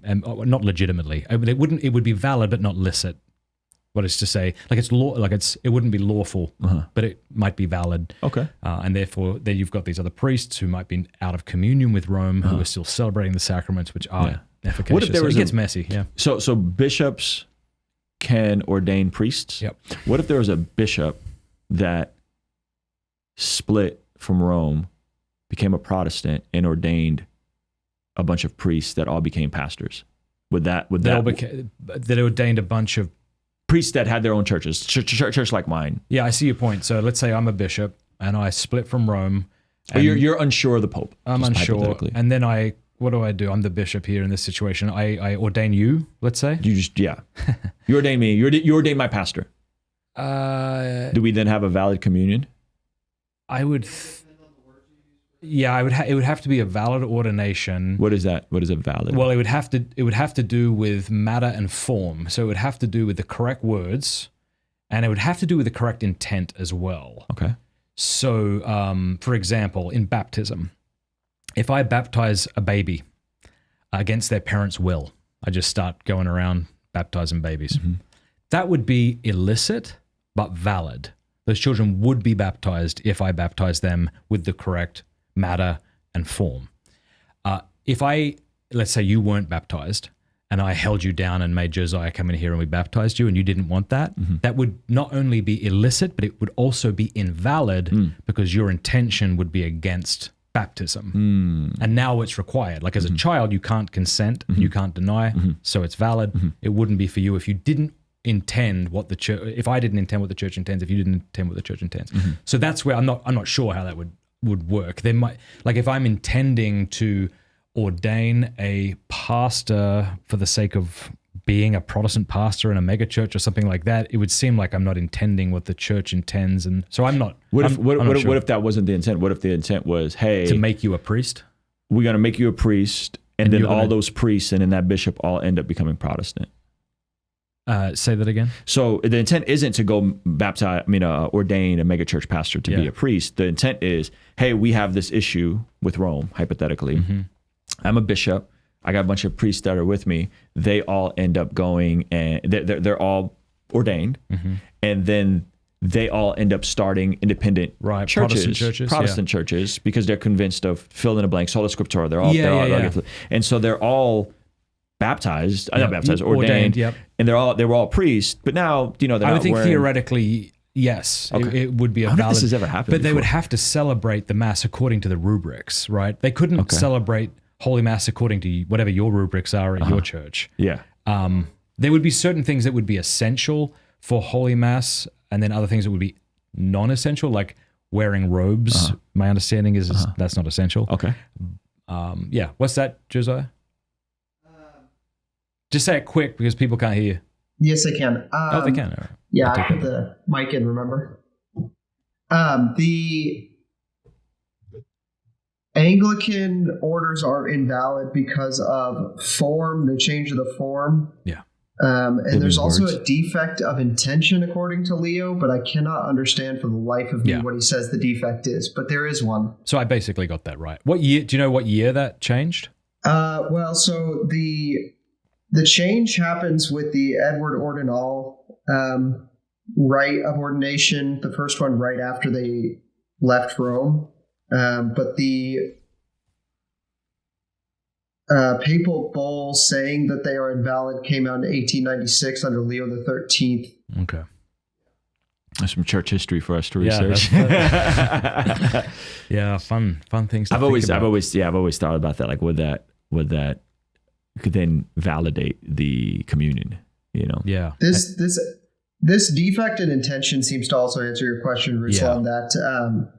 and not legitimately. It would be valid but not licit. What is to say, it wouldn't be lawful, but it might be valid. Okay. And therefore, then you've got these other priests who might be out of communion with Rome, who are still celebrating the sacraments, which are efficacious. What if there was it gets messy? Yeah. So bishops can ordain priests. Yep. What if there was a bishop that split from Rome, became a Protestant, and ordained a bunch of priests that all became pastors? That ordained a bunch of priests that had their own churches, church like mine. Yeah, I see your point. So let's say I'm a bishop and I split from Rome. But you're unsure of the Pope. I'm unsure. And then what do? I'm the bishop here in this situation. I ordain you, let's say. You ordain me. You ordain my pastor. Do we then have a valid communion? I would... it would have to be a valid ordination. What is that? What is a valid? Well, it would have to do with matter and form. So it would have to do with the correct words, and it would have to do with the correct intent as well. Okay. So, for example, in baptism, if I baptize a baby against their parents' will, I just start going around baptizing babies. Mm-hmm. That would be illicit, but valid. Those children would be baptized if I baptized them with the correct matter and form. Let's say you weren't baptized and I held you down and made Josiah come in here and we baptized you and you didn't want that, that would not only be illicit, but it would also be invalid because your intention would be against baptism. And now it's required. Like as a child, you can't consent, you can't deny, so it's valid. It wouldn't be for you if you didn't intend what the church, if I didn't intend what the church intends, if you didn't intend what the church intends. So that's where I'm not sure how that would work. There might, like if I'm intending to ordain a pastor for the sake of being a Protestant pastor in a mega church or something like that, it would seem like I'm not intending what the church intends, and so I'm not. What if that wasn't the intent? What if the intent was, hey, to make you a priest? We're gonna make you a priest, and then all those priests and then that bishop all end up becoming Protestant. Say that again. So the intent isn't to go ordain a megachurch pastor to be a priest. The intent is, hey, we have this issue with Rome, hypothetically. Mm-hmm. I'm a bishop. I got a bunch of priests that are with me. They all end up going and they're all ordained. Mm-hmm. And then they all end up starting independent churches, Protestant churches, because they're convinced of fill in the blank, sola scriptura. They're all, and so they're all baptized, ordained, and they were all priests. But now, they're I would think theoretically, yes, it would be a valid. I don't know if this has ever happened before. They would have to celebrate the Mass according to the rubrics, right? They couldn't celebrate Holy Mass according to whatever your rubrics are at your church. Yeah. There would be certain things that would be essential for Holy Mass, and then other things that would be non-essential, like wearing robes. My understanding is that's not essential. Okay. What's that, Josiah? Just say it quick because people can't hear you. Yes, I can. They can. Right. Yeah, I put the mic in, remember? The Anglican orders are invalid because of form. They changed the form. Yeah. And there's also a defect of intention, according to Leo, but I cannot understand for the life of me what he says the defect is. But there is one. So I basically got that right. What year? Do you know what year that changed? So the change happens with the Edward Ordinal rite of ordination, the first one right after they left Rome. But the papal bull saying that they are invalid came out in 1896 under Leo XIII. Okay. That's some church history for us to research. Fun things to I've always thought about that. Like, would that could then validate the communion, Yeah. This defect in intention seems to also answer your question, Ruslan, that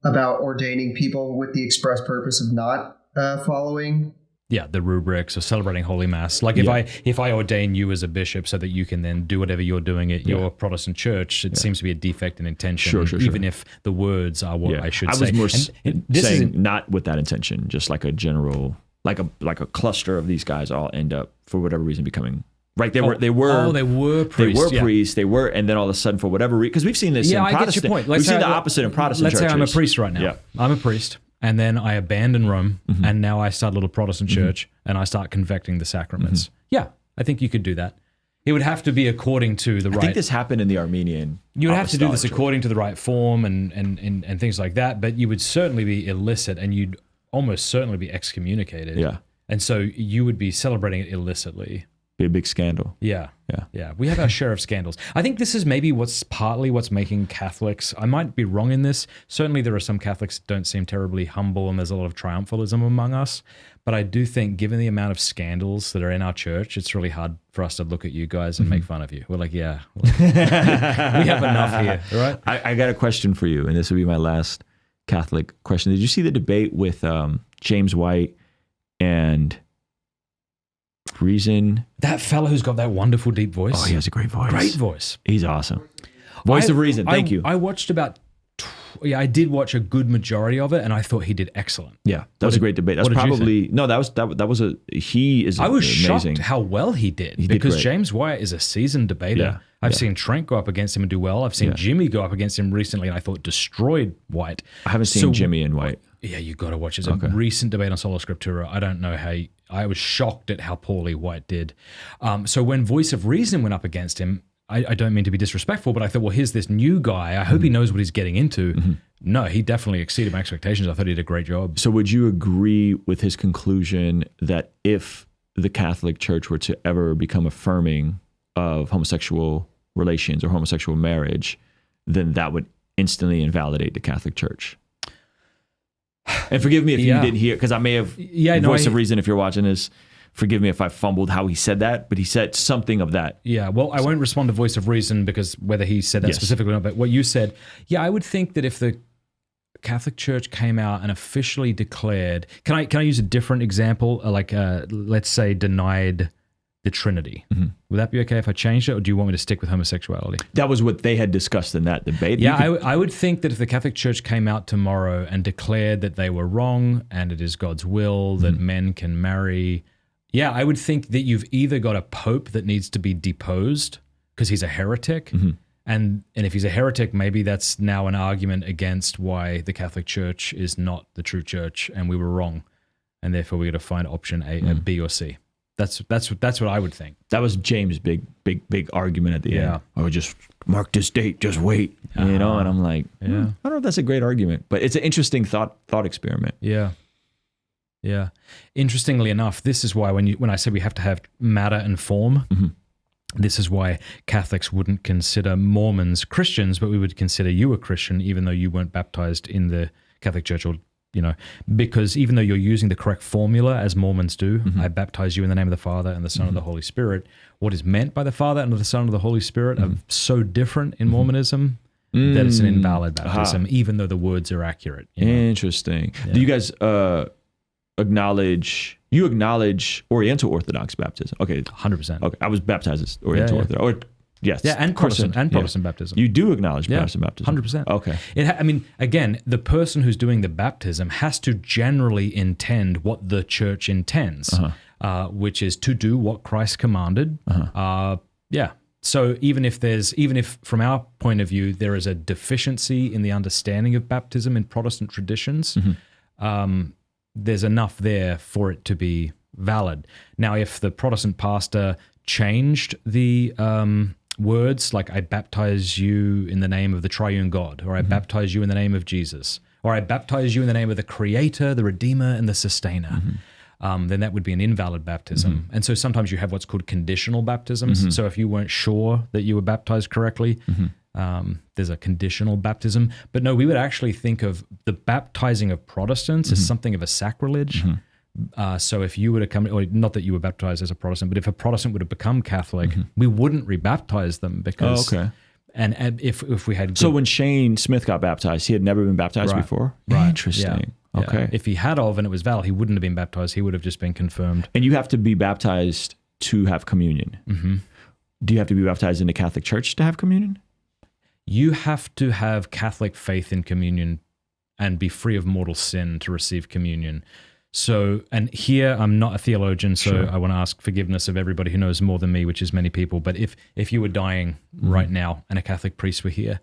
about ordaining people with the express purpose of not following. Yeah, the rubrics or celebrating Holy Mass. Like if I ordain you as a bishop so that you can then do whatever you're doing at your Protestant church, it seems to be a defect in intention, even if the words are what I should say. I was more saying not with that intention, just like a general, like a cluster of these guys all end up for whatever reason becoming. Right, they were priests. And then all of a sudden, for whatever reason, because we've seen this in Protestant. I get your point. We've seen the opposite in Protestant churches. Let's say I'm a priest right now. Yeah. I'm a priest, and then I abandon Rome, and now I start a little Protestant church, and I start convecting the sacraments. Yeah, I think you could do that. It would have to be according to the right. I think this happened in the Armenian. You would have to do this according to the right form and things like that, but you would certainly be illicit, and you'd almost certainly be excommunicated. Yeah, and so you would be celebrating it illicitly. Be a big scandal. Yeah. We have our share of scandals. I think this is maybe what's making Catholics, I might be wrong in this, certainly there are some Catholics that don't seem terribly humble and there's a lot of triumphalism among us, but I do think given the amount of scandals that are in our church, it's really hard for us to look at you guys and make fun of you. We're like, we have enough here, right? I got a question for you, and this will be my last Catholic question. Did you see the debate with James White and Reason? That fellow who's got that wonderful deep voice. Oh, he has a great voice. Great voice. He's awesome. Voice of Reason. Thank you. I watched I did watch a good majority of it, and I thought he did excellent. Yeah, that was a great debate. That's probably he is. I was amazing. shocked how well he did because James White is a seasoned debater. Yeah. I've seen Trent go up against him and do well. I've seen Jimmy go up against him recently, and I thought destroyed White. I haven't seen Jimmy and White. Yeah, you got to watch. It's a recent debate on Sola Scriptura. I don't know how. I was shocked at how poorly White did. So when Voice of Reason went up against him, I don't mean to be disrespectful, but I thought, well, here's this new guy. I hope he knows what he's getting into. Mm-hmm. No, he definitely exceeded my expectations. I thought he did a great job. So would you agree with his conclusion that if the Catholic Church were to ever become affirming of homosexual relations or homosexual marriage, then that would instantly invalidate the Catholic Church? And forgive me if you didn't hear, because I may have Voice of Reason, if you're watching this, forgive me if I fumbled how he said that, but he said something of that. Yeah, well, I won't respond to Voice of Reason because whether he said that specifically or not, but what you said, I would think that if the Catholic Church came out and officially declared, can I use a different example, let's say denied the Trinity. Mm-hmm. Would that be okay if I changed it, or do you want me to stick with homosexuality? That was what they had discussed in that debate. Yeah, I would think that if the Catholic Church came out tomorrow and declared that they were wrong and it is God's will that men can marry Yeah, I would think that you've either got a pope that needs to be deposed because he's a heretic, and if he's a heretic, maybe that's now an argument against why the Catholic Church is not the true church, and we were wrong, and therefore we got to find option A, B, or C. That's what I would think. That was James' big argument at the end. I would just mark this date, just wait, you know. And I'm like, I don't know if that's a great argument, but it's an interesting thought experiment. Yeah. Interestingly enough, this is why when I say we have to have matter and form, this is why Catholics wouldn't consider Mormons Christians, but we would consider you a Christian, even though you weren't baptized in the Catholic Church, or because even though you're using the correct formula as Mormons do, I baptize you in the name of the Father and the Son and the Holy Spirit. What is meant by the Father and the Son and the Holy Spirit are so different in Mormonism that it's an invalid baptism, even though the words are accurate. Interesting. Yeah. Do you guys acknowledge Oriental Orthodox baptism? Okay, 100%. Okay, I was baptized as Oriental Orthodox. Yes. Yeah, and Protestant baptism. You do acknowledge Protestant baptism. 100%. Okay. Again, the person who's doing the baptism has to generally intend what the church intends, which is to do what Christ commanded. So even if from our point of view there is a deficiency in the understanding of baptism in Protestant traditions, there's enough there for it to be valid. Now, if the Protestant pastor changed the words, like I baptize you in the name of the triune God, or I baptize you in the name of Jesus, or I baptize you in the name of the Creator, the Redeemer, and the Sustainer, then that would be an invalid baptism. And so sometimes you have what's called conditional baptisms. So if you weren't sure that you were baptized correctly, there's a conditional baptism. But no, we would actually think of the baptizing of Protestants as something of a sacrilege. So if you were to come, or not that you were baptized as a Protestant, but if a Protestant would have become Catholic, we wouldn't rebaptize them because. And if we had. So when Shane Smith got baptized, he had never been baptized before? Right. Interesting. Yeah. Okay. If he had and it was valid, he wouldn't have been baptized. He would have just been confirmed. And you have to be baptized to have communion. Do you have to be baptized in the Catholic Church to have communion? You have to have Catholic faith in communion and be free of mortal sin to receive communion. So, and here I'm not a theologian, so I want to ask forgiveness of everybody who knows more than me, which is many people. But if you were dying right now and a Catholic priest were here,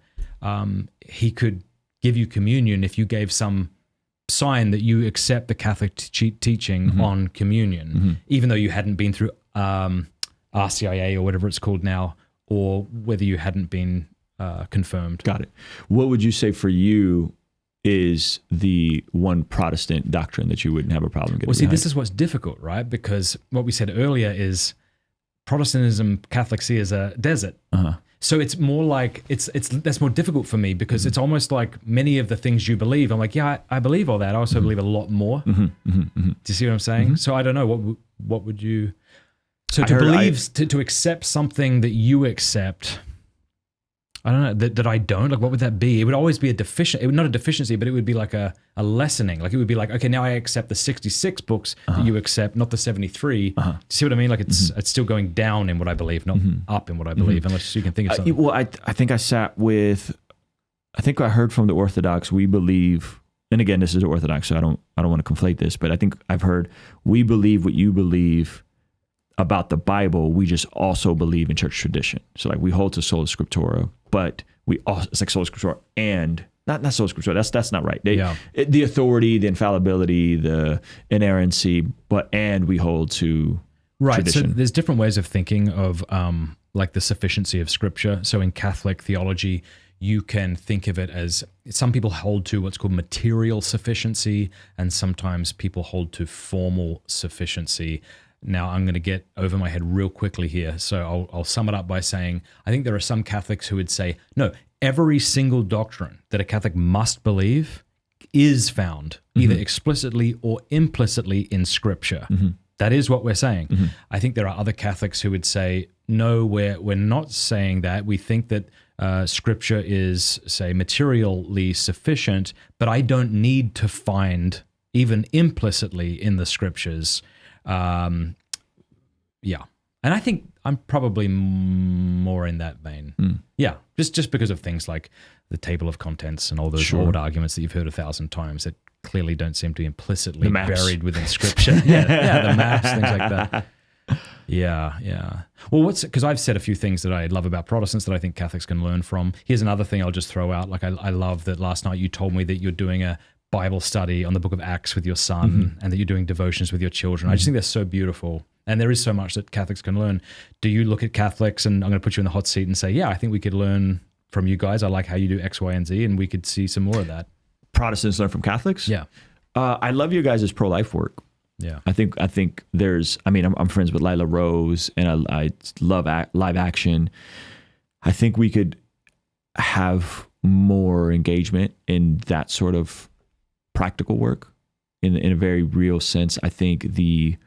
he could give you communion if you gave some sign that you accept the Catholic teaching on communion, even though you hadn't been through RCIA or whatever it's called now, or whether you hadn't been confirmed. Got it. What would you say for you is the one Protestant doctrine that you wouldn't have a problem getting behind? This is what's difficult, right? Because what we said earlier is Protestantism, Catholic see as a desert. So it's more like, that's more difficult for me because it's almost like many of the things you believe, I'm like, yeah, I believe all that. I also believe a lot more. Do you see what I'm saying? So I don't know, what would you... So to accept something that you accept... I don't know, that I don't, like what would that be? It would always be not a deficiency, but it would be like a lessening. Like it would be like, okay, now I accept the 66 books that you accept, not the 73. Do you see what I mean? Like it's still going down in what I believe, not up in what I believe, unless you can think of something. Well, I think I heard from the Orthodox, we believe, and again, this is Orthodox, so I don't want to conflate this, but I think I've heard, we believe what you believe about the Bible, we just also believe in church tradition. So like we hold to sola scriptura, but we also, it's like sola scriptura and not sola scriptura. That's not right. The authority, the infallibility, the inerrancy, and we hold to tradition. So there's different ways of thinking of like the sufficiency of Scripture. So in Catholic theology, you can think of it as, some people hold to what's called material sufficiency, and sometimes people hold to formal sufficiency. Now, I'm going to get over my head real quickly here, so I'll sum it up by saying, I think there are some Catholics who would say, no, every single doctrine that a Catholic must believe is found either explicitly or implicitly in Scripture. That is what we're saying. I think there are other Catholics who would say, no, we're not saying that. We think that Scripture is, say, materially sufficient, but I don't need to find even implicitly in the Scriptures. And I think I'm probably more in that vein. Yeah, just because of things like the table of contents and all those old arguments that you've heard 1,000 times that clearly don't seem to be implicitly buried within Scripture. The maps, things like that. Yeah. Well, because I've said a few things that I love about Protestants that I think Catholics can learn from. Here's another thing I'll just throw out. Like I love that last night you told me that you're doing a Bible study on the book of Acts with your son and that you're doing devotions with your children. I just think they're so beautiful. And there is so much that Catholics can learn. Do you look at Catholics, and I'm going to put you in the hot seat and say, yeah, I think we could learn from you guys. I like how you do X, Y, and Z, and we could see some more of that. Protestants learn from Catholics? Yeah. I love you guys' pro-life work. Yeah. I think there's, I'm friends with Lila Rose, and I love live action. I think we could have more engagement in that sort of practical work in a very real sense. I think the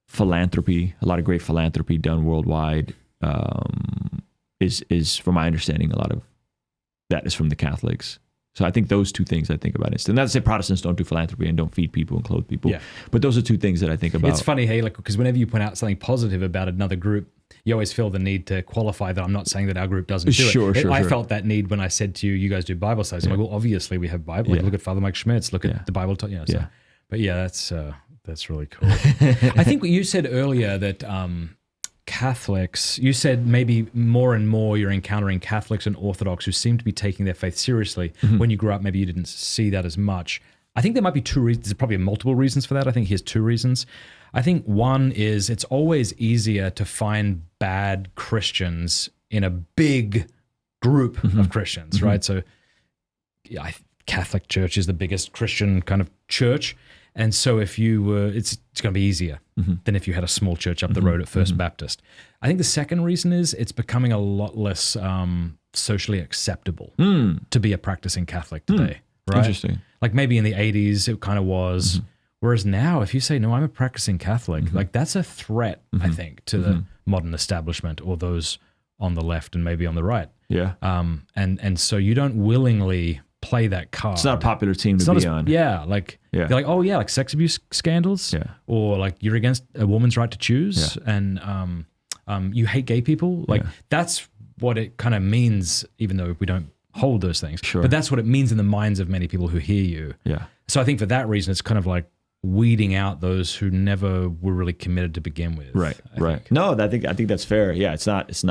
philanthropy, a lot of great philanthropy done worldwide, is from my understanding, a lot of that is from the Catholics. So I think those two things I think about it. And not to say Protestants don't do philanthropy and don't feed people and clothe people, but those are two things that I think about. It's funny, hey, like, because whenever you point out something positive about another group, you always feel the need to qualify that I'm not saying that our group doesn't do it. I felt that need when I said to you, you guys do Bible studies. I'm like, well, obviously we have Bible. Like, look at Father Mike Schmitz, look at the Bible. But yeah, that's really cool. I think what you said earlier that Catholics, you said maybe more and more you're encountering Catholics and Orthodox who seem to be taking their faith seriously. When you grew up, maybe you didn't see that as much. I think there might be two reasons. There's probably multiple reasons for that. I think here's two reasons. I think one is it's always easier to find bad Christians in a big group of Christians, right? So Catholic Church is the biggest Christian kind of church. And so if you were, it's going to be easier than if you had a small church up the road at First Baptist. I think the second reason is it's becoming a lot less socially acceptable to be a practicing Catholic today, right? Interesting. Like maybe in the 80s it kind of was, whereas now if you say, no, I'm a practicing Catholic, like that's a threat, I think, to the modern establishment or those on the left and maybe on the right. Yeah. And so you don't willingly play that card. It's not a popular team to be on. Yeah, like they're like, oh yeah, like sex abuse scandals, or like you're against a woman's right to choose, and you hate gay people. Like that's what it kind of means, even though we don't hold those things. Sure. But that's what it means in the minds of many people who hear you. Yeah. So I think for that reason, it's kind of like weeding out those who never were really committed to begin with. Right. Think. No, I think that's fair. Yeah, it's not. It's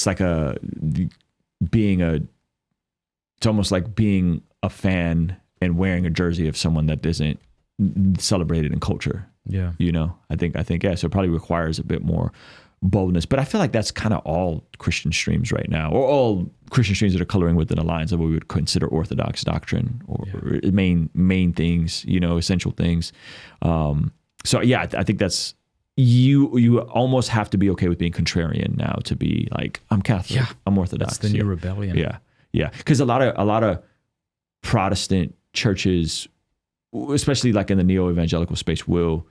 like it's almost like being a fan and wearing a jersey of someone that isn't celebrated in culture. Yeah. I think, so it probably requires a bit more boldness, but I feel like that's kind of all Christian streams right now, or all Christian streams that are coloring within the lines of what we would consider orthodox doctrine or main things, essential things. So yeah, I think that's, you almost have to be okay with being contrarian now to be like, I'm Catholic, I'm Orthodox. That's the new rebellion. Yeah, because a lot of Protestant churches, especially like in the neo-evangelical space, will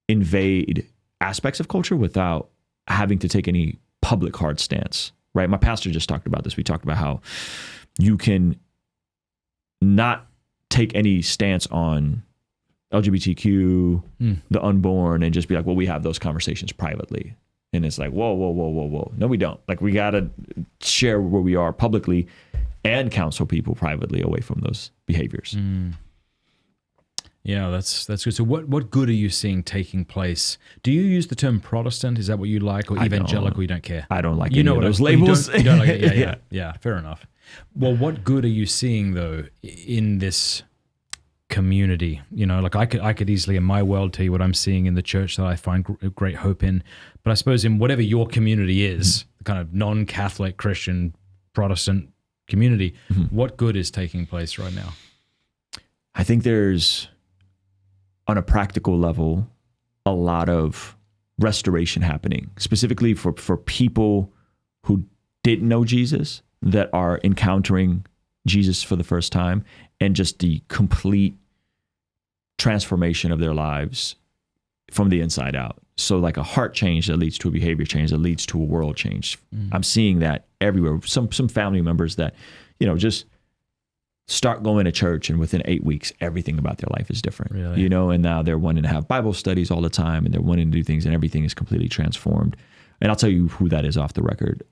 invade aspects of culture without having to take any public hard stance, right? My pastor just talked about this. We talked about how you can not take any stance on LGBTQ, the unborn, and just be like, well, we have those conversations privately. And it's like, whoa. No, we don't. Like, we got to share where we are publicly and counsel people privately away from those behaviors. Yeah, that's good. So what good are you seeing taking place? Do you use the term Protestant? Is that what you like? Or evangelical, you don't care? I don't like any of those labels. You don't like it? Yeah, fair enough. Well, what good are you seeing, though, in this community? Like I could easily in my world tell you what I'm seeing in the church that I find great hope in, but I suppose in whatever your community is, the kind of non-Catholic Christian Protestant community, what good is taking place right now? I think there's, on a practical level, a lot of restoration happening, specifically for people who didn't know Jesus, that are encountering Jesus for the first time, and just the complete transformation of their lives from the inside out. So like a heart change that leads to a behavior change that leads to a world change. I'm seeing that everywhere. Some family members that, just start going to church, and within 8 weeks, everything about their life is different, really? And now they're wanting to have Bible studies all the time, and they're wanting to do things, and everything is completely transformed. And I'll tell you who that is off the record.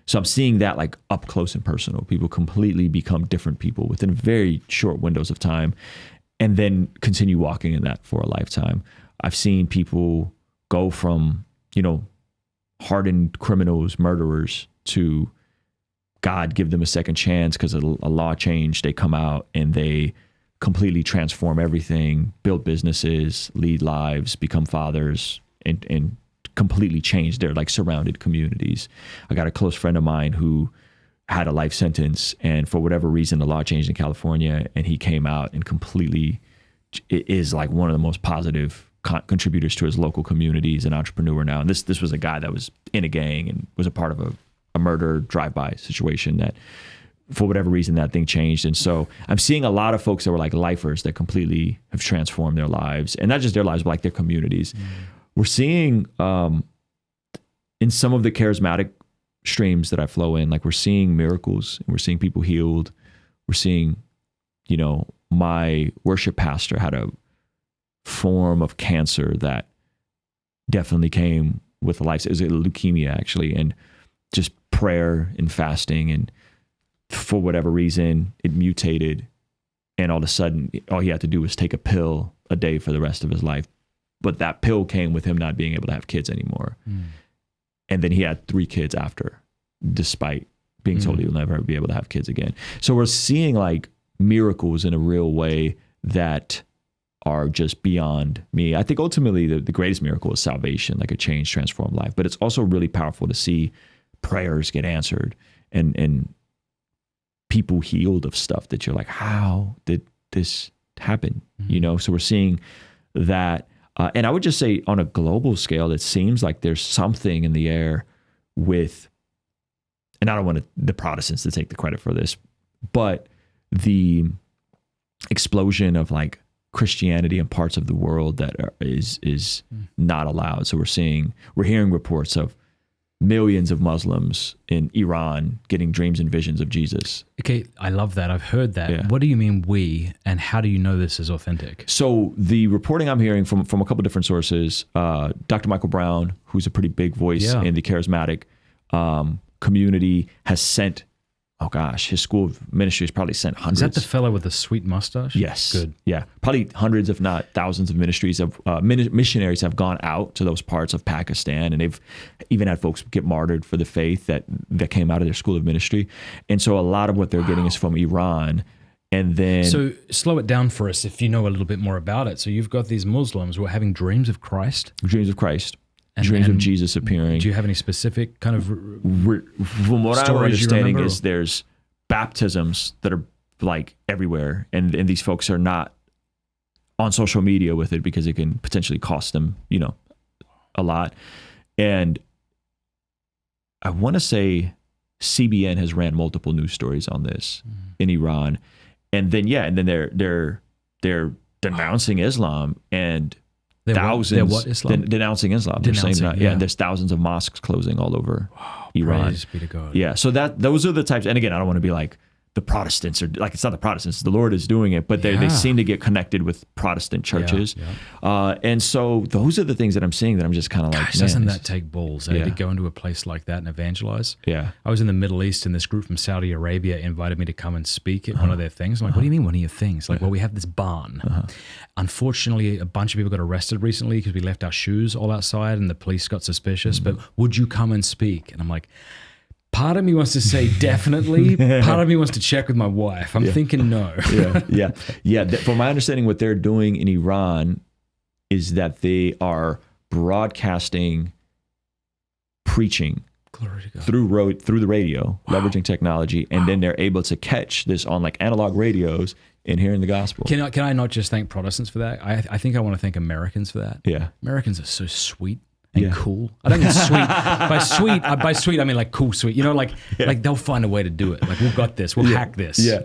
So I'm seeing that like up close and personal. People completely become different people within very short windows of time, and then continue walking in that for a lifetime. I've seen people go from, hardened criminals, murderers, to God give them a second chance because a law change. They come out and they completely transform everything, build businesses, lead lives, become fathers, and completely change their like surrounded communities. I got a close friend of mine who had a life sentence, and for whatever reason, the law changed in California, and he came out and completely is like one of the most positive contributors to his local communities, an entrepreneur now. And this was a guy that was in a gang and was a part of a murder drive-by situation that for whatever reason that thing changed. And so I'm seeing a lot of folks that were like lifers that completely have transformed their lives, and not just their lives, but like their communities. We're seeing in some of the charismatic streams that I flow in, like we're seeing miracles, and we're seeing people healed. We're seeing, my worship pastor had a form of cancer that definitely came with life. It was leukemia actually, and just prayer and fasting, and for whatever reason it mutated, and all of a sudden all he had to do was take a pill a day for the rest of his life. But that pill came with him not being able to have kids anymore. And then he had 3 kids after, despite being told he'll never be able to have kids again. So we're seeing like miracles in a real way that are just beyond me. I think ultimately the greatest miracle is salvation, like a change, transformed life. But it's also really powerful to see prayers get answered and people healed of stuff that you're like, how did this happen? So we're seeing that. And I would just say on a global scale, it seems like there's something in the air with, and I don't want the Protestants to take the credit for this, but the explosion of like Christianity in parts of the world that is not allowed. So we're hearing reports of millions of Muslims in Iran getting dreams and visions of Jesus. Okay, I love that. I've heard that. Yeah. What do you mean we, and how do you know this is authentic? So the reporting I'm hearing from a couple different sources, Dr. Michael Brown, who's a pretty big voice in the charismatic community, has sent, his school of ministry has probably sent hundreds. Is that the fellow with the sweet mustache? Yes. Good. Yeah. Probably hundreds, if not thousands of missionaries have gone out to those parts of Pakistan, and they've even had folks get martyred for the faith that came out of their school of ministry. And so a lot of what they're getting is from Iran. And then... So slow it down for us if you know a little bit more about it. So you've got these Muslims who are having dreams of Christ. Dreams of Christ. Dreams of Jesus appearing. Do you have any specific kind of from what I'm understanding is there's baptisms that are like everywhere, and these folks are not on social media with it because it can potentially cost them, a lot. And I want to say CBN has ran multiple news stories on this in Iran, and then they're denouncing Islam and. Thousands denouncing Islam. And there's thousands of mosques closing all over Iran. Praise be to God. Yeah, so those are the types. And again, I don't want to be like the Protestants or like it's not the Protestants. The Lord is doing it, but they seem to get connected with Protestant churches. And so those are the things that I'm seeing that I'm just kind of like, doesn't that take balls to go into a place like that and evangelize? Yeah. I was in the Middle East and this group from Saudi Arabia invited me to come and speak at one of their things. I'm like, what do you mean one of your things? Like, well, we have this barn. Unfortunately, a bunch of people got arrested recently because we left our shoes all outside and the police got suspicious, but would you come and speak? And I'm like, part of me wants to say definitely. Part of me wants to check with my wife. I'm thinking no. From my understanding, what they're doing in Iran is that they are broadcasting preaching through the radio, leveraging technology, and then they're able to catch this on like analog radios and hearing the gospel. Can I not just thank Protestants for that? I think I want to thank Americans for that. Yeah, Americans are so sweet. And cool. I don't mean sweet. By sweet, I mean like cool sweet. Like they'll find a way to do it. Like we've got this. We'll hack this. Yeah.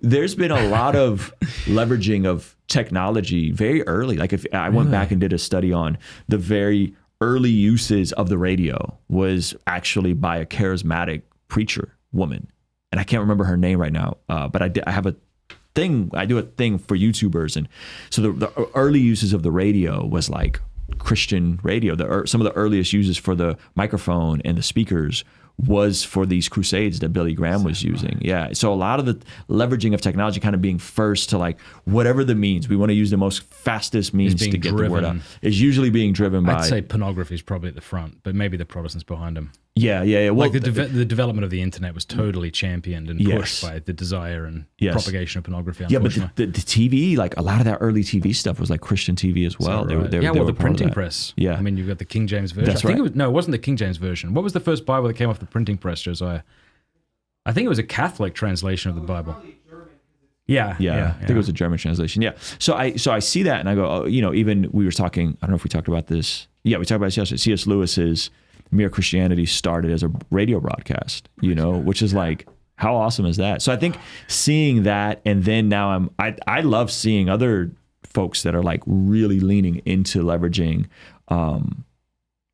There's been a lot of leveraging of technology very early. Like if I went back and did a study on the very early uses of the radio was actually by a charismatic preacher woman, and I can't remember her name right now. But I do a thing for YouTubers, and so the early uses of the radio was like Christian radio. Some of the earliest uses for the microphone and the speakers was for these crusades that Billy Graham was using. Yeah. So a lot of the leveraging of technology kind of being first to like whatever the means, we want to use the most fastest means to get the word out, is usually being driven by. I'd say pornography is probably at the front, but maybe the Protestants behind them. Yeah. Well, like the development of the internet was totally championed and pushed by the desire and propagation of pornography. Yeah, but the TV, like a lot of that early TV stuff was like Christian TV as well. Right? They the printing press. Yeah. I mean, you've got the King James version. That's right. It wasn't the King James version. What was the first Bible that came off the printing press, Josiah? I think it was a Catholic translation of the Bible. Yeah. I think it was a German translation. Yeah. So I see that and I go, oh, even we were talking, I don't know if we talked about this. Yeah, we talked about this yesterday. C.S. Lewis's Mere Christianity started as a radio broadcast, which is like, how awesome is that? So I think seeing that, and then now I love seeing other folks that are like really leaning into leveraging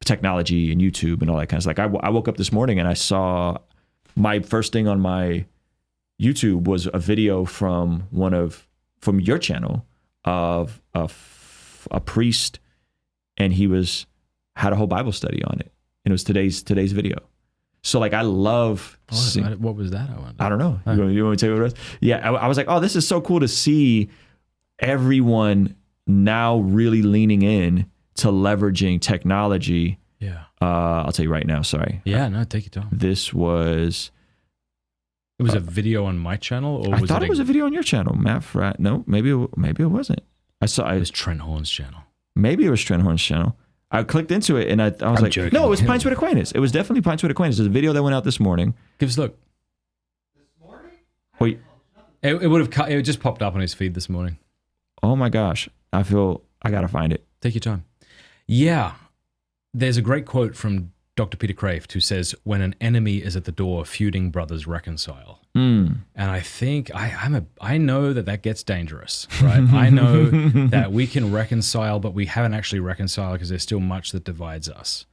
technology and YouTube and all that kind of stuff. Like I woke up this morning and I saw my first thing on my YouTube was a video from your channel of a priest, and he had a whole Bible study on it. And it was today's video. So like I love. What was that? I don't know. You want me to tell you what it was? Yeah, I was like, oh, this is so cool to see everyone now really leaning in to leveraging technology. Yeah. I'll tell you right now. Sorry. Yeah. No, take your time. This was. It was a video on my channel, or I thought it was a video on your channel, Matt Fratt. No, maybe it wasn't. It was Trent Horn's channel. Maybe it was Trent Horn's channel. I clicked into it and I was like, joking. No, it was Pints with Aquinas. It was definitely Pints with Aquinas. There's a video that went out this morning. Give us a look. This morning? Wait. It would have. It just popped up on his feed this morning. Oh my gosh! I gotta find it. Take your time. Yeah, there's a great quote from Dr. Peter Kraft, who says, "When an enemy is at the door, feuding brothers reconcile." And I think I know that gets dangerous, right? I know that we can reconcile, but we haven't actually reconciled because there's still much that divides us.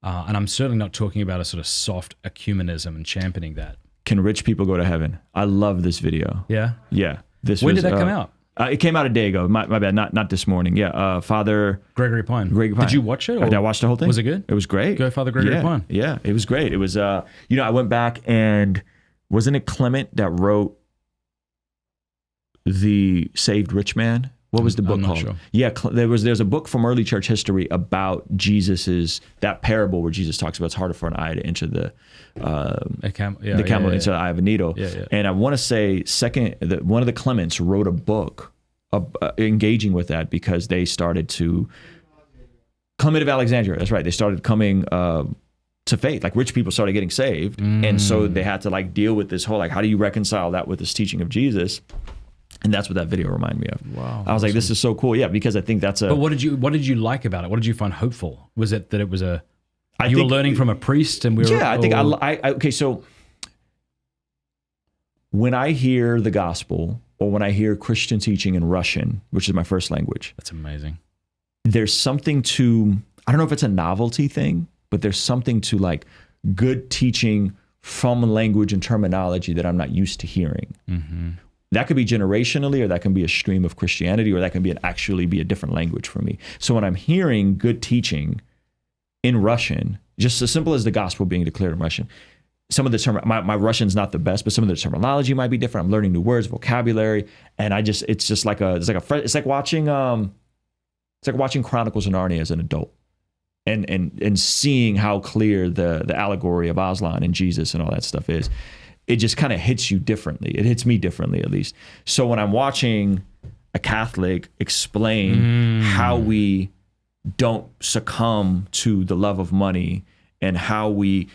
And I'm certainly not talking about a sort of soft ecumenism and championing that. Can rich people go to heaven? I love this video. Yeah? Yeah. When did that come out? It came out a day ago. My bad. Not this morning. Yeah. Father Gregory Pine. Did you watch it? Did I watch the whole thing? Was it good? It was great. Go Father Gregory Pine. Yeah. It was great. It was, I went back and wasn't it Clement that wrote The Saved Rich Man? What was the book called? Sure. Yeah. There's a book from early church history about that parable where Jesus talks about it's harder for an eye to enter the camel into the eye of a needle. Yeah. And I want to say one of the Clements wrote a book engaging with that because they started to Clement of Alexandria. That's right. They started coming to faith. Like rich people started getting saved, and so they had to like deal with this whole like how do you reconcile that with this teaching of Jesus? And that's what that video reminded me of. Wow. I was like, this is so cool. Yeah, because I think that's But what did you like about it? What did you find hopeful? Was it that it was were learning from a priest and we were? Yeah, I think okay. So when I hear the gospel or when I hear Christian teaching in Russian, which is my first language, that's amazing. There's something to, I don't know if it's a novelty thing, but there's something to like good teaching from language and terminology that I'm not used to hearing. Mm-hmm. That could be generationally, or that can be a stream of Christianity, or that can be actually be a different language for me. So when I'm hearing good teaching in Russian, just as simple as the gospel being declared in Russian, some of the my Russian's not the best, but some of the terminology might be different. I'm learning new words, vocabulary, and it's like watching Chronicles of Narnia as an adult, and seeing how clear the allegory of Aslan and Jesus and all that stuff is. It just kind of hits you differently. It hits me differently, at least. So when I'm watching a Catholic explain how we don't succumb to the love of money and how we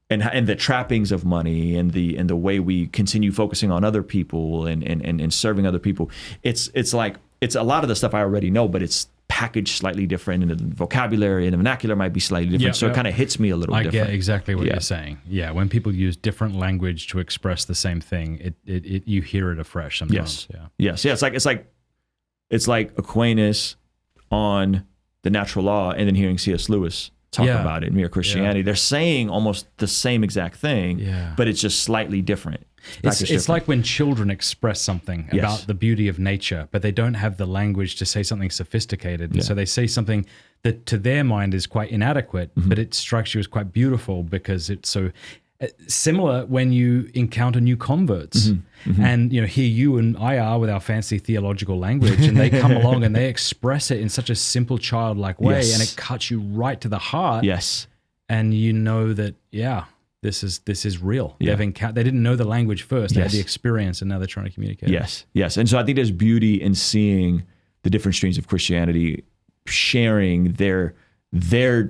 and the trappings of money and the way we continue focusing on other people and serving other people, it's like it's a lot of the stuff I already know, but it's packaged slightly different, and the vocabulary and the vernacular might be slightly different. So it kind of hits me a little different. I get exactly what you're saying. Yeah, when people use different language to express the same thing, it you hear it afresh sometimes. Yes. It's like Aquinas on the natural law, and then hearing C.S. Lewis talk about it in Mere Christianity. They're saying almost the same exact thing, but it's just slightly different. It's like when children express something about the beauty of nature, but they don't have the language to say something sophisticated. And so they say something that to their mind is quite inadequate, but it strikes you as quite beautiful because it's so... Similar when you encounter new converts and, you know, here you and I are with our fancy theological language, and they come along and they express it in such a simple childlike way, and it cuts you right to the heart. Yes. And you know that, this is real. Yeah. They didn't know the language first. They had the experience, and now they're trying to communicate. Yes. And so I think there's beauty in seeing the different streams of Christianity sharing their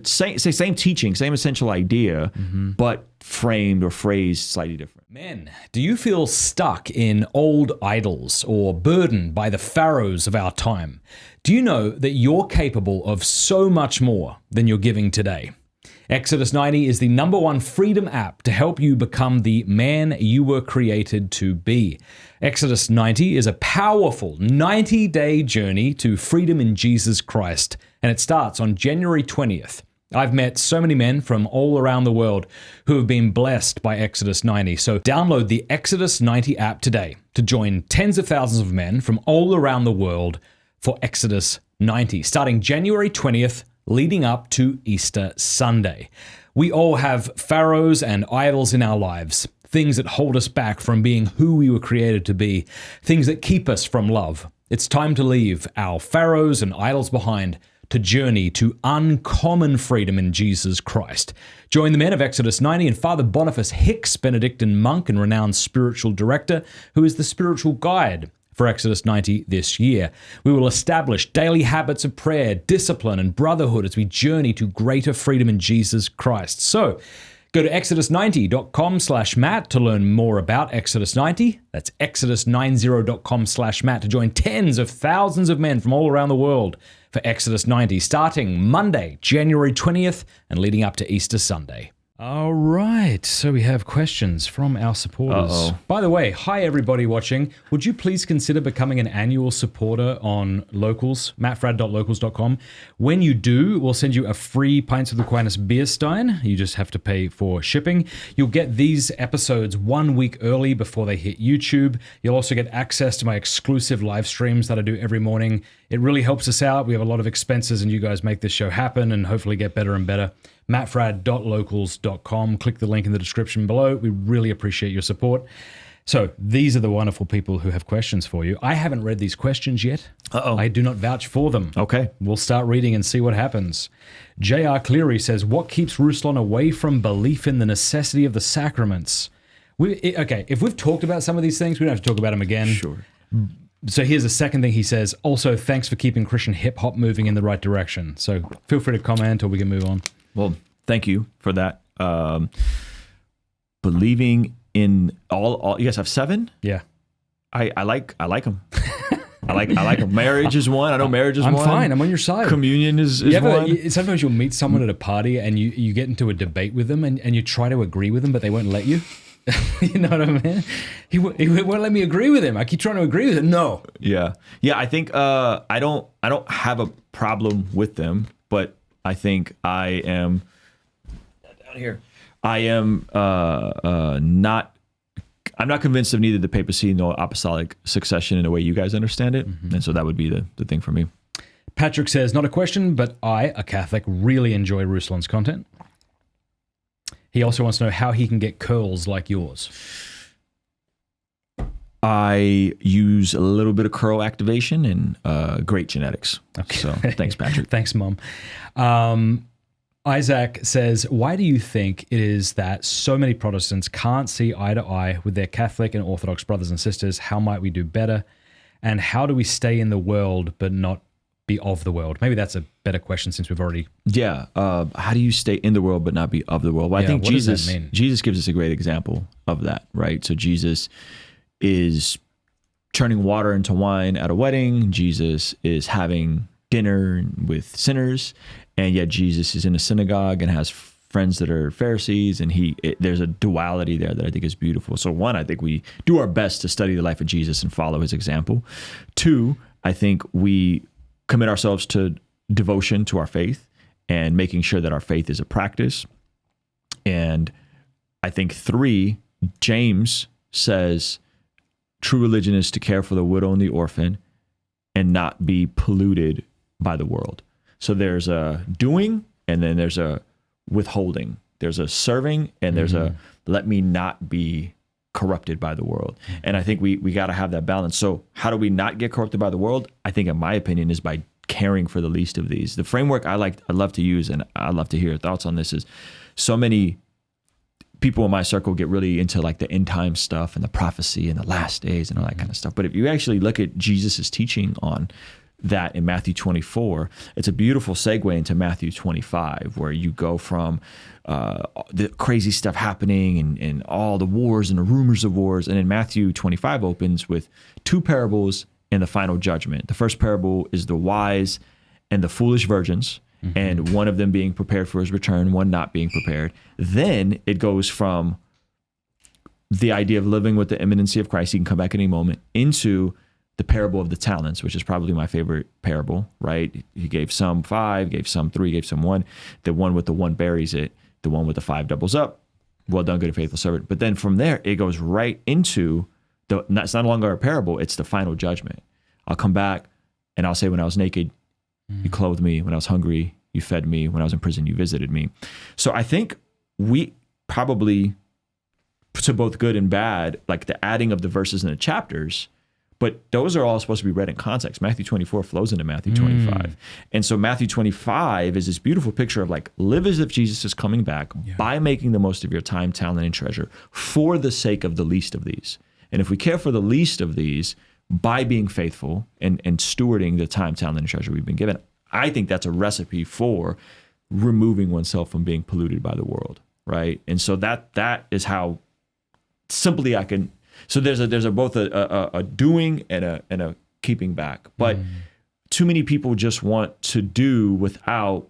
same teaching, same essential idea, but framed or phrased slightly different. Men, do you feel stuck in old idols or burdened by the pharaohs of our time? Do you know that you're capable of so much more than you're giving today? Exodus 90 is the #1 freedom app to help you become the man you were created to be. Exodus 90 is a powerful 90-day journey to freedom in Jesus Christ, and it starts on January 20th. I've met so many men from all around the world who have been blessed by Exodus 90. So download the Exodus 90 app today to join tens of thousands of men from all around the world for Exodus 90, starting January 20th, leading up to Easter Sunday. We all have pharaohs and idols in our lives, things that hold us back from being who we were created to be, things that keep us from love. It's time to leave our pharaohs and idols behind to journey to uncommon freedom in Jesus Christ. Join the men of Exodus 90 and Father Boniface Hicks, Benedictine monk and renowned spiritual director, who is the spiritual guide for Exodus 90 this year. We will establish daily habits of prayer, discipline, and brotherhood as we journey to greater freedom in Jesus Christ. So, go to exodus90.com/Matt to learn more about Exodus 90. That's exodus90.com/Matt to join tens of thousands of men from all around the world for Exodus 90, starting Monday, January 20th, and leading up to Easter Sunday. All right, so we have questions from our supporters. By the way, hi everybody watching. Would you please consider becoming an annual supporter on Locals, mattfrad.locals.com? When you do, we'll send you a free Pints of Aquinas beer stein. You just have to pay for shipping. You'll get these episodes 1 week early before they hit YouTube. You'll also get access to my exclusive live streams that I do every morning. It really helps us out. We have a lot of expenses, and you guys make this show happen and hopefully get better and better. mattfrad.locals.com. Click the link in the description below. We really appreciate your support. So these are the wonderful people who have questions for you. I haven't read these questions yet. I do not vouch for them. Okay. We'll start reading and see what happens. J.R. Cleary says, what keeps Ruslan away from belief in the necessity of the sacraments? If we've talked about some of these things, we don't have to talk about them again. Sure. So here's the second thing he says. Also, thanks for keeping Christian hip-hop moving in the right direction. So feel free to comment or we can move on. Well, thank you for that. Believing in all you guys have 7? Yeah. I like them. I like them. Marriage is one. I know marriage is one. I'm fine. I'm on your side. Communion is one. Sometimes you'll meet someone at a party and you get into a debate with them and you try to agree with them, but they won't let you. You know what I mean? He won't let me agree with him. I keep trying to agree with him. No. Yeah. I think I don't have a problem with them, but I think I am down here. I'm not convinced of neither the papacy nor apostolic succession in the way you guys understand it. And so that would be the thing for me. Patrick says, not a question, but I, a Catholic, really enjoy Ruslan's content. He also wants to know how he can get curls like yours. I use a little bit of curl activation and great genetics. Okay. So thanks, Patrick. Thanks, Mom. Isaac says, why do you think it is that so many Protestants can't see eye to eye with their Catholic and Orthodox brothers and sisters? How might we do better? And how do we stay in the world but not be of the world? Maybe that's a better question since we've already... Yeah. How do you stay in the world but not be of the world? Well, I think Jesus gives us a great example of that, right? So Jesus is turning water into wine at a wedding. Jesus is having dinner with sinners. And yet Jesus is in a synagogue and has friends that are Pharisees, and there's a duality there that I think is beautiful. So one, I think we do our best to study the life of Jesus and follow his example. 2, I think we commit ourselves to devotion to our faith and making sure that our faith is a practice. And I think 3, James says, true religion is to care for the widow and the orphan and not be polluted by the world. So there's a doing and then there's a withholding There's a serving and there's a let me not be corrupted by the world. And I think we got to have that balance. So how do we not get corrupted by the world? I think, in my opinion, is by caring for the least of these. The framework I love to use, and I'd love to hear your thoughts on this, is so many people in my circle get really into like the end time stuff and the prophecy and the last days and all that kind of stuff. But if you actually look at Jesus's teaching on that in Matthew 24, it's a beautiful segue into Matthew 25, where you go from the crazy stuff happening and all the wars and the rumors of wars. And then Matthew 25 opens with two parables and the final judgment. The first parable is the wise and the foolish virgins, and one of them being prepared for his return, one not being prepared. Then it goes from the idea of living with the imminency of Christ, he can come back any moment, into the parable of the talents, which is probably my favorite parable, right? He gave some 5, gave some 3, gave some 1. The one with the 1 buries it. The one with the 5 doubles up. Well done, good and faithful servant. But then from there, it goes right into it's no longer a parable, it's the final judgment. I'll come back and I'll say, when I was naked, you clothed me. When I was hungry, you fed me. When I was in prison, you visited me. So I think we probably, to both good and bad, like the adding of the verses in the chapters, but those are all supposed to be read in context. Matthew 24 flows into Matthew 25. And so Matthew 25 is this beautiful picture of like, live as if Jesus is coming back by making the most of your time, talent, and treasure for the sake of the least of these. And if we care for the least of these by being faithful and stewarding the time, talent, and treasure we've been given, I think that's a recipe for removing oneself from being polluted by the world, right? And so that is how simply I can. So there's both a doing and a keeping back. But too many people just want to do without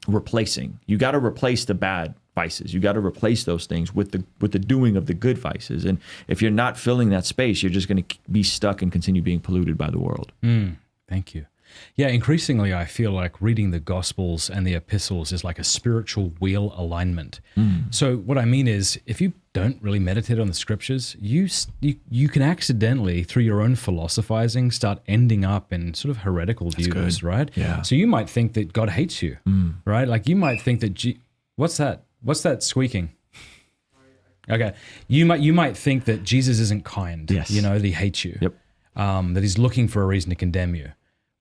replacing. You got to replace the bad vices. You got to replace those things with the doing of the good vices. And if you're not filling that space, you're just going to be stuck and continue being polluted by the world. Thank you. Yeah, increasingly I feel like reading the Gospels and the epistles is like a spiritual wheel alignment. So what I mean is, if you don't really meditate on the scriptures, you can accidentally, through your own philosophizing, start ending up in sort of heretical views, right? Yeah. So you might think that God hates you, right? Like you might think that, what's that? What's that squeaking? Okay. You might think that Jesus isn't kind, yes. That he hates you, yep. That he's looking for a reason to condemn you.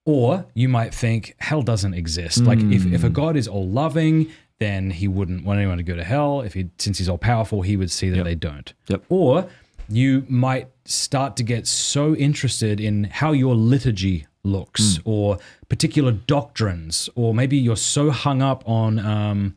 Or you might think hell doesn't exist. Like if a God is all loving, then he wouldn't want anyone to go to hell. Since he's all powerful, he would see that they don't. Yep. Or you might start to get so interested in how your liturgy looks or particular doctrines, or maybe you're so hung up on,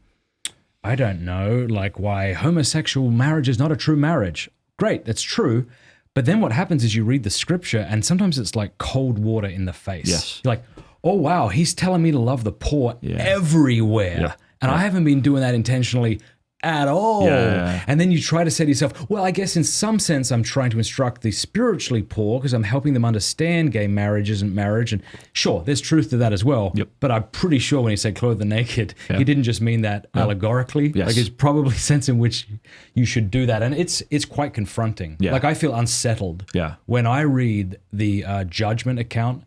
I don't know, like why homosexual marriage is not a true marriage. Great, that's true. But then what happens is you read the scripture and sometimes it's like cold water in the face. Yes. You're like, oh, wow, he's telling me to love the poor everywhere. Yeah. And I haven't been doing that intentionally at all. Yeah. And then you try to say to yourself, well, I guess in some sense I'm trying to instruct the spiritually poor because I'm helping them understand gay marriage isn't marriage. And sure, there's truth to that as well. Yep. But I'm pretty sure when he said clothe the naked, he didn't just mean that allegorically. Yes. Like there's probably a sense in which you should do that. And it's quite confronting. Yeah. Like I feel unsettled when I read the judgment account.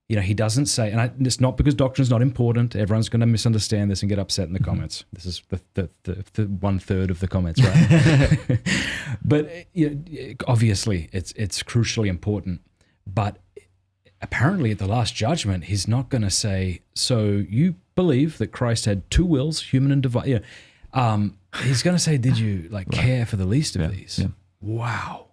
He doesn't say, and it's not because doctrine's not important. Everyone's going to misunderstand this and get upset in the comments. This is the 1/3 of the comments, right? But obviously, it's crucially important. But apparently, at the last judgment, he's not going to say, "So you believe that Christ had 2 wills, human and divine?" He's going to say, "Did you care for the least of these?" Yeah. Wow.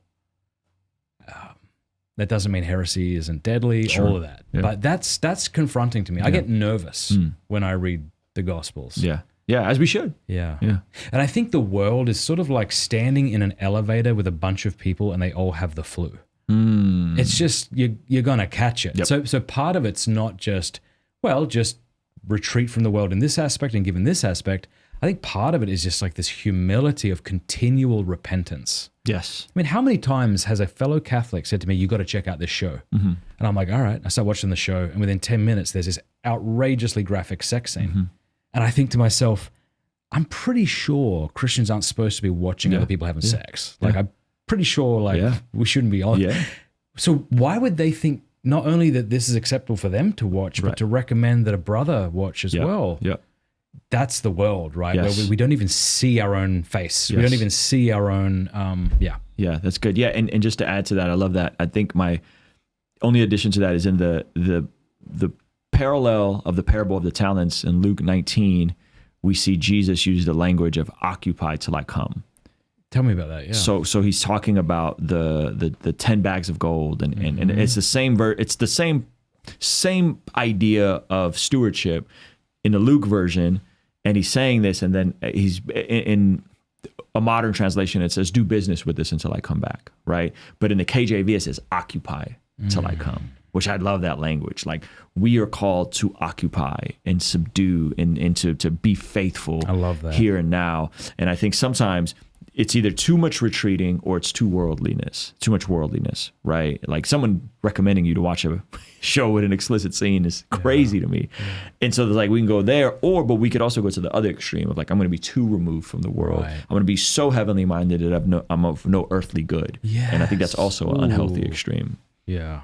That doesn't mean heresy isn't deadly, all of that. Yeah. But that's confronting to me. I get nervous when I read the Gospels. Yeah. Yeah, as we should. Yeah. And I think the world is sort of like standing in an elevator with a bunch of people and they all have the flu. It's just, you're going to catch it. Yep. So part of it's not just retreat from the world in this aspect and given this aspect. I think part of it is just like this humility of continual repentance. Yes. I mean, how many times has a fellow Catholic said to me, you got to check out this show? And I'm like, all right. I start watching the show and within 10 minutes, there's this outrageously graphic sex scene. And I think to myself, I'm pretty sure Christians aren't supposed to be watching other people having sex. Like, I'm pretty sure we shouldn't be on. Yeah. So why would they think not only that this is acceptable for them to watch, but to recommend that a brother watch as well? Yeah. that's the world, right? Yes. Where we don't even see our own face. Yes. We don't even see our own, Yeah, that's good. Yeah, and just to add to that, I love that. I think my only addition to that is in the parallel of the parable of the talents in Luke 19, we see Jesus use the language of occupy till I come. Tell me about that. Yeah. So he's talking about the 10 bags of gold, and it's the same it's the same idea of stewardship in the Luke version, and he's saying this, and then he's in a modern translation it says do business with this until I come back, right? But in the KJV it says occupy till I come, which I love that language. Like, we are called to occupy and subdue and to be faithful. I love that. Here and now. And I think sometimes it's either too much retreating or it's too much worldliness, right? Like, someone recommending you to watch a show with an explicit scene is crazy to me. And so there's like, we can go there, but we could also go to the other extreme of like, I'm going to be too removed from the world. Right. I'm going to be so heavenly minded that I'm of no earthly good. Yes. And I think that's also an unhealthy extreme. Yeah.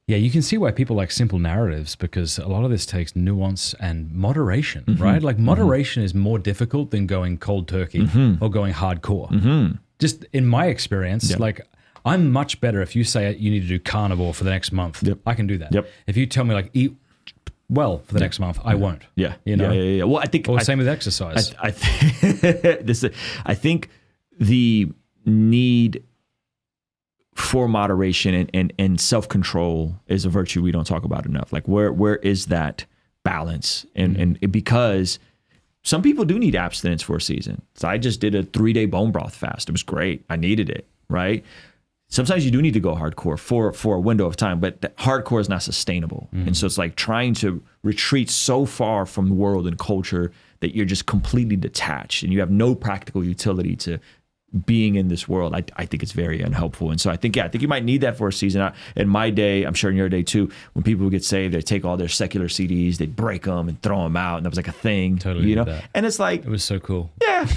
Yeah, you can see why people like simple narratives, because a lot of this takes nuance and moderation, right? Like, moderation is more difficult than going cold turkey or going hardcore. Just in my experience, like, I'm much better if you say you need to do carnivore for the next month. Yep. I can do that. Yep. If you tell me like eat well for the next month, I won't. Yeah. You know? Yeah. Well, I think same with exercise. I think the need for moderation and self-control is a virtue we don't talk about enough. Like, where is that balance? And because some people do need abstinence for a season. So I just did a 3-day bone broth fast. It was great. I needed it, right? Sometimes you do need to go hardcore for a window of time, but hardcore is not sustainable. And so it's like trying to retreat so far from the world and culture that you're just completely detached and you have no practical utility to being in this world. I think it's very unhelpful. And so I think you might need that for a season. In my day, I'm sure in your day too, when people would get saved, they'd take all their secular CDs, they'd break them and throw them out. And that was like a thing, Totally you know? did that. And it's like, It was so cool. yeah,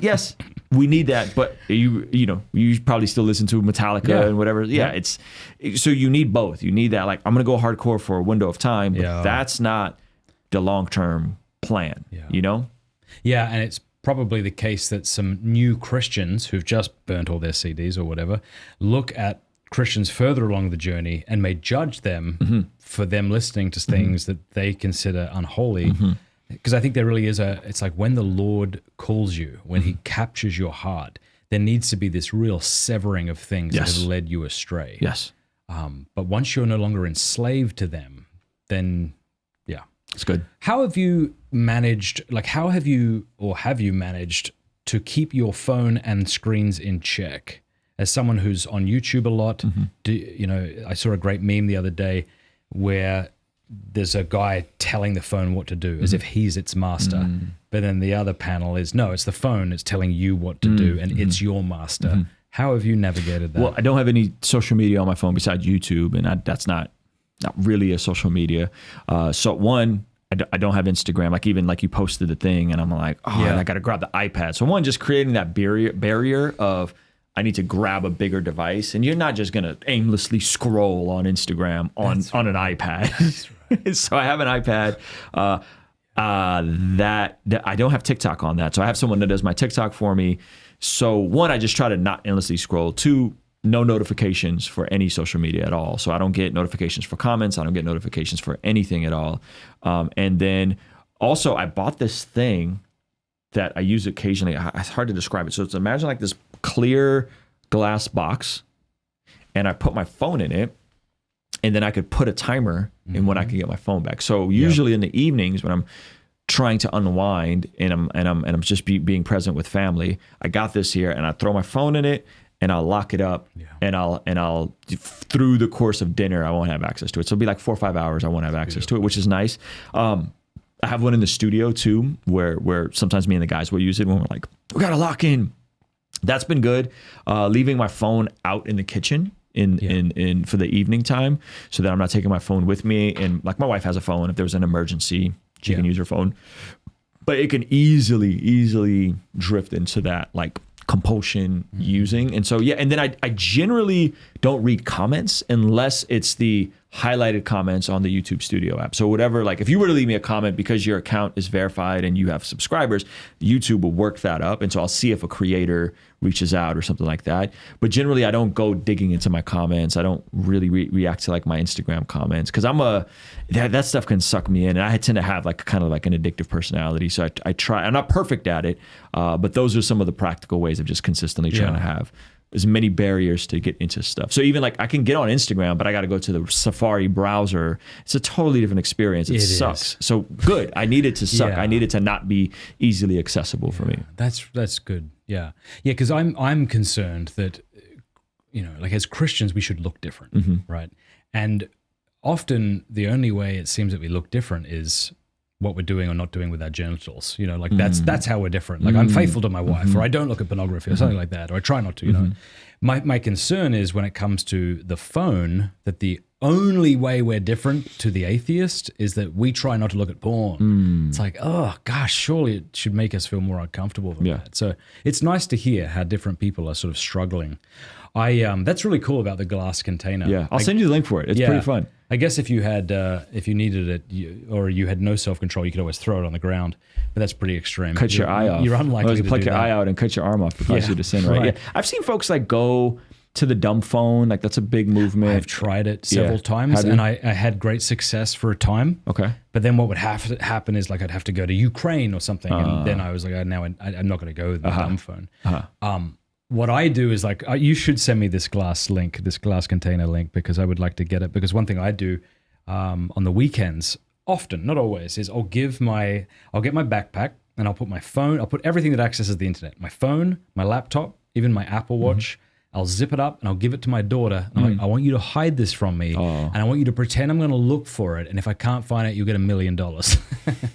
yes, we need that. But you probably still listen to Metallica and whatever. Yeah, it's, so you need both. You need that, like, I'm going to go hardcore for a window of time, but that's not the long-term plan, you know? Yeah, and it's probably the case that some new Christians who've just burnt all their CDs or whatever look at Christians further along the journey and may judge them for them listening to things that they consider unholy. Because I think there really is it's like when the Lord calls you, when he captures your heart, there needs to be this real severing of things that have led you astray. Yes. But once you're no longer enslaved to them, then it's good. How have you managed, have you managed to keep your phone and screens in check? As someone who's on YouTube a lot, I saw a great meme the other day where there's a guy telling the phone what to do as if he's its master. But then the other panel is, no, it's the phone. It's telling you what to do and it's your master. How have you navigated that? Well, I don't have any social media on my phone besides YouTube, and that's not really a social media. So one, I don't have Instagram. Like, even like you posted the thing and I'm like, I got to grab the iPad. So one, just creating that barrier of I need to grab a bigger device, and you're not just going to aimlessly scroll on Instagram on an iPad. That's right. So I have an iPad that I don't have TikTok on that. So I have someone that does my TikTok for me. So one, I just try to not endlessly scroll. Two, no notifications for any social media at all. So I don't get notifications for comments. I don't get notifications for anything at all. And then also I bought this thing that I use occasionally. It's hard to describe it. So it's, imagine like this clear glass box, and I put my phone in it, and then I could put a timer in when I can get my phone back. So usually in the evenings when I'm trying to unwind and I'm just being present with family, I got this here and I throw my phone in it, and I'll lock it up, and I'll through the course of dinner I won't have access to it. So it'll be like 4 or 5 hours I won't have access to it, which is nice. I have one in the studio too, where sometimes me and the guys will use it when we're like, we gotta lock in. That's been good. Leaving my phone out in the kitchen in for the evening time, so that I'm not taking my phone with me. And like, my wife has a phone. If there's an emergency, she can use her phone. But it can easily drift into that like compulsion using. And so and then I generally don't read comments unless it's the highlighted comments on the YouTube Studio app. So whatever, like if you were to leave me a comment because your account is verified and you have subscribers, YouTube will work that up. And so I'll see if a creator reaches out or something like that. But generally I don't go digging into my comments. I don't really react to like my Instagram comments because that stuff can suck me in. And I tend to have like kind of like an addictive personality. So I try, I'm not perfect at it, but those are some of the practical ways of just consistently trying to have as many barriers to get into stuff. So even like I can get on Instagram, but I got to go to the Safari browser. It's a totally different experience. It sucks. So good. I need it to suck. I need it to not be easily accessible for me. That's good. Yeah. Yeah. Cause I'm concerned that, like as Christians, we should look different. Right. And often the only way it seems that we look different is what we're doing or not doing with our genitals, like that's how we're different. Like I'm faithful to my wife, or I don't look at pornography or something like that, or I try not to, My concern is when it comes to the phone, that the only way we're different to the atheist is that we try not to look at porn. It's like, oh gosh, surely it should make us feel more uncomfortable than that. So it's nice to hear how different people are sort of struggling. That's really cool about the glass container. Yeah, I'll send you the link for it. It's pretty fun. I guess if you had, if you needed it, or you had no self-control, you could always throw it on the ground. But that's pretty extreme. Cut your eye off. You're unlikely to pluck do your that. eye out and cut your arm off to cause you to sin, right? Yeah. I've seen folks like go to the dumb phone. Like that's a big movement. I've tried it several times, and I had great success for a time. Okay. But then what would have to happen is like I'd have to go to Ukraine or something, and then I was like, now I'm not going to go with the dumb phone. What I do is like, you should send me this glass container link, because I would like to get it. Because one thing I do on the weekends, often, not always, is I'll get my backpack and I'll put everything that accesses the internet, my phone, my laptop, even my Apple Watch. I'll zip it up and I'll give it to my daughter. And I'm like, I want you to hide this from me, and I want you to pretend I'm going to look for it. And if I can't find it, you'll get $1 million.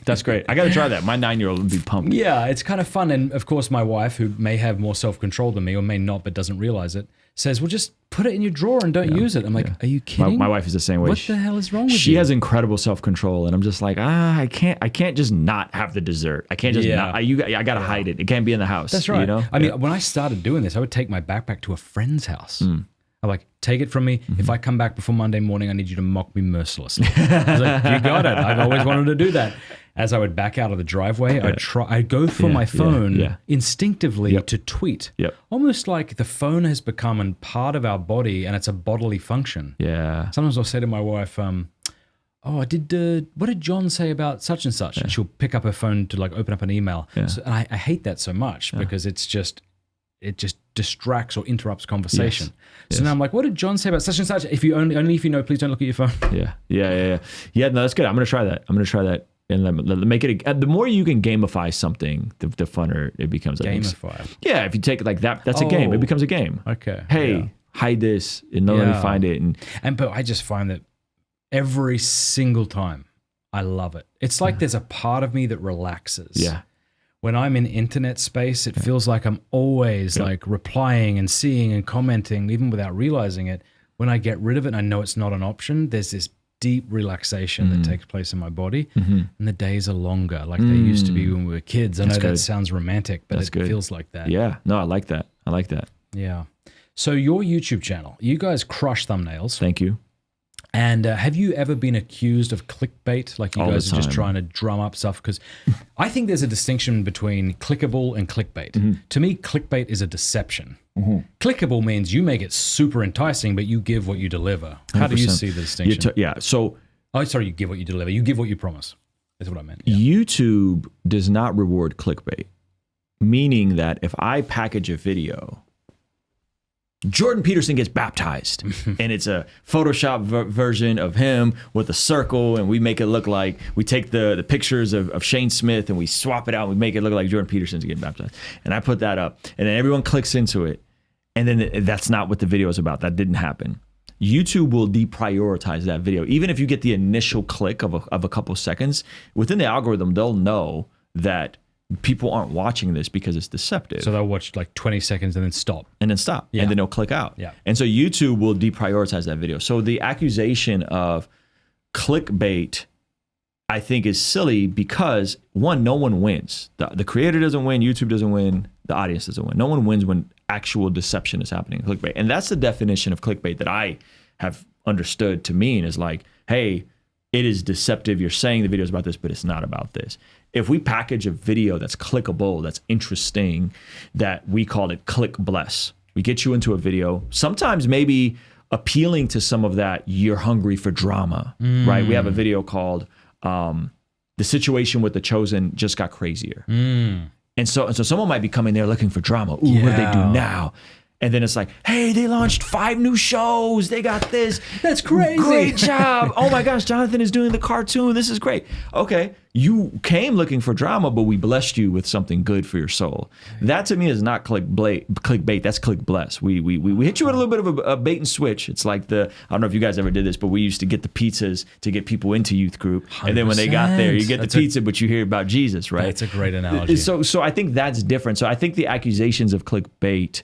That's great. I got to try that. My 9-year-old would be pumped. Yeah, it's kind of fun. And of course, my wife, who may have more self-control than me, or may not, but doesn't realize it, says, well, just put it in your drawer and don't use it. I'm like, are you kidding? My wife is the same way. What the hell is wrong with you? She has incredible self-control, and I'm just like, I can't just not have the dessert. I can't just not. I got to hide it. It can't be in the house. That's right. I mean, when I started doing this, I would take my backpack to a friend's house. I'm like, take it from me. If I come back before Monday morning, I need you to mock me mercilessly. I was like, you got it. I've always wanted to do that. As I would back out of the driveway, I'd go for my phone instinctively to tweet. Almost like the phone has become a part of our body, and it's a bodily function. Yeah. Sometimes I'll say to my wife, what did John say about such and such? And she'll pick up her phone to like open up an email. So, and I hate that so much because it just distracts or interrupts conversation. So now I'm like, what did John say about such and such? If you only if you know, please don't look at your phone. Yeah. No, that's good. I'm gonna try that. And make it. The more you can gamify something, the funner it becomes. Gamify. Yeah, if you take it like that, that's a game. It becomes a game. Okay. Hey, hide this, and let me find it. But I just find that every single time, I love it. It's like there's a part of me that relaxes. Yeah. When I'm in internet space, it feels like I'm always like replying and seeing and commenting, even without realizing it. When I get rid of it and I know it's not an option, there's this deep relaxation that takes place in my body, and the days are longer, like they used to be when we were kids. I know that sounds romantic, but it feels like that. Yeah, no, I like that. Yeah. So your YouTube channel, you guys crush thumbnails. Thank you. And have you ever been accused of clickbait? Like you guys are just trying to drum up stuff? Because I think there's a distinction between clickable and clickbait. To me, clickbait is a deception. Clickable means you make it super enticing, but you give what you deliver. How 100%. Do you see the distinction? You give what you deliver. You give what you promise. That's what I meant. Yeah. YouTube does not reward clickbait, meaning that if I package a video, Jordan Peterson gets baptized, and it's a Photoshop version of him with a circle, and we make it look like we take the pictures of Shane Smith and we swap it out and we make it look like Jordan Peterson's getting baptized. And I put that up, and then everyone clicks into it, and then that's not what the video is about. That didn't happen. YouTube will deprioritize that video. Even if you get the initial click of a couple seconds, within the algorithm, they'll know that people aren't watching this because it's deceptive. So they'll watch like 20 seconds and then stop. And then they'll click out. Yeah. And so YouTube will deprioritize that video. So the accusation of clickbait I think is silly because one, no one wins. The creator doesn't win, YouTube doesn't win, the audience doesn't win. No one wins when actual deception is happening in clickbait. And that's the definition of clickbait that I have understood to mean is like, hey, it is deceptive. You're saying the video is about this, but it's not about this. If we package a video that's clickable, that's interesting, that we call it click bless. We get you into a video, sometimes maybe appealing to some of that, you're hungry for drama, right? We have a video called The Situation with the Chosen Just Got Crazier. And so someone might be coming there looking for drama. Ooh, what do they do now? And then it's like, hey, they launched 5 new shows. They got this. That's crazy. Great job. Oh my gosh, Jonathan is doing the cartoon. This is great. Okay, you came looking for drama, but we blessed you with something good for your soul. That to me is not clickbait. That's click bless. We hit you with a little bit of a bait and switch. It's like I don't know if you guys ever did this, but we used to get the pizzas to get people into youth group. 100%. And then when they got there, you get the pizza, but you hear about Jesus, right? That's a great analogy. So I think that's different. So I think the accusations of clickbait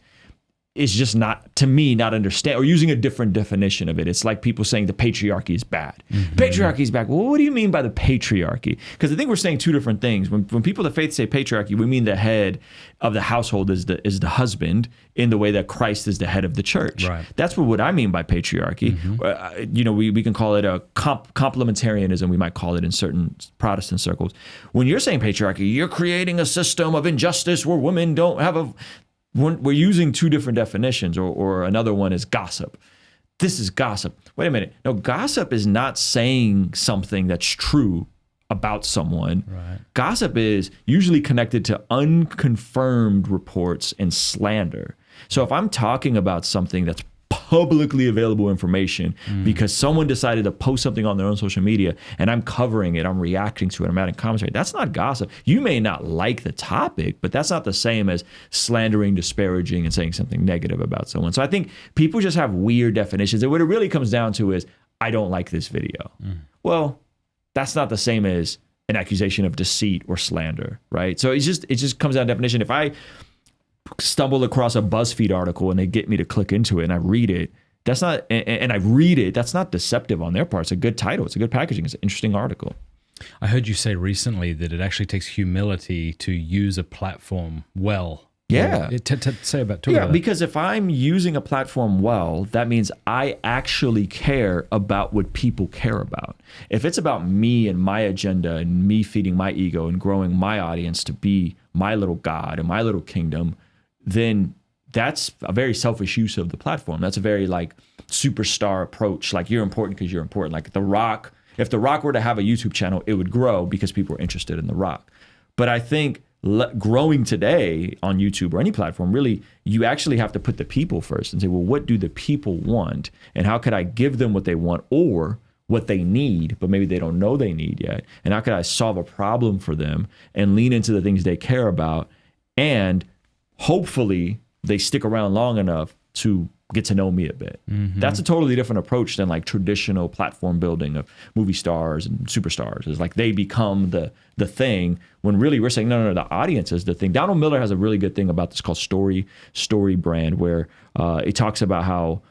is just not, to me, not understand, or using a different definition of it. It's like people saying the patriarchy is bad. Patriarchy is bad. Well, what do you mean by the patriarchy? Because I think we're saying 2 different things. When people of faith say patriarchy, we mean the head of the household is the husband in the way that Christ is the head of the church. Right. That's what I mean by patriarchy. We can call it a complementarianism, we might call it in certain Protestant circles. When you're saying patriarchy, you're creating a system of injustice where women don't have we're using 2 different definitions, or another one is gossip. This is gossip. Wait a minute. No, gossip is not saying something that's true about someone. Right. Gossip is usually connected to unconfirmed reports and slander. So if I'm talking about something that's publicly available information because someone decided to post something on their own social media and I'm covering it, I'm reacting to it, I'm adding commentary, that's not gossip. You may not like the topic, but that's not the same as slandering, disparaging, and saying something negative about someone. So I think people just have weird definitions. And what it really comes down to is, I don't like this video. Well, that's not the same as an accusation of deceit or slander, right? So it just comes down to definition. If I stumble across a BuzzFeed article and they get me to click into it and I read it, that's not deceptive on their part. It's a good title. It's a good packaging. It's an interesting article. I heard you say recently that it actually takes humility to use a platform well. Yeah. Talk about that. Because if I'm using a platform well, that means I actually care about what people care about. If it's about me and my agenda and me feeding my ego and growing my audience to be my little God and my little kingdom, then that's a very selfish use of the platform. That's a very superstar approach. Like, you're important because you're important. Like The Rock, if The Rock were to have a YouTube channel, it would grow because people are interested in The Rock. But I think growing today on YouTube or any platform, really, you actually have to put the people first and say, well, what do the people want? And how could I give them what they want or what they need, but maybe they don't know they need yet? And how could I solve a problem for them and lean into the things they care about? And hopefully they stick around long enough to get to know me a bit. That's a totally different approach than traditional platform building of movie stars and superstars. It's like they become the thing, when really we're saying, no, the audience is the thing. Donald Miller has a really good thing about this called story brand, where it talks about how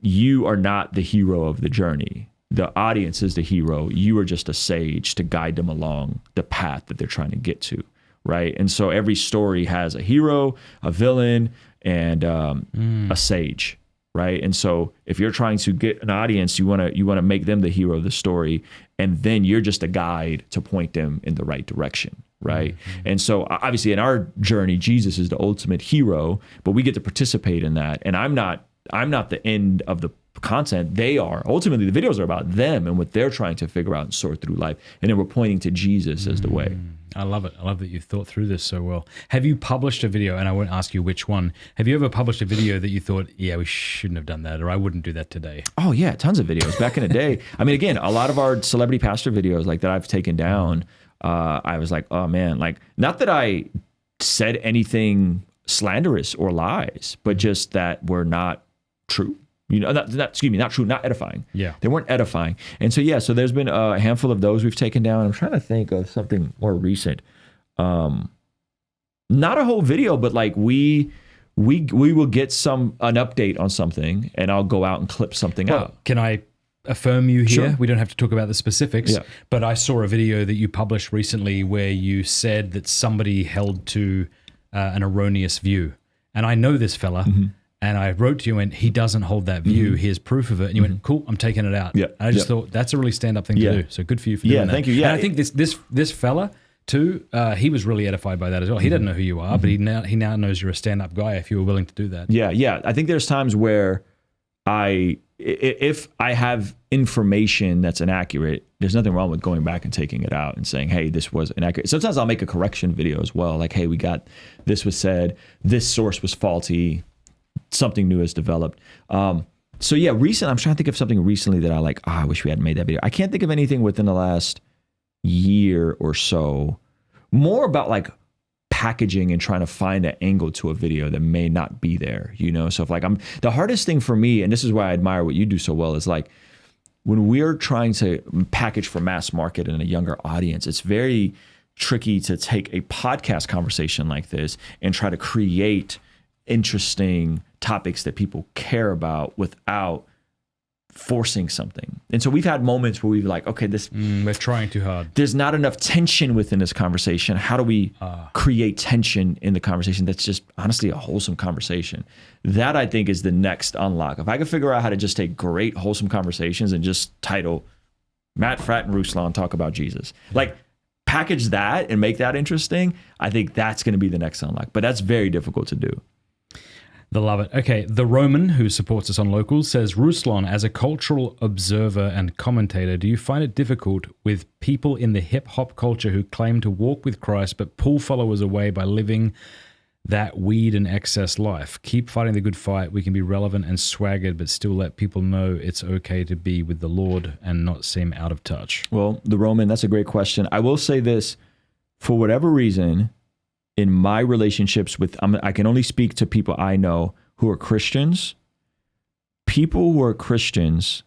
you are not the hero of the journey. The audience is the hero. You are just a sage to guide them along the path that they're trying to get to. Right. And so every story has a hero, a villain, and a sage. Right. And so if you're trying to get an audience, you want to make them the hero of the story. And then you're just a guide to point them in the right direction. Right. And so obviously in our journey, Jesus is the ultimate hero, but we get to participate in that. And I'm not the end of the content. They are. Ultimately, the videos are about them and what they're trying to figure out and sort through life. And then we're pointing to Jesus as the way. I love it. I love that you've thought through this so well. Have you published a video, and I won't ask you which one, have you ever published a video that you thought, yeah, we shouldn't have done that, or I wouldn't do that today? Oh yeah, tons of videos back in the day. I mean, again, a lot of our celebrity pastor videos that I've taken down, I was like, oh man, not that I said anything slanderous or lies, but just that were not true. Not true, not edifying. Yeah. They weren't edifying. And so there's been a handful of those we've taken down. I'm trying to think of something more recent. Not a whole video, but we will get an update on something and I'll go out and clip something out. Can I affirm you here. Sure. We don't have to talk about the specifics, Yeah. but I saw a video that you published recently where you said that somebody held to an erroneous view. And I know this fella, and I wrote to you and he doesn't hold that view. Here's proof of it. And you went, cool, I'm taking it out. Yeah. And I just thought that's a really stand-up thing to do. So good for you for doing that. Thank you. Yeah, and I think this fella too, he was really edified by that as well. He doesn't know who you are, but he now knows you're a stand-up guy if you were willing to do that. Yeah. I think there's times where if I have information that's inaccurate, there's nothing wrong with going back and taking it out and saying, hey, this was inaccurate. Sometimes I'll make a correction video as well. Like, hey, this was said, this source was faulty, something new has developed. So yeah, I'm trying to think of something recently that I wish we hadn't made that video. I can't think of anything within the last year or so. More about like packaging and trying to find an angle to a video that may not be there, So if the hardest thing for me, and this is why I admire what you do so well, is like when we're trying to package for mass market and a younger audience, it's very tricky to take a podcast conversation like this and try to create interesting topics that people care about without forcing something. And so we've had moments where we've like, okay, we're trying too hard. There's not enough tension within this conversation. How do we create tension in the conversation that's just honestly a wholesome conversation? That I think is the next unlock. If I could figure out how to just take great wholesome conversations and just title Matt, Frat, and Ruslan talk about Jesus, like package that and make that interesting, I think that's going to be the next unlock. But that's very difficult to do. They love it. Okay, the Roman, who supports us on Locals, says, Ruslan, as a cultural observer and commentator, do you find it difficult with people in the hip-hop culture who claim to walk with Christ but pull followers away by living that weed and excess life? Keep fighting the good fight. We can be relevant and swaggered, but still let people know it's okay to be with the Lord and not seem out of touch. Well, the Roman, that's a great question. I will say this, for whatever reason, in my relationships with, I can only speak to people I know who are Christians. People who are Christians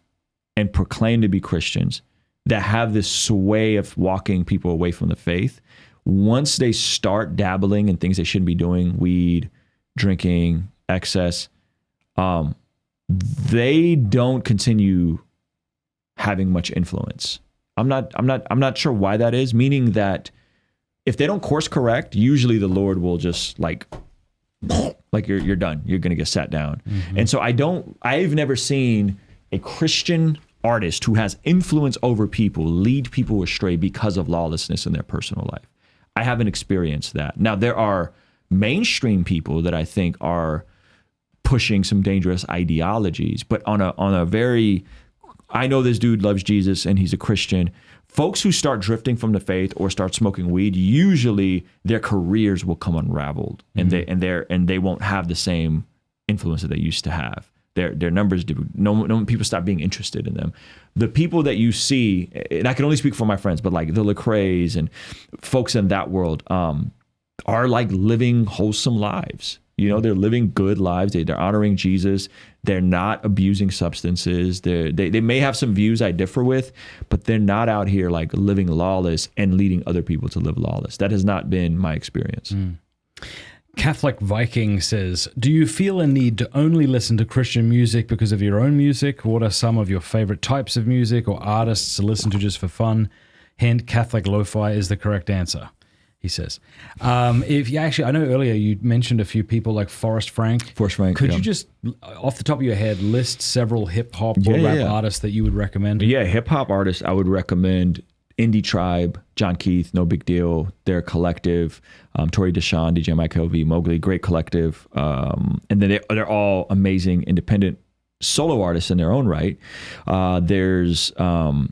and proclaim to be Christians that have this sway of walking people away from the faith, once they start dabbling in things they shouldn't be doing, weed, drinking, excess, they don't continue having much influence. I'm not sure why that is, meaning that if they don't course correct, usually the Lord will just like you're done. You're going to get sat down. And so I've never seen a Christian artist who has influence over people lead people astray because of lawlessness in their personal life. I haven't experienced that. Now, there are mainstream people that I think are pushing some dangerous ideologies, but on a very, I know this dude loves Jesus and he's a Christian. Folks who start drifting from the faith or start smoking weed, usually their careers will come unraveled, and they won't have the same influence that they used to have. Their numbers do. No people stop being interested in them. The people that you see, and I can only speak for my friends, but like the Lecrae's and folks in that world are like living wholesome lives. They're living good lives. They're honoring Jesus. They're not abusing substances. They may have some views I differ with, but they're not out here like living lawless and leading other people to live lawless. That has not been my experience. Catholic Viking says, do you feel a need to only listen to Christian music because of your own music? What are some of your favorite types of music or artists to listen to just for fun? Hint, Catholic lo-fi is the correct answer, he says. If you actually, I know earlier you mentioned a few people like Forrest Frank. Could you just, off the top of your head, list several hip-hop or rap artists that you would recommend? Yeah, hip-hop artists, I would recommend Indie Tribe, John Keith, No Big Deal, their collective, Tori Deshawn, DJ Mike LV, Mowgli, great collective. And then they're all amazing independent solo artists in their own right. There's a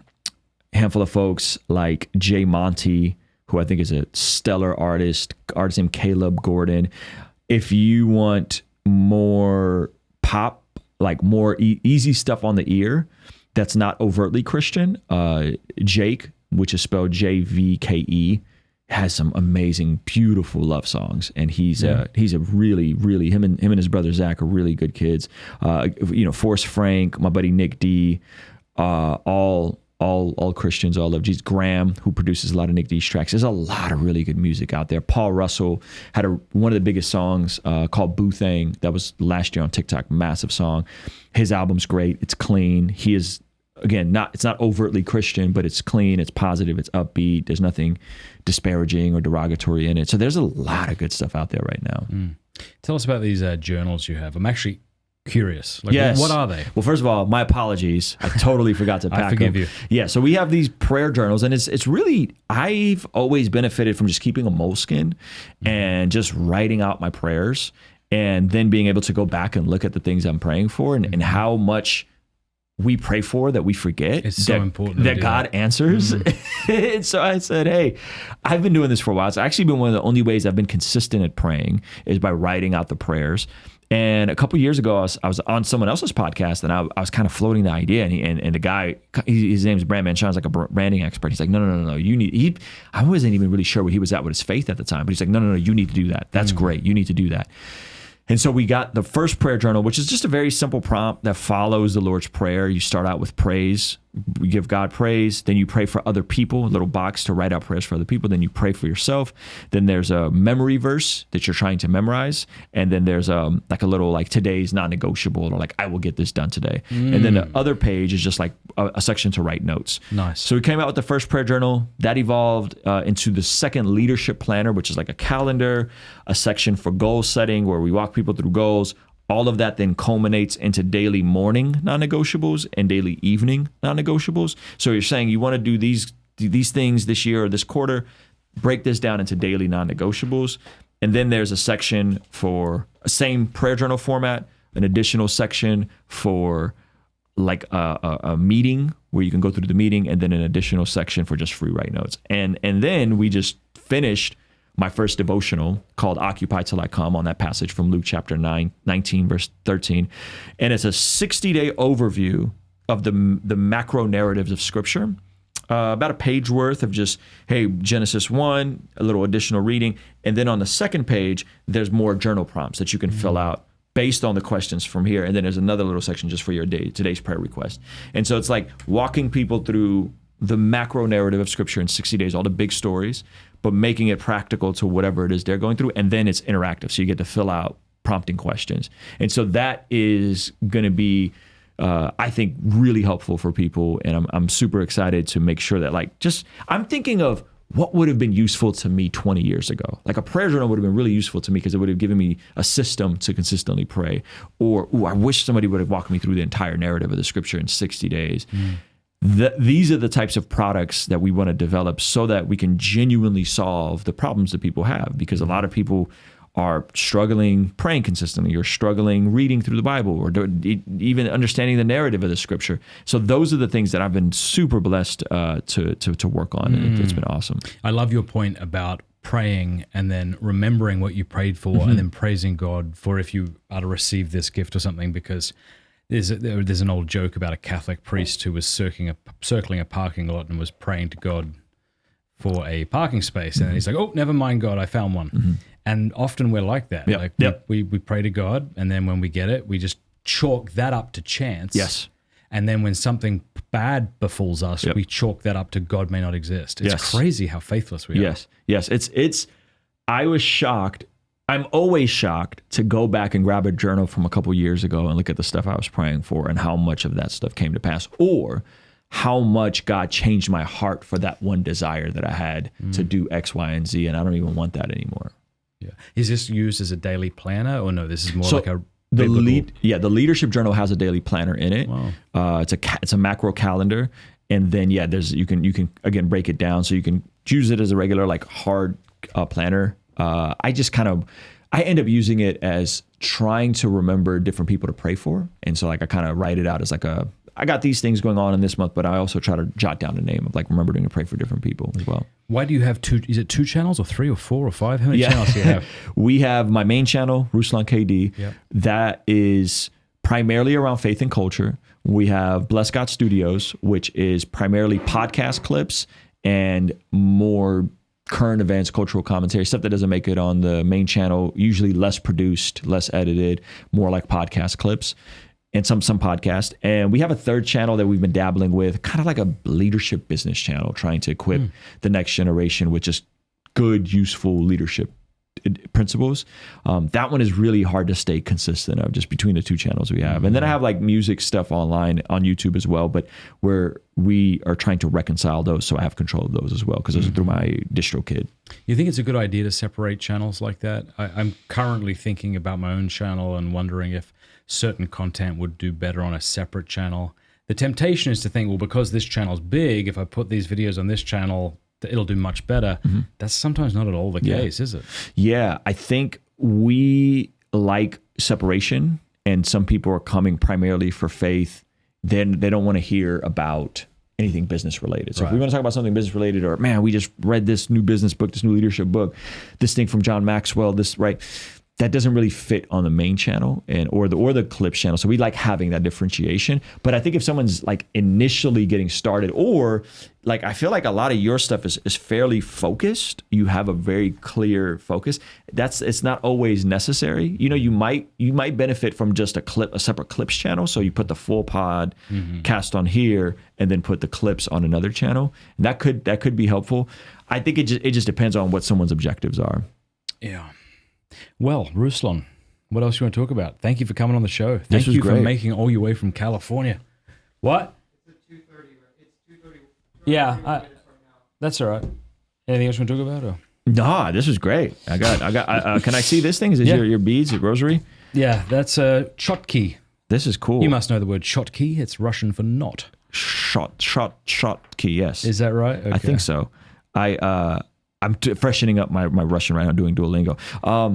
handful of folks like Jay Monty, who I think is a stellar artist named Caleb Gordon. If you want more pop, like more easy stuff on the ear, that's not overtly Christian, Jake, which is spelled JVKE, has some amazing, beautiful love songs, and he's a really, really, him and his brother Zach are really good kids. Forrest Frank, my buddy Nick D, all Christians, all love Jesus. Graham, who produces a lot of Nick D's tracks. There's a lot of really good music out there. Paul Russell had one of the biggest songs called Boo Thang that was last year on TikTok, massive song. His album's great. It's clean. He is again, it's not overtly Christian, but it's clean, it's positive, it's upbeat. There's nothing disparaging or derogatory in it. So there's a lot of good stuff out there right now. Tell us about these journals you have. I'm actually curious. Yes. What are they? Well, first of all, my apologies. I totally forgot to pack them. I forgive you. Yeah, so we have these prayer journals, and it's really, I've always benefited from just keeping a moleskin and just writing out my prayers, and then being able to go back and look at the things I'm praying for and how much we pray for that we forget. It's so important that God answers. And so I said, hey, I've been doing this for a while. It's actually been one of the only ways I've been consistent at praying is by writing out the prayers. And a couple of years ago, I was on someone else's podcast, and I was kind of floating the idea, and the guy, his name's Brandman Sean's like a branding expert. He's like, no, you need. I wasn't even really sure where he was at with his faith at the time, but he's like, no, you need to do that. That's great. You need to do that. And so we got the first prayer journal, which is just a very simple prompt that follows the Lord's Prayer. You start out with praise. You give God praise. Then you pray for other people, a little box to write out prayers for other people. Then you pray for yourself. Then there's a memory verse that you're trying to memorize. And then there's like a little like today's non-negotiable, or like I will get this done today. And then the other page is just like a section to write notes. Nice. So we came out with the first prayer journal. That evolved into the second leadership planner, which is like a calendar, a section for goal setting where we walk people through goals. All of that then culminates into daily morning non-negotiables and daily evening non-negotiables. So you're saying you want to do these things this year or this quarter, break this down into daily non-negotiables. And then there's a section for a same prayer journal format, an additional section for like a meeting where you can go through the meeting, and then an additional section for just free write notes. And then we just finished my first devotional called Occupy Till I Come on that passage from Luke chapter 19, verse 13. And it's a 60-day overview of the macro narratives of Scripture, about a page worth of just, hey, Genesis 1, a little additional reading. And then on the second page, there's more journal prompts that you can fill out based on the questions from here. And then there's another little section just for your today's prayer request. And so it's like walking people through the macro narrative of Scripture in 60 days, all the big stories, but making it practical to whatever it is they're going through. And then it's interactive. So you get to fill out prompting questions. And so that is going to be, I think, really helpful for people. And I'm super excited to make sure that I'm thinking of what would have been useful to me 20 years ago. Like a prayer journal would have been really useful to me because it would have given me a system to consistently pray. Or, I wish somebody would have walked me through the entire narrative of the Scripture in 60 days. These are the types of products that we want to develop so that we can genuinely solve the problems that people have, because a lot of people are struggling praying consistently, or struggling reading through the Bible, or even understanding the narrative of the Scripture. So those are the things that I've been super blessed to work on, and it's been awesome. I love your point about praying and then remembering what you prayed for, and then praising God for if you are to receive this gift or something, because there's an old joke about a Catholic priest who was circling a parking lot and was praying to God for a parking space. And then he's like, oh, never mind, God, I found one. And often we're like that. We pray to God, and then when we get it, we just chalk that up to chance. Yes. And then when something bad befalls us, we chalk that up to God may not exist. It's crazy how faithless we are. Yes. I was shocked. I'm always shocked to go back and grab a journal from a couple years ago and look at the stuff I was praying for and how much of that stuff came to pass, or how much God changed my heart for that one desire that I had to do X, Y, and Z, and I don't even want that anymore. Yeah. Is this used as a daily planner, or no? This is more like a the leadership journal has a daily planner in it. Wow. It's a macro calendar, and then you can again break it down, so you can use it as a regular like hard planner. I end up using it as trying to remember different people to pray for. And so I kind of write it out as I got these things going on in this month, but I also try to jot down the name of remembering to pray for different people as well. Why do you have is it 2 channels or 3 or 4 or 5? How many channels do you have? We have my main channel, RuslanKD. Yep. That is primarily around faith and culture. We have Bless God Studios, which is primarily podcast clips and more current events, cultural commentary, stuff that doesn't make it on the main channel, usually less produced, less edited, more like podcast clips and some podcast. And we have a third channel that we've been dabbling with, kind of like a leadership business channel, trying to equip the next generation with just good, useful leadership principles. That one is really hard to stay consistent of, just between the two channels we have. And then I have like music stuff online on YouTube as well, but where we are trying to reconcile those, so I have control of those as well, because those are through my DistroKid. You think it's a good idea to separate channels like that? I'm currently thinking about my own channel and wondering if certain content would do better on a separate channel. The temptation is to think, well, because this channel's big, if I put these videos on this channel, it'll do much better. That's sometimes not at all the case, is it? Yeah, I think we like separation, and some people are coming primarily for faith. Then they don't want to hear about anything business related. So if we want to talk about something business related, or man, we just read this new business book, this new leadership book, this thing from John Maxwell, this, right? That doesn't really fit on the main channel or the clips channel. So we like having that differentiation. But I think if someone's like initially getting started, or like, I feel like a lot of your stuff is fairly focused. You have a very clear focus. It's not always necessary. You know, you might benefit from just a separate clips channel. So you put the full pod cast on here, and then put the clips on another channel. And that could be helpful. I think it just depends on what someone's objectives are. Yeah. Well, Ruslan, what else you want to talk about? Thank you for coming on the show. This Thank you great. for making all your way from California. What? It's at 2:30. It's 2:30. Yeah, that's all right. Anything else you want to talk about? Or? Nah, this was great. I got. Can I see this thing? Is this your beads, your rosary? Yeah, that's a chotki. This is cool. You must know the word chotki. It's Russian for knot. Shot key. Yes. Is that right? Okay. I think so. I'm freshening up my Russian right now, doing Duolingo.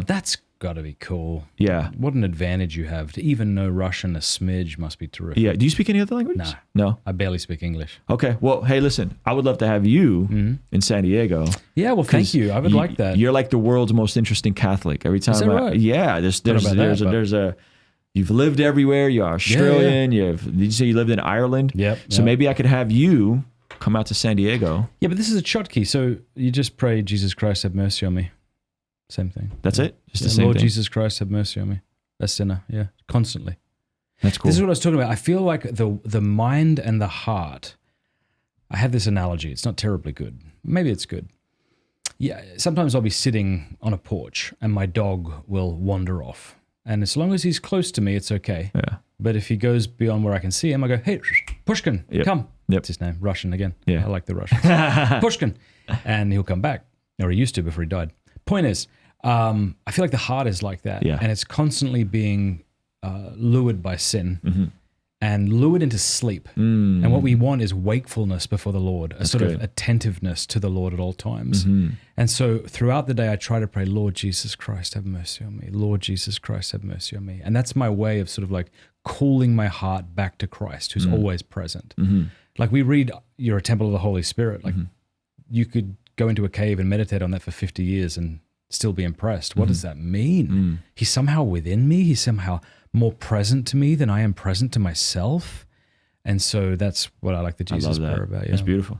That's got to be cool. Yeah. What an advantage you have. To even know Russian a smidge must be terrific. Yeah. Do you speak any other languages? No. I barely speak English. Okay. Well, hey, listen, I would love to have you in San Diego. Yeah, well, thank you. I would like that. You're like the world's most interesting Catholic. Every time. Is that right? Yeah. You've lived everywhere. You're Australian. Yeah. Did you say you lived in Ireland? Yep. So maybe I could have you come out to San Diego. Yeah, but this is a chotki, so you just pray, Jesus Christ, have mercy on me. Same thing. That's it? Just the same Lord thing? Jesus Christ, have mercy on me. A sinner, yeah, constantly. That's cool. This is what I was talking about. I feel like the mind and the heart, I have this analogy. It's not terribly good. Maybe it's good. Yeah, sometimes I'll be sitting on a porch and my dog will wander off. And as long as he's close to me, it's okay. Yeah. But if he goes beyond where I can see him, I go, hey, Pushkin, come. Yep. That's his name, Russian again. Yeah. I like the Russians. Pushkin. And he'll come back. Or he used to before he died. Point is, I feel like the heart is like that. Yeah. And it's constantly being lured by sin and lured into sleep. And what we want is wakefulness before the Lord, a sort of attentiveness to the Lord at all times. And so throughout the day, I try to pray, Lord Jesus Christ, have mercy on me. Lord Jesus Christ, have mercy on me. And that's my way of sort of like calling my heart back to Christ, who's always present. Like we read, you're a temple of the Holy Spirit. Like you could go into a cave and meditate on that for 50 years and still be impressed. What does that mean? He's somehow within me. He's somehow more present to me than I am present to myself. And so that's what I like the Jesus prayer about. Yeah. That's beautiful.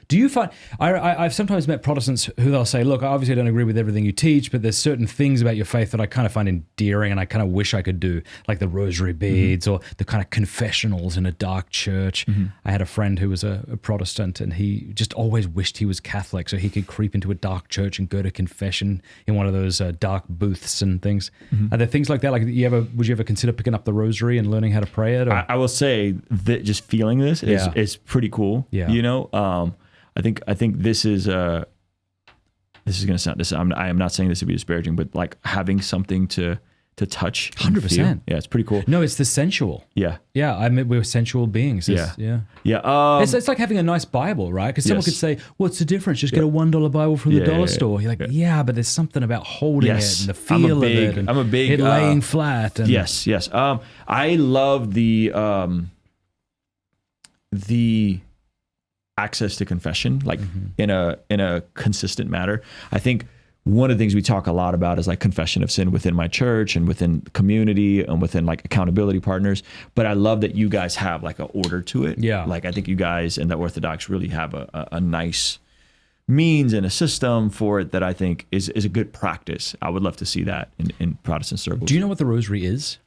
Do you find, I've sometimes met Protestants who they'll say, look, I obviously don't agree with everything you teach, but there's certain things about your faith that I kind of find endearing and I kind of wish I could do, like the rosary beads or the kind of confessionals in a dark church. I had a friend who was a Protestant and he just always wished he was Catholic so he could creep into a dark church and go to confession in one of those dark booths and things. Are there things like that? Like would you ever consider picking up the rosary and learning how to pray it? Or? I will say that just feeling this is pretty cool. Yeah. You know, I think this is going to sound, I am not saying this to be disparaging, but like having something to touch. 100%. Yeah, it's pretty cool. No, it's the sensual. Yeah. Yeah, I mean, we're sensual beings. Yeah. It's like having a nice Bible, right? Because someone could say, what's the difference? Just get a $1 Bible from the dollar store. You're like, yeah, but there's something about holding it and the feel of it and it laying flat. And Yes. I love the access to confession, like in a consistent manner. I think one of the things we talk a lot about is like confession of sin within my church and within community and within like accountability partners. But I love that you guys have like an order to it. Yeah. Like I think you guys and the Orthodox really have a nice means and a system for it that I think is a good practice. I would love to see that in Protestant circles. Do you know what the rosary is?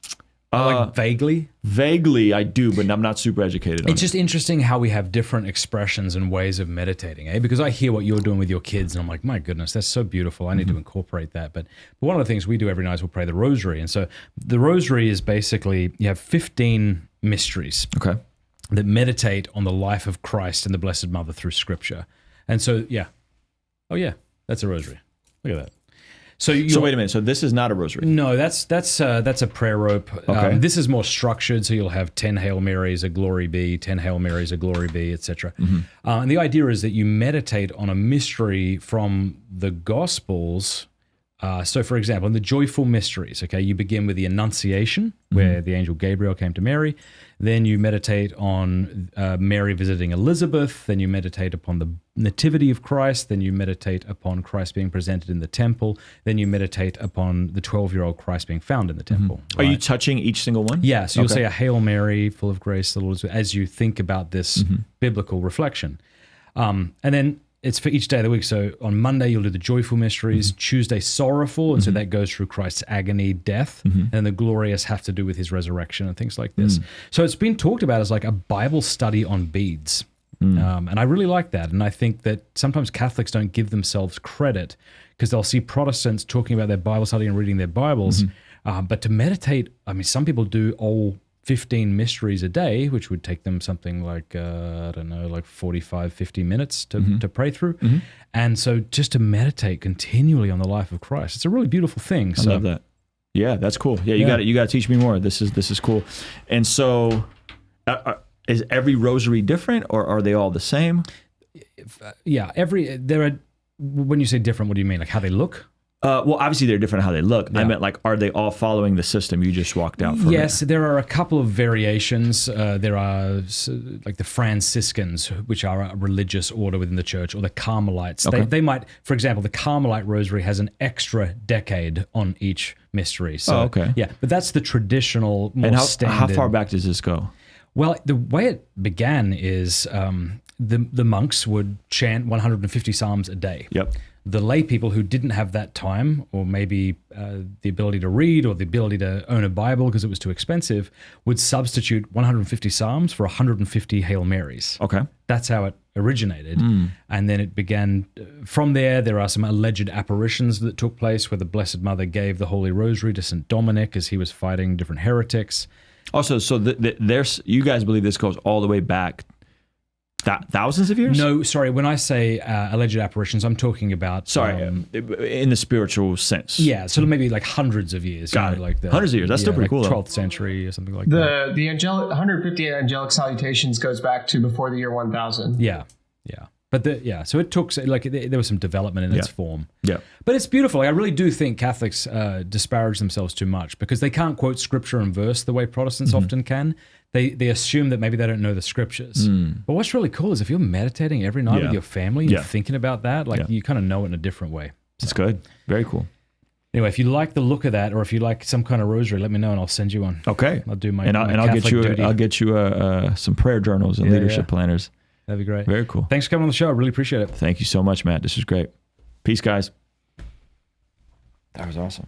Like vaguely? Vaguely, I do, but I'm not super educated on it. It's just interesting how we have different expressions and ways of meditating, eh? Because I hear what you're doing with your kids, and I'm like, my goodness, that's so beautiful. I need to incorporate that. But one of the things we do every night is we'll pray the rosary. And so the rosary is basically, you have 15 mysteries that meditate on the life of Christ and the Blessed Mother through Scripture. And so, yeah. Oh, yeah, that's a rosary. Look at that. So wait a minute. So this is not a rosary. No, that's a prayer rope. Okay. This is more structured. So you'll have 10 Hail Marys, a Glory Be, 10 Hail Marys, a Glory Be, etc. And the idea is that you meditate on a mystery from the Gospels. So, for example, in the joyful mysteries, okay, you begin with the Annunciation, where the angel Gabriel came to Mary. Then you meditate on Mary visiting Elizabeth. Then you meditate upon the nativity of Christ. Then you meditate upon Christ being presented in the temple. Then you meditate upon the 12-year-old Christ being found in the temple. Right? Are you touching each single one? Yeah, so you'll say a Hail Mary, full of grace, the Lord is with you, as you think about this biblical reflection. And then it's for each day of the week. So on Monday, you'll do the joyful mysteries. Tuesday, sorrowful. And so that goes through Christ's agony, death. And the glorious have to do with his resurrection and things like this. So it's been talked about as like a Bible study on beads. And I really like that. And I think that sometimes Catholics don't give themselves credit because they'll see Protestants talking about their Bible study and reading their Bibles. But to meditate, I mean, some people do all 15 mysteries a day, which would take them something like, I don't know, like 45, 50 minutes to pray through. And so just to meditate continually on the life of Christ, it's a really beautiful thing. I love that. Yeah, that's cool. Yeah, you got to teach me more. This is cool. And so is every rosary different or are they all the same? When you say different, what do you mean? Like how they look? Well, obviously they're different how they look. Yeah. I meant like, are they all following the system you just walked out from? Yes, there are a couple of variations. There are like the Franciscans, which are a religious order within the church, or the Carmelites. They might, for example, the Carmelite rosary has an extra decade on each mystery. So, yeah, but that's the traditional, more standard. How far back does this go? Well, the way it began is the monks would chant 150 psalms a day. Yep. The lay people who didn't have that time, or maybe the ability to read or the ability to own a Bible because it was too expensive, would substitute 150 psalms for 150 Hail Marys. Okay. That's how it originated. And then it began. From there are some alleged apparitions that took place where the Blessed Mother gave the Holy Rosary to St. Dominic as he was fighting different heretics. Also, so there's you guys believe this goes all the way back thousands of years? No, sorry. When I say alleged apparitions, I'm talking about... in the spiritual sense. Yeah, so maybe like hundreds of years. Got it. Like hundreds of years. That's still pretty cool. 12th century or something like that. The 150 angelic salutations goes back to before the year 1000. Yeah. But so it took, like, there was some development in its form. Yeah. But it's beautiful. Like, I really do think Catholics disparage themselves too much because they can't quote scripture and verse the way Protestants often can. They assume that maybe they don't know the scriptures. But what's really cool is if you're meditating every night with your family, you're thinking about that, like you kind of know it in a different way. So. It's good. Very cool. Anyway, if you like the look of that, or if you like some kind of rosary, let me know and I'll send you one. Okay. I'll do my I'll get you duty. I'll get you some prayer journals and leadership planners. That'd be great. Very cool. Thanks for coming on the show. I really appreciate it. Thank you so much, Matt. This was great. Peace, guys. That was awesome.